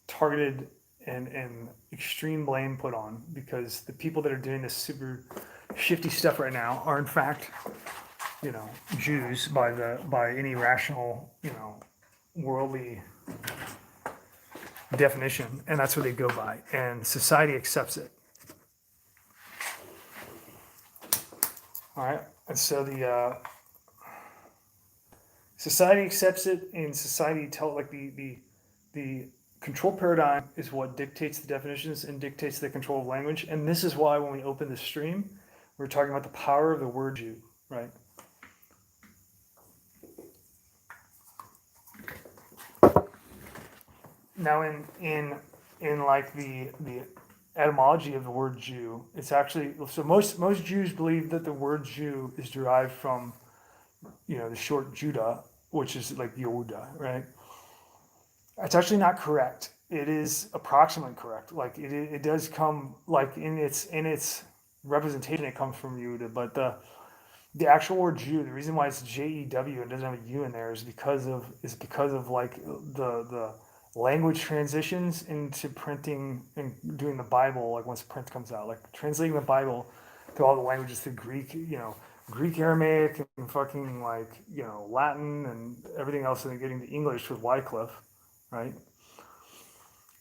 targeted and extreme blame put on, because the people that are doing this super shifty stuff right now are in fact Jews by any rational worldly definition, and that's what they go by, and society accepts it. All right, and so the society accepts it, and society the control paradigm is what dictates the definitions and dictates the control of language. And this is why when we open the stream, we're talking about the power of the word Jew, right? Now in like the etymology of the word Jew, it's actually, so most Jews believe that the word Jew is derived from the short Judah, which is like Yehuda, right? That's actually not correct. It is approximately correct. Like it does come like in its representation, it comes from Yehuda, but the actual word Jew, the reason why it's Jew and doesn't have a U in there is because of like the language transitions into printing and doing the Bible, like once print comes out, like translating the Bible to all the languages, to Greek, Greek, Aramaic, and fucking like, Latin and everything else, and then getting to English with Wycliffe, right?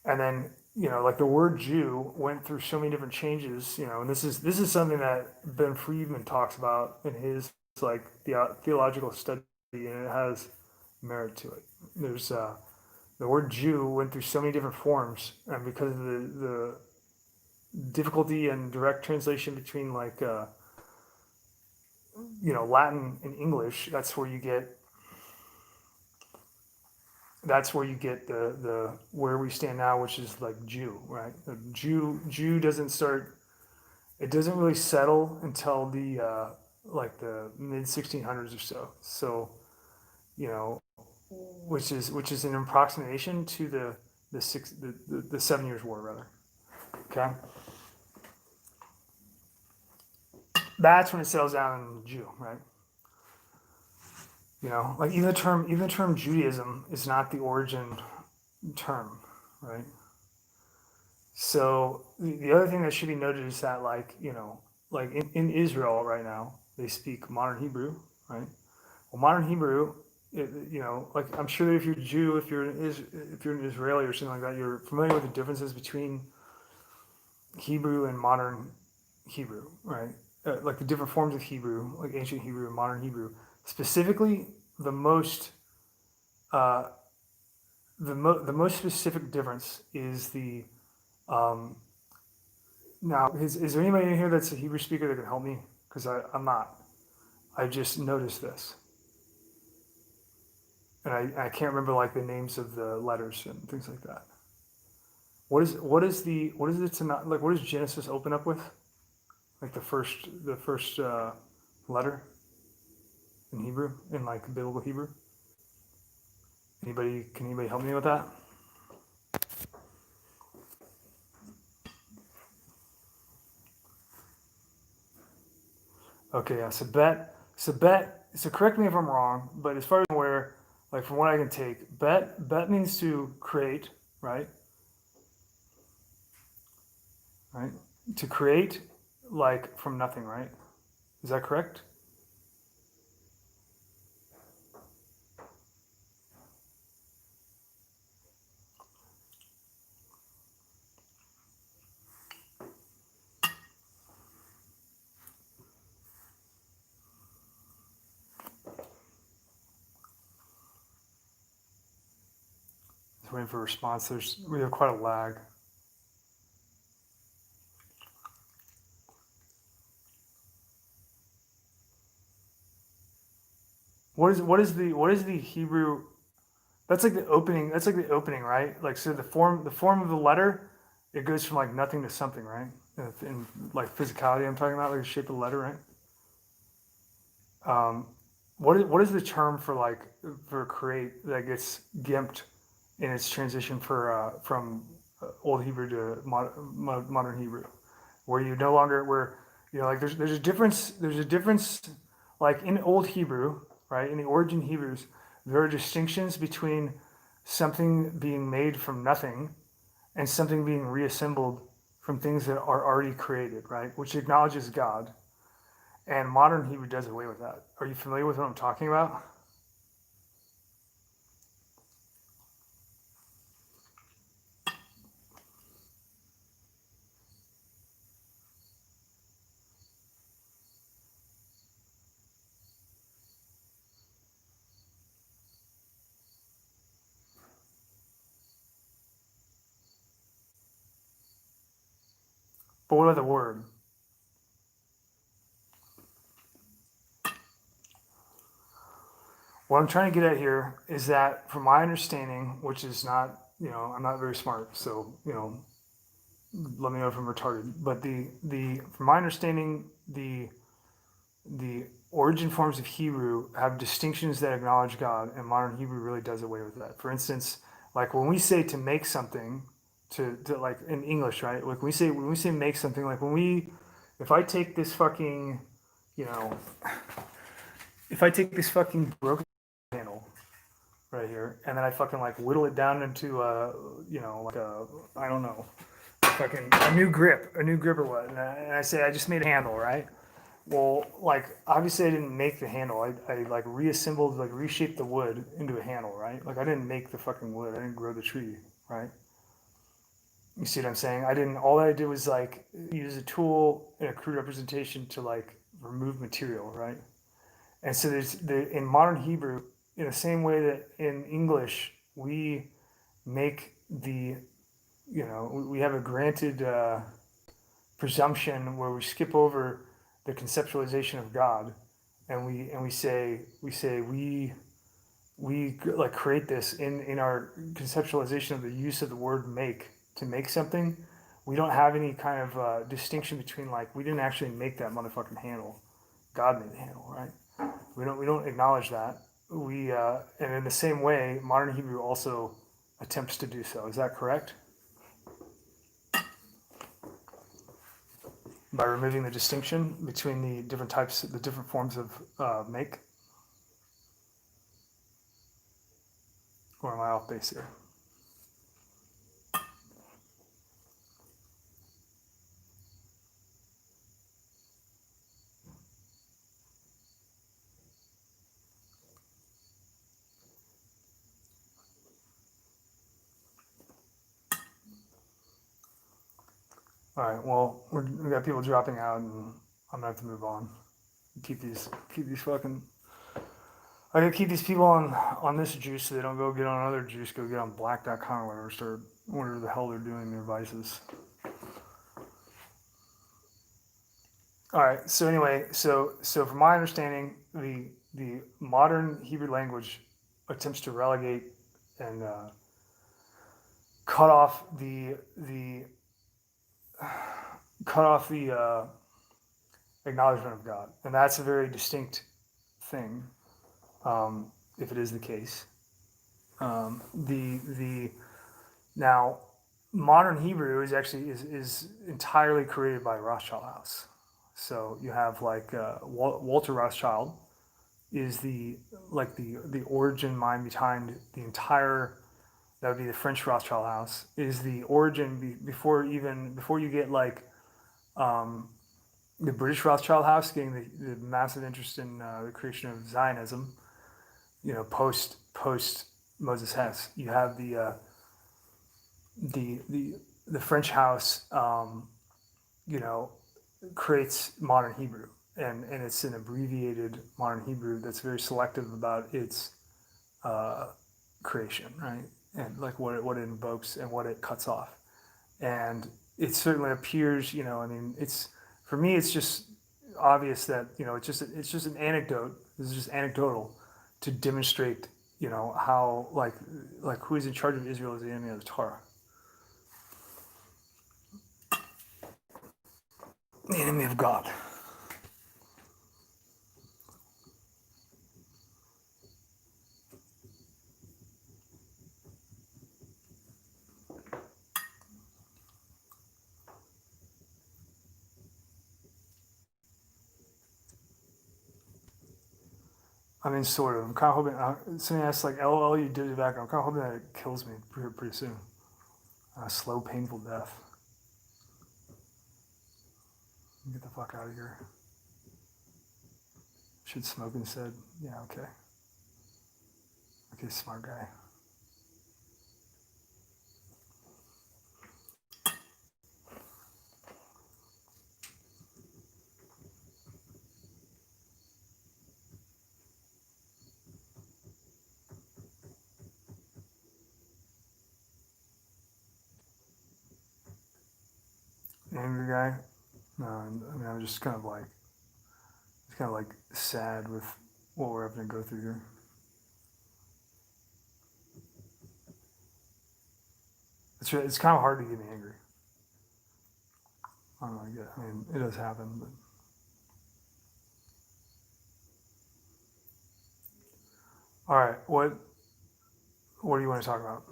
And then, like the word Jew went through so many different changes, and this is something that Ben Friedman talks about in his like theological study, and it has merit to it. There's the word Jew went through so many different forms, and because of the difficulty and direct translation between like Latin and English, that's where you get the where we stand now, which is like Jew, right? The Jew doesn't start. It doesn't really settle until the like the mid 1600s or so. So, you know, which is an approximation to the 7 Years' War, rather. Okay, that's when it settles down in Jew, right? Like even the term Judaism is not the origin term, right? So the other thing that should be noted is that like in Israel right now, they speak modern Hebrew, right? Well, modern Hebrew, like I'm sure that if you're Jew, if you're an Israeli or something like that, you're familiar with the differences between Hebrew and modern Hebrew, right? Like the different forms of Hebrew, like ancient Hebrew and modern Hebrew. Specifically, the most uh, the most specific difference is the um, now. Is there anybody in here that's a Hebrew speaker that can help me? Because I'm not. I just noticed this, and I can't remember like the names of the letters and things like that. What is the Tanakh, like? What does Genesis open up with? Like the first letter in Hebrew, in like biblical Hebrew. Can anybody help me with that? Okay, yeah. So correct me if I'm wrong, but as far as I'm aware, like from what I can take, bet means to create, right? Right? To create like from nothing, right? Is that correct? Just waiting for a response. We have quite a lag. What is the Hebrew? That's like the opening. That's like the opening, right? Like so the form of the letter, it goes from like nothing to something, right? In like physicality, I'm talking about like the shape of the letter, right? Um, what is the term for like for create that gets gimped in its transition from Old Hebrew to modern Hebrew, where you no longer where like there's a difference like in Old Hebrew, right? In the origin Hebrews, there are distinctions between something being made from nothing and something being reassembled from things that are already created, right? Which acknowledges God. And modern Hebrew does away with that. Are you familiar with what I'm talking about? But what about the word? What I'm trying to get at here is that, from my understanding, which is not, I'm not very smart, so let me know if I'm retarded. But from my understanding, the origin forms of Hebrew have distinctions that acknowledge God, and modern Hebrew really does away with that. For instance, like when we say to make something, to like in English, right? Like when we say make something, like if I take this fucking, you know, if I take this fucking broken handle, right here, and then I fucking like whittle it down into like a, I don't know, fucking a new grip or what, and I say I just made a handle, right? Well, like obviously I didn't make the handle. I like reassembled, like reshaped the wood into a handle, right? Like I didn't make the fucking wood. I didn't grow the tree, right? You see what I'm saying? I didn't. All I did was like use a tool and a crude representation to like remove material, right? And so in modern Hebrew, in the same way that in English we make the, we have a granted presumption where we skip over the conceptualization of God, and we like create this in our conceptualization of the use of the word make to make something. We don't have any kind of distinction between like we didn't actually make that motherfucking handle. God made the handle, right? We don't acknowledge that. And in the same way, modern Hebrew also attempts to do so. Is that correct? By removing the distinction between the different types, the different forms of make, or am I off base here? All right. Well, we got people dropping out, and I'm gonna have to move on. Keep these fucking. I gotta keep these people on this juice so they don't go get on other juice. Go get on black.com or start whatever the hell they're doing their vices. All right. So anyway, so from my understanding, the modern Hebrew language attempts to relegate and cut off the cut off the acknowledgement of God, and that's a very distinct thing. If it is the case, the now modern Hebrew is actually is entirely created by Rothschild House. So you have like Walter Rothschild is the origin mind behind the entire, that would be the French Rothschild House, is the origin before you get like um, the British Rothschild House getting the massive interest in the creation of Zionism. Post Moses Hess, you have the French House. You know, creates modern Hebrew, and it's an abbreviated modern Hebrew that's very selective about its creation, right? And like what it invokes and what it cuts off. And it certainly appears, I mean, it's, for me, it's just obvious that, it's just an anecdote. This is just anecdotal to demonstrate, how like who is in charge of Israel is the enemy of the Torah. The enemy of God. I mean, sort of. I'm kind of hoping. Somebody asked, like, "LOL, you did it back." I'm kind of hoping that it kills me pretty soon. A slow, painful death. Get the fuck out of here. Should smoke instead. Yeah, okay. Okay, smart guy. Angry guy. No, I mean, I'm just kind of like sad with what we're having to go through here. It's kind of hard to get me angry. I don't know. I mean, it does happen, but all right. What do you want to talk about?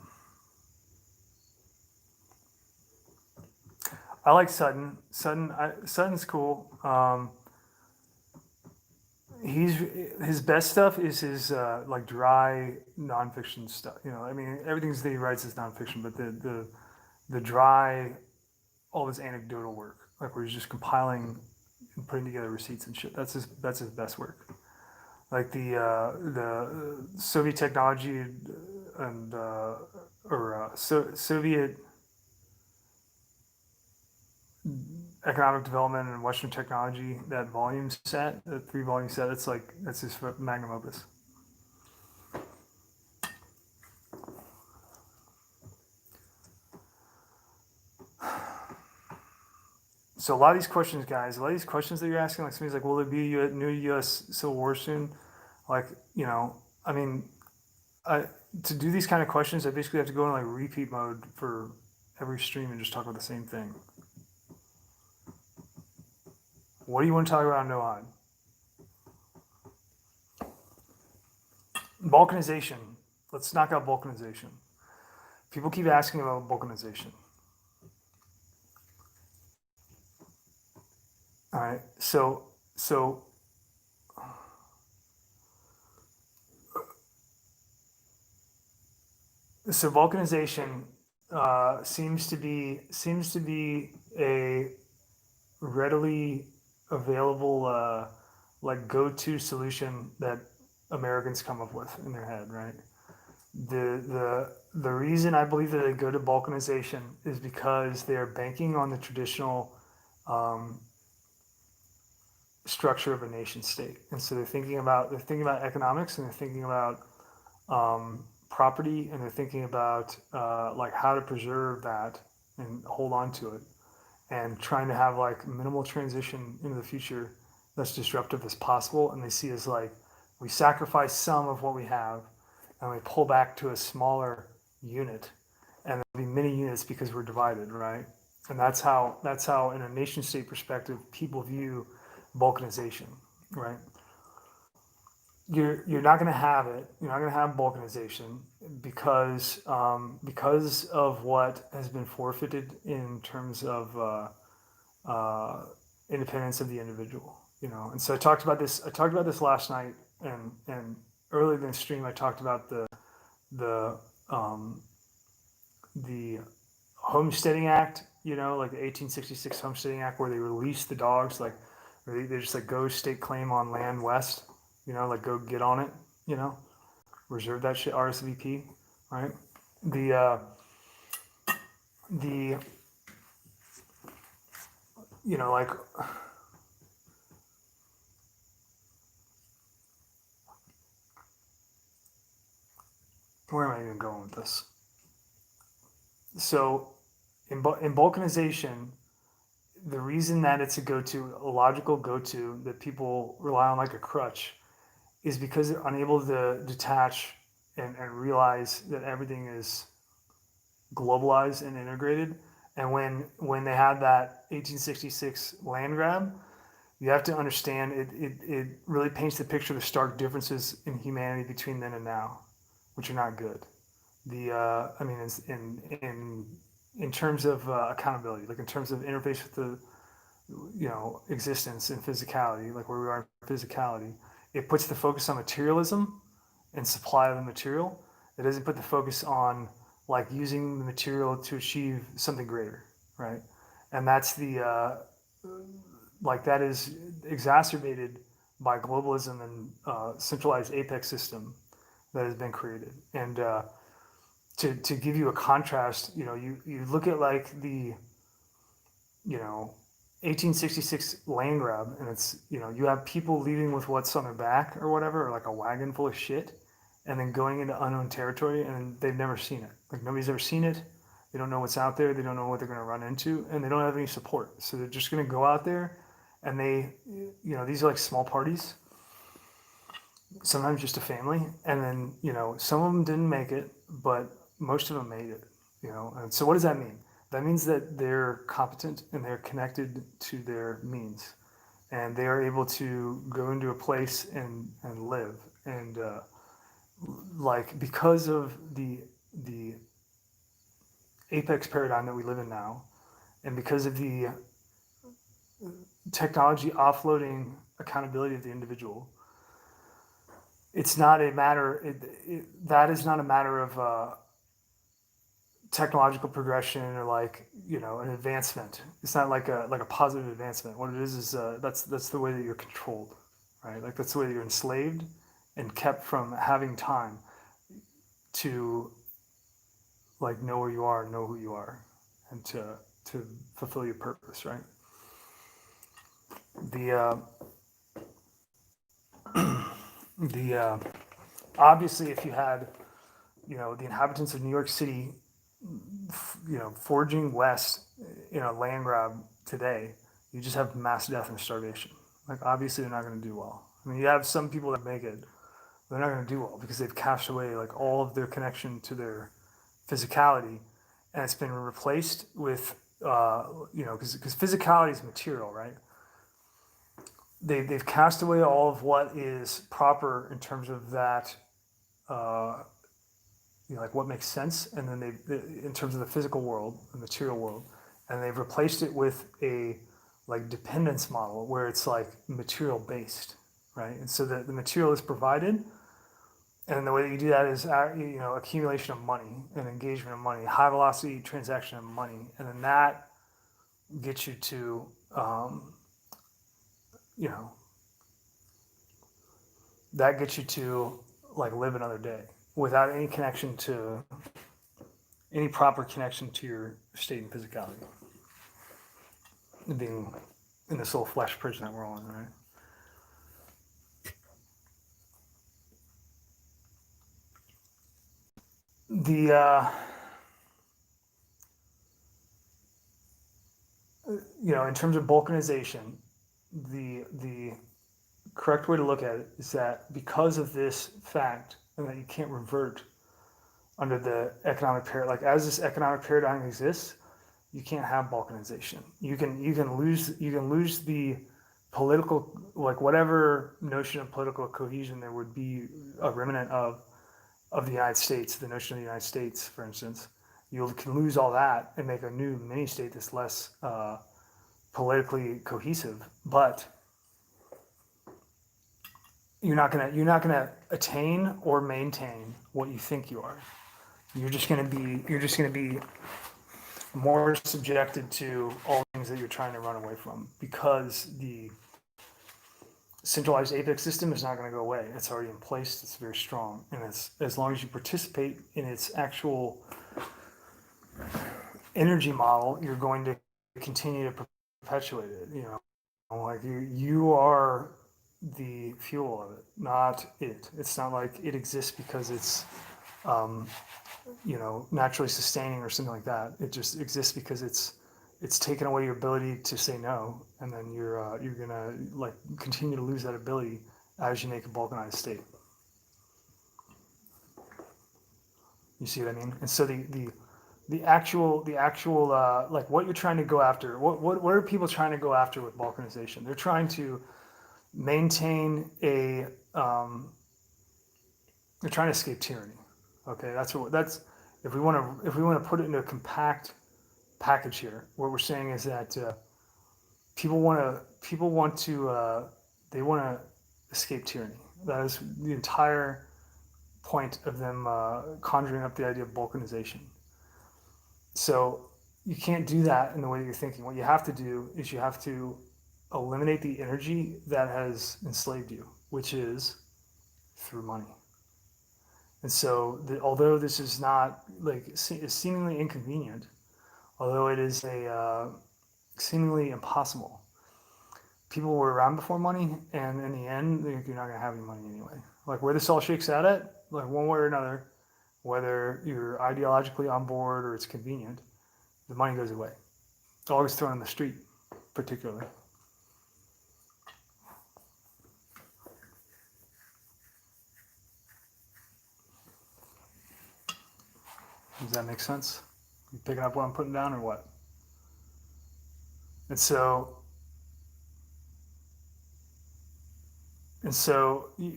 I like Sutton. Sutton's cool. he's his best stuff is his like dry nonfiction stuff. You know, I mean, everything that he writes is nonfiction, but the dry, all this anecdotal work, like where he's just compiling and putting together receipts and shit. That's his best work. Like the Soviet technology and Soviet economic development and Western technology, that volume set, that 3 volume set, that's his magnum opus. So a lot of these questions, guys, a lot of these questions that you're asking, like somebody's like, will there be a new U.S. Civil War soon? Like, you know, I mean, to do these kind of questions, I basically have to go in like repeat mode for every stream and just talk about the same thing. What do you want to talk about on Nohad? Balkanization. Let's knock out balkanization. People keep asking about balkanization. All right. So balkanization seems to be a readily available like go-to solution that Americans come up with in their head, right? The reason I believe that they go to balkanization is because they are banking on the traditional structure of a nation state, and so they're thinking about economics, and they're thinking about property, and they're thinking about like how to preserve that and hold on to it, and trying to have like minimal transition into the future that's disruptive as possible. And they see as like we sacrifice some of what we have, and we pull back to a smaller unit, and there'll be many units because we're divided, right? And that's how in a nation state perspective people view balkanization, right? You're not going to have it. You're not going to have balkanization because of what has been forfeited in terms of independence of the individual. You know, and so I talked about this last night, and earlier in the stream I talked about the Homesteading Act. You know, like the 1866 Homesteading Act, where they released the dogs, like they just like go stake claim on land west. You know, like go get on it. You know, reserve that shit, RSVP, right? The you know, like where am I even going with this? So in balkanization, the reason that it's a logical go-to that people rely on like a crutch is because they're unable to detach and realize that everything is globalized and integrated. And when they had that 1866 land grab, you have to understand it really paints the picture of the stark differences in humanity between then and now, which are not good. I mean, in terms of accountability, like in terms of interface with the existence and physicality, like where we are in physicality, it puts the focus on materialism and supply of the material. It doesn't put the focus on like using the material to achieve something greater, right? And that's that is exacerbated by globalism and centralized apex system that has been created. And to give you a contrast, you look at like the 1866 land grab, and it's you have people leaving with what's on their back or whatever, or like a wagon full of shit, and then going into unknown territory, and they've never seen it. Like nobody's ever seen it. They don't know what's out there. They don't know what they're going to run into, and they don't have any support. So they're just going to go out there, and these are like small parties. Sometimes just a family, and then some of them didn't make it, but most of them made it. And so what does that mean? That means that they're competent and they're connected to their means, and they are able to go into a place and live. And like because of the apex paradigm that we live in now, and because of the technology offloading accountability of the individual, it's not a matter. That is not a matter of technological progression or like an advancement. It's not like a positive advancement. What it is that's the way that you're controlled, right? Like that's the way that you're enslaved and kept from having time to like know where you are, know who you are, and to fulfill your purpose, right? The the obviously if you had the inhabitants of New York City forging west in a land grab today, you just have mass death and starvation. Like obviously they're not going to do well. I mean, you have some people that make it, they're not going to do well because they've cast away like all of their connection to their physicality, and it's been replaced with because physicality is material, right? They've cast away all of what is proper in terms of that uh, like what makes sense, and then in terms of the physical world, the material world, and they've replaced it with a like dependence model where it's like material based, right? And so the material is provided, and the way that you do that is accumulation of money and engagement of money, high velocity transaction of money, and then that gets you to you know that gets you to like live another day without any connection to any proper connection to your state and physicality, being in this little flesh prison that we're all in, right? The in terms of balkanization, the correct way to look at it is that because of this fact and that you can't revert under the economic paradigm, like as this economic paradigm exists, you can't have balkanization. You can lose the political, like whatever notion of political cohesion there would be a remnant of the United States, the notion of the United States, for instance. You can lose all that and make a new mini state that's less politically cohesive, but you're not gonna attain or maintain what you think you are. You're just gonna be more subjected to all things that you're trying to run away from because the centralized apex system is not going to go away. It's already in place. It's very strong, and it's as long as you participate in its actual energy model, you're going to continue to perpetuate it. Like you are the fuel of it, not it. It's not like it exists because it's naturally sustaining or something like that. It just exists because it's taken away your ability to say no, and then you're gonna like continue to lose that ability as you make a balkanized state. You see what I mean? And so the actual like what you're trying to go after. What are people trying to go after with balkanization? They're trying to maintain a they're trying to escape tyranny. Okay, that's if we want to put it into a compact package here. What we're saying is that people want to they want to escape tyranny. That is the entire point of them conjuring up the idea of balkanization. So you can't do that in the way that you're thinking. What you have to do is you have to eliminate the energy that has enslaved you, which is through money. And so, although this is not like is seemingly inconvenient, although it is a seemingly impossible, people were around before money, and in the end, you're not going to have any money anyway. Like where this all shakes out at, like one way or another, whether you're ideologically on board or it's convenient, the money goes away. It's always thrown in the street, particularly. Does that make sense? You picking up what I'm putting down or what? And so,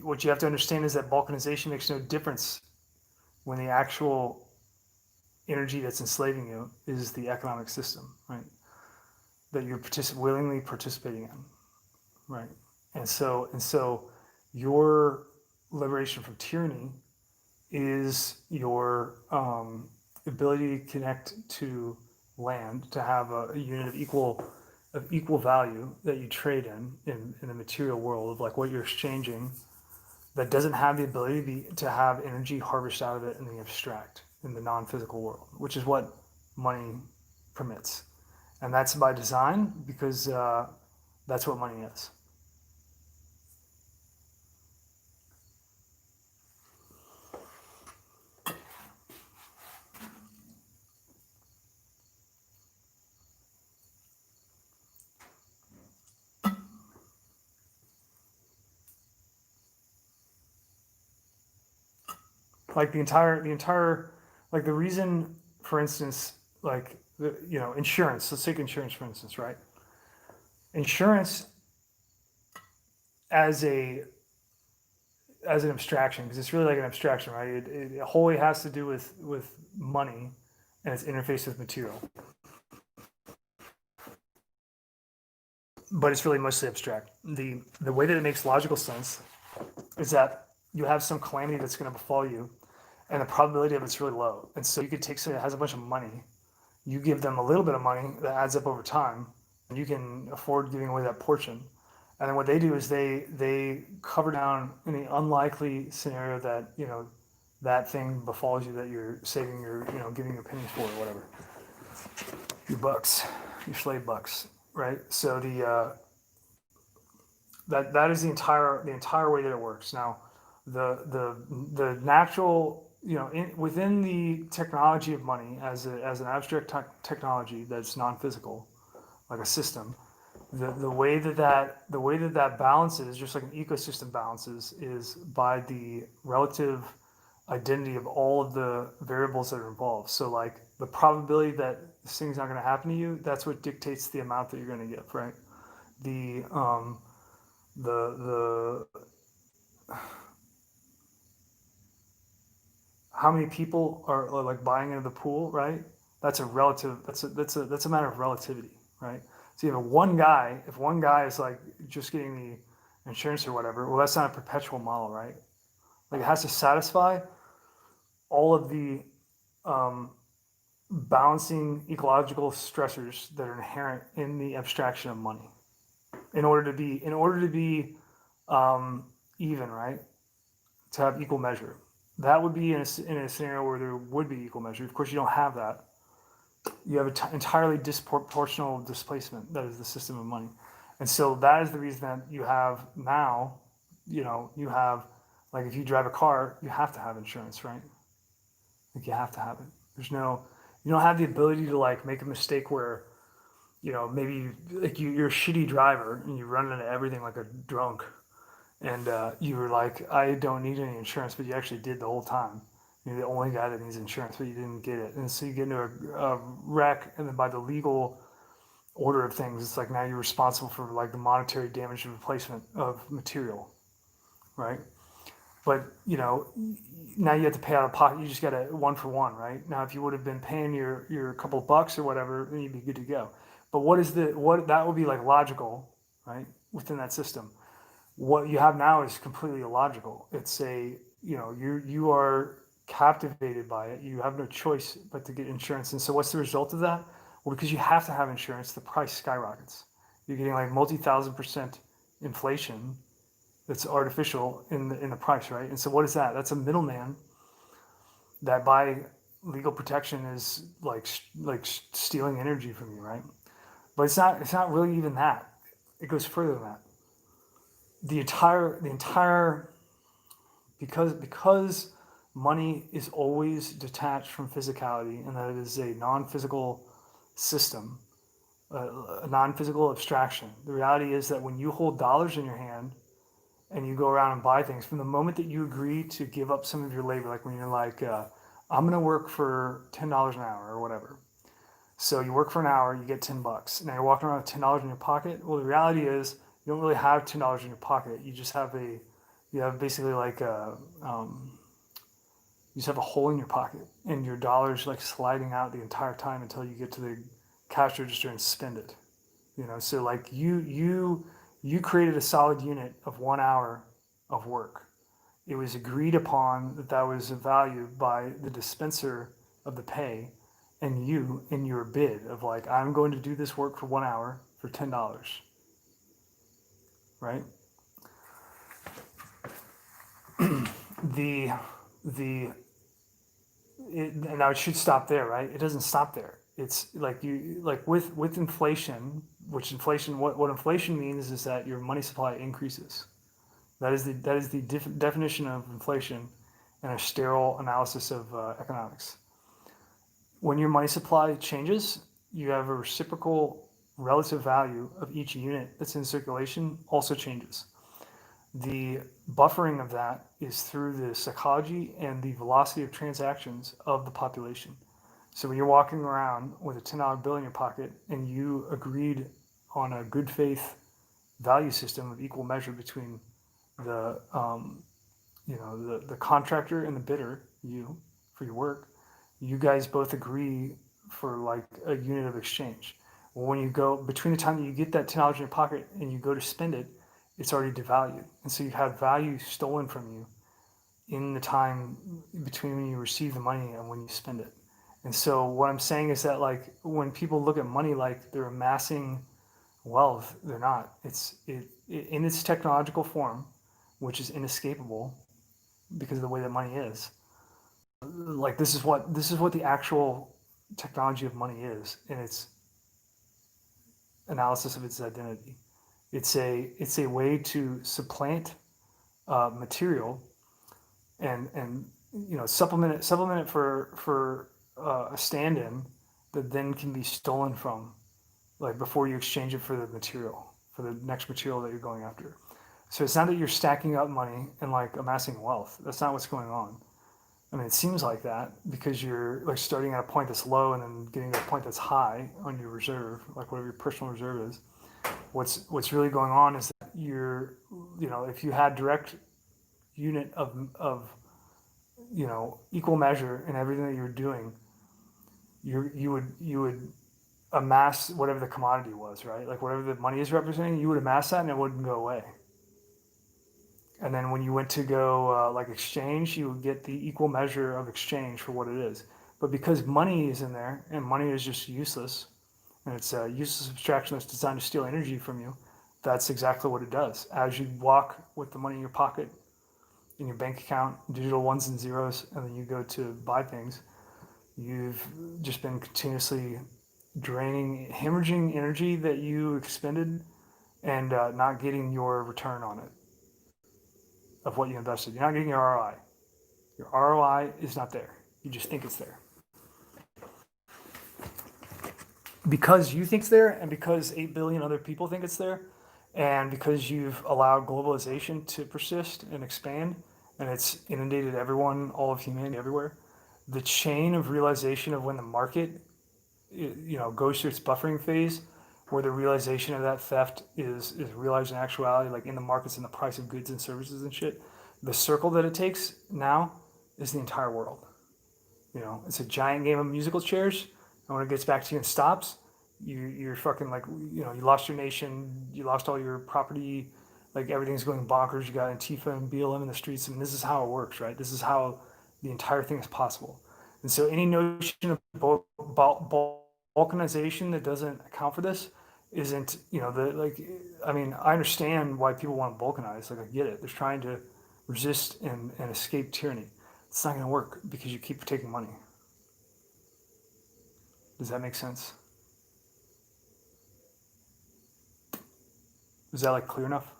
what you have to understand is that balkanization makes no difference when the actual energy that's enslaving you is the economic system, right? That you're willingly participating in, right? And so your liberation from tyranny is your ability to connect to land, to have a unit of equal value that you trade in the material world of like what you're exchanging that doesn't have the ability to have energy harvested out of it in the abstract, in the non-physical world, which is what money permits. And that's by design because that's what money is. Like like the reason, for instance, like insurance. Let's take insurance for instance, right? Insurance as an abstraction, because it's really like an abstraction, right? It wholly has to do with money and its interface with material, but it's really mostly abstract. The way that it makes logical sense is that you have some calamity that's going to befall you, and the probability of it's really low. And so you could take somebody that has a bunch of money, you give them a little bit of money that adds up over time, and you can afford giving away that portion. And then what they do is they cover down in the unlikely scenario that that thing befalls you that you're saving your giving your pennies for or whatever, your bucks, your slave bucks, right? So that is the entire way that it works. Now, the natural within the technology of money as an abstract technology that's non-physical, like a system, the way that balances, just like an ecosystem balances, is by the relative identity of all of the variables that are involved. So like the probability that this thing's not going to happen to you, that's what dictates the amount that you're going to give, right? The how many people are like buying into the pool, right? That's a relative. That's a matter of relativity, right? So you have one guy. If one guy is like just getting the insurance or whatever, well, that's not a perpetual model, right? Like it has to satisfy all of the um, balancing ecological stressors that are inherent in the abstraction of money, in order to be even, right? To have equal measure. That would be in a scenario where there would be equal measure. Of course, you don't have that. You have an entirely disproportional displacement. That is the system of money. And so that is the reason that you have now, you have, like if you drive a car, you have to have insurance, right? Like you have to have it. You don't have the ability to like make a mistake where, maybe like you're a shitty driver and you run into everything like a drunk, and you were like, I don't need any insurance, but you actually did the whole time. You're the only guy that needs insurance, but you didn't get it. And so you get into a wreck, and then by the legal order of things, it's like now you're responsible for like the monetary damage and replacement of material, right? But now you have to pay out of pocket. You just got a one for one, right? Now, if you would have been paying your couple of bucks or whatever, then you'd be good to go. But what that would be like logical, right? Within that system, what you have now is completely illogical. It's you are captivated by it. You have no choice but to get insurance. And so what's the result of that? Well, because you have to have insurance, the price skyrockets. You're getting like multi-1,000% inflation that's artificial in the price, right? And so what is that? That's a middleman that by legal protection is like stealing energy from you, right? But it's not really even that. It goes further than that. The entire because money is always detached from physicality, and that it is a non-physical system, a non-physical abstraction. The reality is that when you hold dollars in your hand and you go around and buy things, from the moment that you agree to give up some of your labor, like when you're like, I'm gonna work for $10 an hour or whatever. So you work for an hour, you get $10. Now you're walking around with $10 in your pocket. Well, the reality is you don't really have $10 in your pocket. You just have basically like you just have a hole in your pocket, and your dollars like sliding out the entire time until you get to the cash register and spend it. So like you created a solid unit of 1 hour of work. it was agreed upon that that was a value by the dispenser of the pay and you in your bid of like, I'm going to do this work for 1 hour for $10, right? The the and now it should stop there, right? It doesn't stop there. It's like you like with inflation, which inflation what inflation means is that your money supply increases. That is the definition of inflation and a sterile analysis of economics. When your money supply changes, you have a reciprocal relative value of each unit that's in circulation also changes. The buffering of that is through the psychology and the velocity of transactions of the population. So when you're walking around with a $10 bill in your pocket and you agreed on a good faith value system of equal measure between the the contractor and the bidder, you for your work, you guys both agree for like a unit of exchange. Well, when you go between the time that you get that $10 in your pocket and you go to spend it, it's already devalued, and so you've had value stolen from you in the time between when you receive the money and when you spend it. And so what I'm saying is that like when people look at money like they're amassing wealth, they're not. It in its technological form, which is inescapable because of the way that money is. Like this is what the actual technology of money is in its analysis of its identity. It's a way to supplant material and supplement it for a stand-in that then can be stolen from, like before you exchange it for the material, for the next material that you're going after. So it's not that you're stacking up money and like amassing wealth. That's not what's going on. I mean, it seems like that because you're like starting at a point that's low and then getting to a point that's high on your reserve, like whatever your personal reserve is. What's really going on is that if you had direct unit of equal measure in everything that you're doing, you would amass whatever the commodity was, right? Like whatever the money is representing, you would amass that and it wouldn't go away. And then when you went to go like exchange, you would get the equal measure of exchange for what it is. But because money is in there and money is just useless, and it's a useless abstraction that's designed to steal energy from you, that's exactly what it does. As you walk with the money in your pocket, in your bank account, digital ones and zeros, and then you go to buy things, you've just been continuously draining, hemorrhaging energy that you expended and not getting your return on it of what you invested. You're not getting your ROI. Your ROI is not there. You just think it's there. Because you think it's there, and because 8 billion other people think it's there, and because you've allowed globalization to persist and expand, and it's inundated everyone, all of humanity everywhere, the chain of realization of when the market goes through its buffering phase, where the realization of that theft is realized in actuality, like in the markets and the price of goods and services and shit. The circle that it takes now is the entire world. It's a giant game of musical chairs, and when it gets back to you and stops, you're fucking like you lost your nation, you lost all your property, like everything's going bonkers. You got Antifa and BLM in the streets. I mean, this is how it works, right? This is how the entire thing is possible. And so any notion of balkanization that doesn't account for this isn't, I mean, I understand why people want to balkanize. Like, I get it. They're trying to resist and escape tyranny. It's not going to work because you keep taking money. Does that make sense? Is that like clear enough?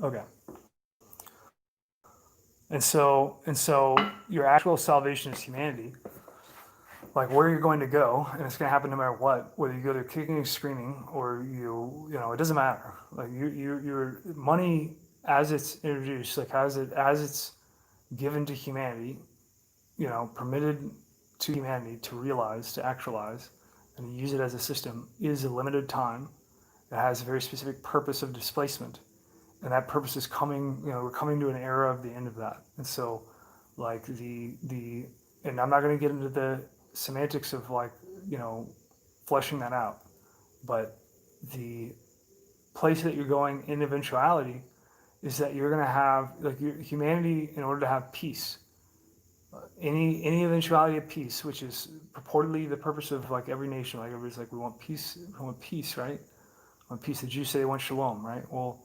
Okay. And so your actual salvation is humanity. Like where you're going to go, and it's going to happen no matter what. Whether you go there kicking and screaming, or it doesn't matter. Like your money as it's introduced, like as it's given to humanity, permitted to humanity to realize, to actualize, and to use it as a system is a limited time. It has a very specific purpose of displacement, and that purpose is coming. We're coming to an era of the end of that. And so, like and I'm not going to get into the semantics of fleshing that out. But the place that you're going in eventuality is that you're going to have like humanity, in order to have peace, any eventuality of peace, which is purportedly the purpose of like every nation. Like everybody's like, we want peace, right? We want peace. The Jews say they want shalom, right? Well,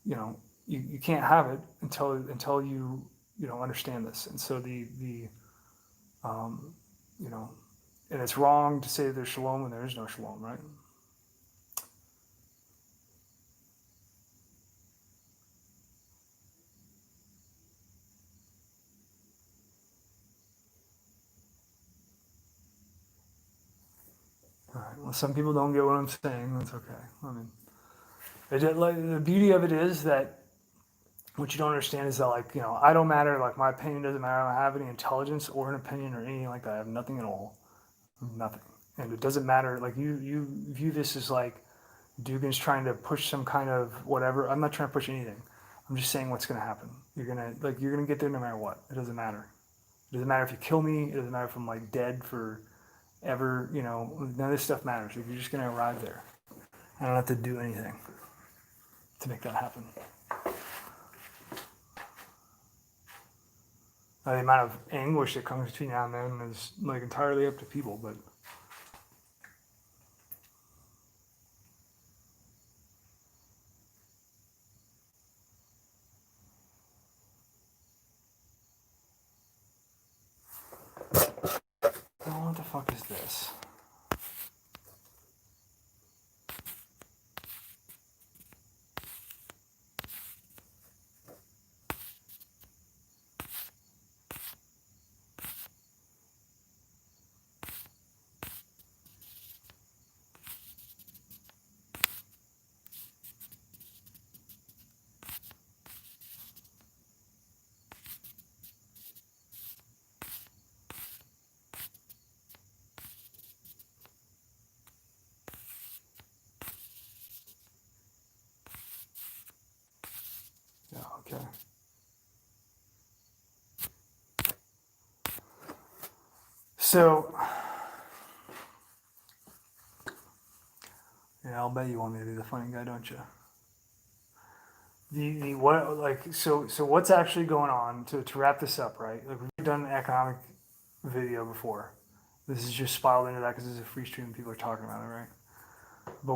you can't have it until you understand this. And so the um, you know, and it's wrong to say there's shalom when there is no shalom, right? All right. Well, some people don't get what I'm saying. That's okay. I mean, like, the beauty of it is that what you don't understand is that, like, I don't matter. Like, my opinion doesn't matter. I don't have any intelligence or an opinion or anything like that. I have nothing at all. Nothing. And it doesn't matter. Like, you view this as like Dugan's trying to push some kind of whatever. I'm not trying to push anything. I'm just saying what's going to happen. You're gonna get there no matter what. It doesn't matter. It doesn't matter if you kill me. It doesn't matter if I'm like dead for ever. None of this stuff matters. Like, you're just gonna arrive there. I don't have to do anything to make that happen. The amount of anguish that comes between now and then is like entirely up to people, but oh, what the fuck is this? Yeah, okay. So, yeah, I'll bet you want me to be the funny guy, don't you? The what like so what's actually going on to wrap this up, right? Like, we've done an economic video before. This is just spiraled into that because this is a free stream and people are talking about it, right? But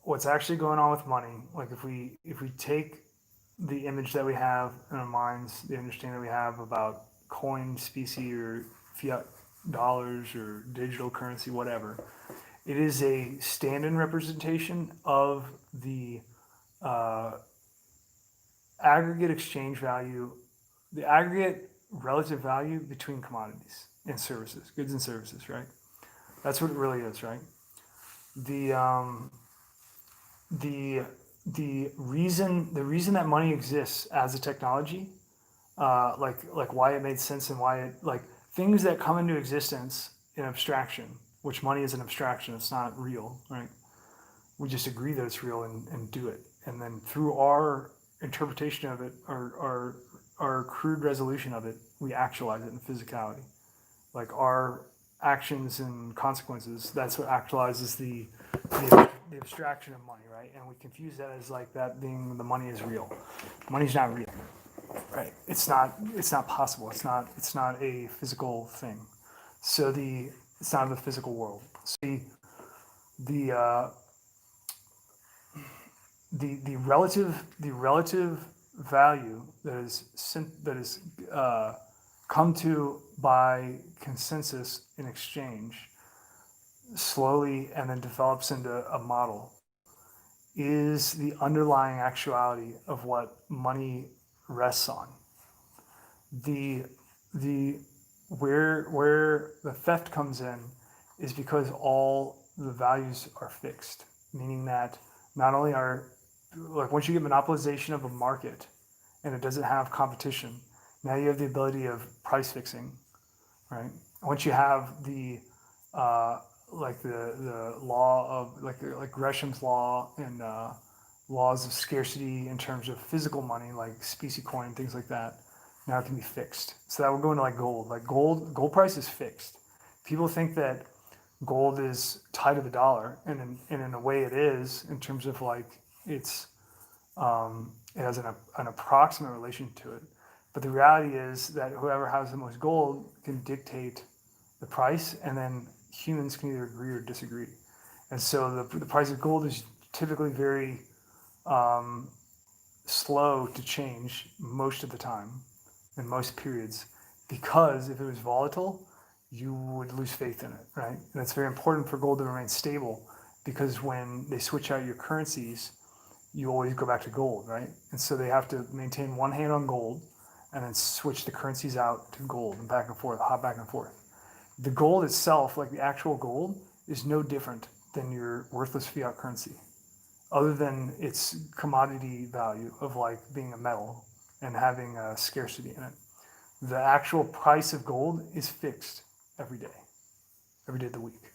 what's actually going on with money? Like, if we take the image that we have in our minds, the understanding that we have about coin, specie, or fiat dollars or digital currency, whatever, it is a stand-in representation of the uh, aggregate exchange value, the aggregate relative value between commodities and services, goods and services, right? That's what it really is, right? The the the reason that money exists as a technology, like why it made sense and why it, like, things that come into existence in abstraction, which money is an abstraction, it's not real, right? We just agree that it's real and do it, and then through our interpretation of it, our crude resolution of it, we actualize it in physicality. Like, our actions and consequences, that's what actualizes the abstraction of money, right? And we confuse that as like that being the money is real. Money's not real, right? It's not possible. It's not a physical thing. So it's not the physical world. So the uh, the relative value that is come to by consensus in exchange slowly and then develops into a model is the underlying actuality of what money rests on. The the where the theft comes in is because all the values are fixed, meaning that not only are, like, once you get monopolization of a market and it doesn't have competition, now you have the ability of price fixing, right? Once you have the like the law of, like Gresham's law and laws of scarcity in terms of physical money, like specie coin, things like that, now it can be fixed. So that would go into like gold. Like gold price is fixed. People think that Gold is tied to the dollar, and in a way it is in terms of like it's it has an approximate relation to it. But the reality is that whoever has the most gold can dictate the price, and then humans can either agree or disagree. And so the price of gold is typically very um, slow to change most of the time in most periods, because if it was volatile, you would lose faith in it, right? And it's very important for gold to remain stable, because when they switch out your currencies, you always go back to gold, right? And so they have to maintain one hand on gold and then switch the currencies out to gold and back and forth, hop back and forth. The gold itself, like the actual gold, is no different than your worthless fiat currency, other than its commodity value of like being a metal and having a scarcity in it. The actual price of gold is fixed every day of the week,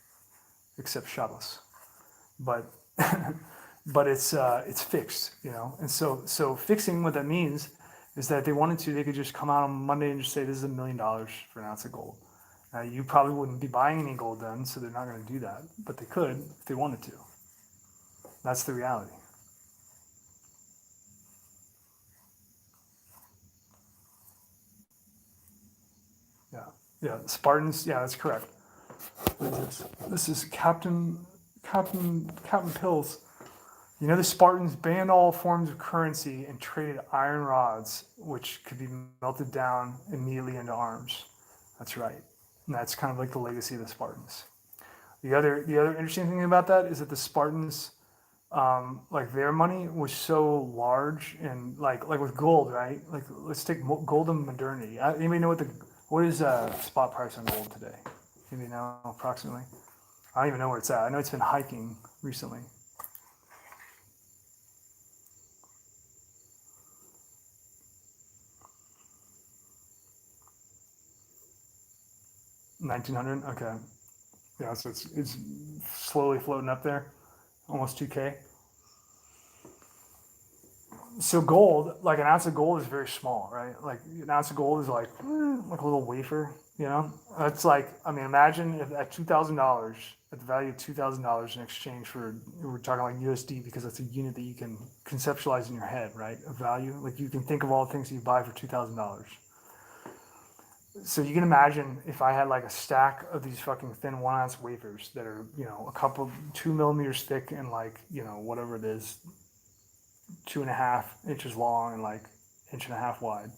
except Shabbos. But but it's fixed, you know. And so fixing, what that means is that if they wanted to, they could just come out on Monday and just say this is $1 million for an ounce of gold. You probably wouldn't be buying any gold then, so they're not going to do that. But they could if they wanted to. That's the reality. Yeah, yeah. Spartans. Yeah, that's correct. What is this? This is Captain Pills. You know, the Spartans banned all forms of currency and traded iron rods, which could be melted down immediately into arms. That's right. And that's kind of like the legacy of the Spartans. The other interesting thing about that is that the Spartans, like their money was so large, and like with gold, right? Like let's take gold and modernity. Anybody know what is spot price on gold today? Anybody know approximately? I don't even know where it's at. I know it's been hiking recently. 1900. Okay. Yeah, so it's slowly floating up there, almost 2K. So gold, like an ounce of gold is very small, right? Like an ounce of gold is like a little wafer, you know? It's like, I mean, imagine if at $2,000, at the value of $2,000 in exchange for, we're talking like USD because that's a unit that you can conceptualize in your head, right? Of value. Like you can think of all the things that you buy for $2,000. So you can imagine if I had like a stack of these fucking thin 1 ounce wafers that are, you know, a couple 2 millimeters thick and like, you know, whatever it is, 2.5 inches long and like inch and a half wide.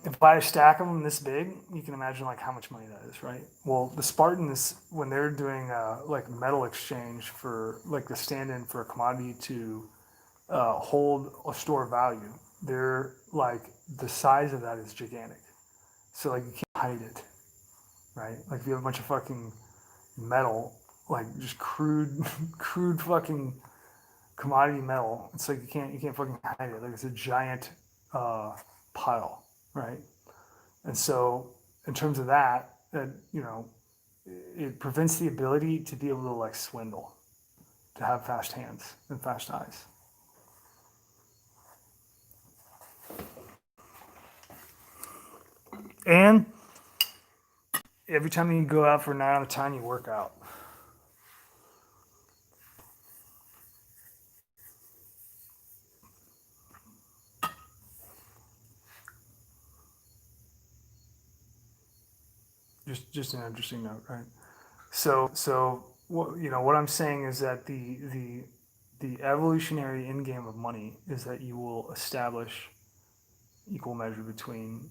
If I had a stack of them this big, you can imagine like how much money that is, right? Well, the Spartans, when they're doing like metal exchange for like the stand-in for a commodity to hold a store value, they're like the size of that is gigantic. So like you can't hide it, right? Like if you have a bunch of fucking metal, like just crude fucking commodity metal, it's like you can't fucking hide it. Like it's a giant pile, right? And so in terms of that, you know, it prevents the ability to be able to like swindle, to have fast hands and fast eyes. And every time you go out for a night on the town, you work out. Just an interesting note, right? So what you know what I'm saying is that the evolutionary end game of money is that you will establish equal measure between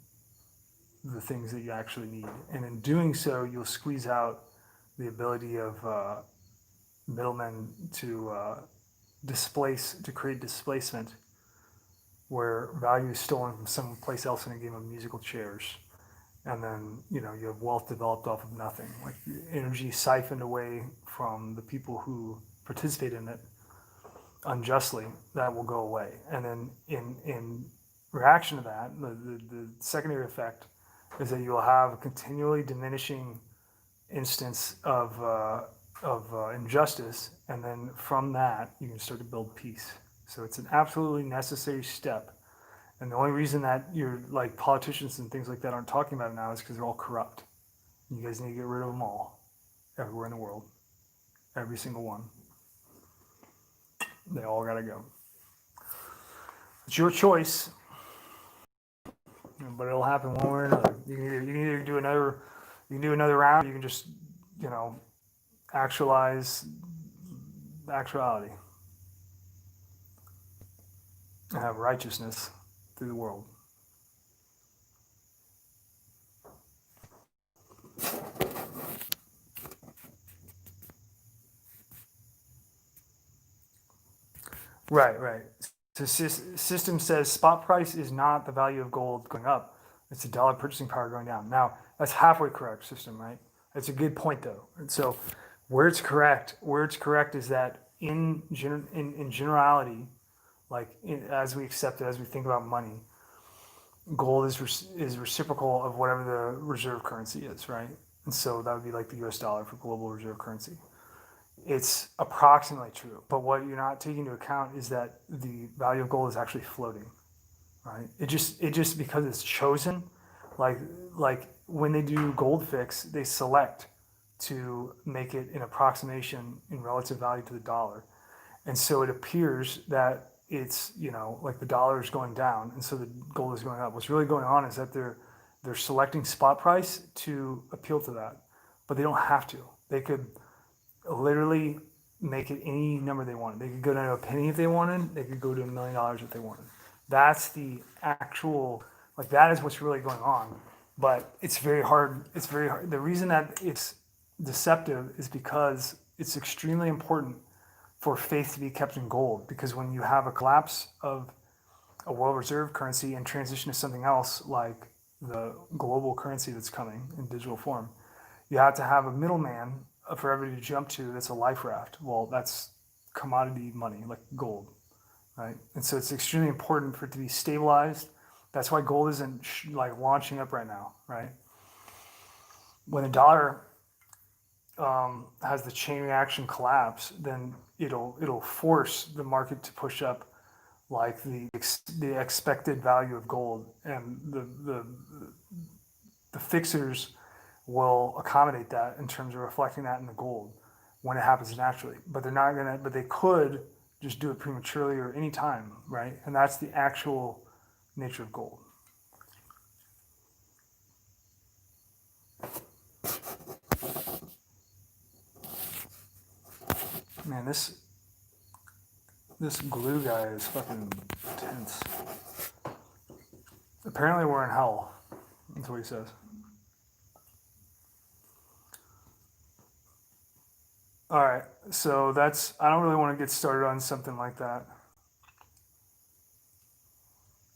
the things that you actually need, and in doing so, you'll squeeze out the ability of middlemen to create displacement where value is stolen from someplace else in a game of musical chairs, and then you know you have wealth developed off of nothing, like energy siphoned away from the people who participate in it unjustly. That will go away, and then in reaction to that, the secondary effect is that you will have a continually diminishing instance of injustice, and then from that you can start to build peace. So it's an absolutely necessary step. And the only reason that you're like politicians and things like that aren't talking about it now is because they're all corrupt. You guys need to get rid of them all. everywhere in the world. Every single one. They all got to go. It's your choice, but it'll happen one way or another. You can either do another round. Or you can just, actualize the actuality and have righteousness through the world. Right. So system says spot price is not the value of gold going up. It's the dollar purchasing power going down. Now, that's halfway correct, system, right? That's a good point, though. And so where it's correct is that in generality, as we accept it, as we think about money, gold is reciprocal of whatever the reserve currency is, right? And so that would be like the US dollar for global reserve currency. It's approximately true, but what you're not taking into account is that the value of gold is actually floating, right? It just because it's chosen, like when they do gold fix, they select to make it an approximation in relative value to the dollar, and so it appears that it's like the dollar is going down, and so the gold is going up. What's really going on is that they're selecting spot price to appeal to that, but they don't have to. They could literally make it any number they wanted. They could go down to a penny if they wanted. They could go to $1 million if they wanted. That's the actual, that is what's really going on. But it's very hard. It's very hard. The reason that it's deceptive is because it's extremely important for faith to be kept in gold. Because when you have a collapse of a world reserve currency and transition to something else like the global currency that's coming in digital form, you have to have a middleman for everybody to jump to that's a life raft. Well, that's commodity money, like gold, right? And so it's extremely important for it to be stabilized. That's why gold isn't launching up right now, right? When the dollar has the chain reaction collapse, then it'll force the market to push up like the expected value of gold, and the fixers will accommodate that in terms of reflecting that in the gold when it happens naturally. But they're not gonna. But they could just do it prematurely or any time, right? And that's the actual nature of gold. Man, this glue guy is fucking intense. Apparently, we're in hell. That's what he says. All right, so I don't really want to get started on something like that.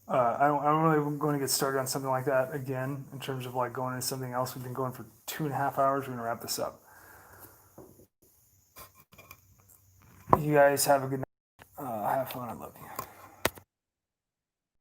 I don't really going to get started on something like that again in terms of going into something else. We've been going for 2.5 hours. We're going to wrap this up. You guys have a good night. Have fun. I love you.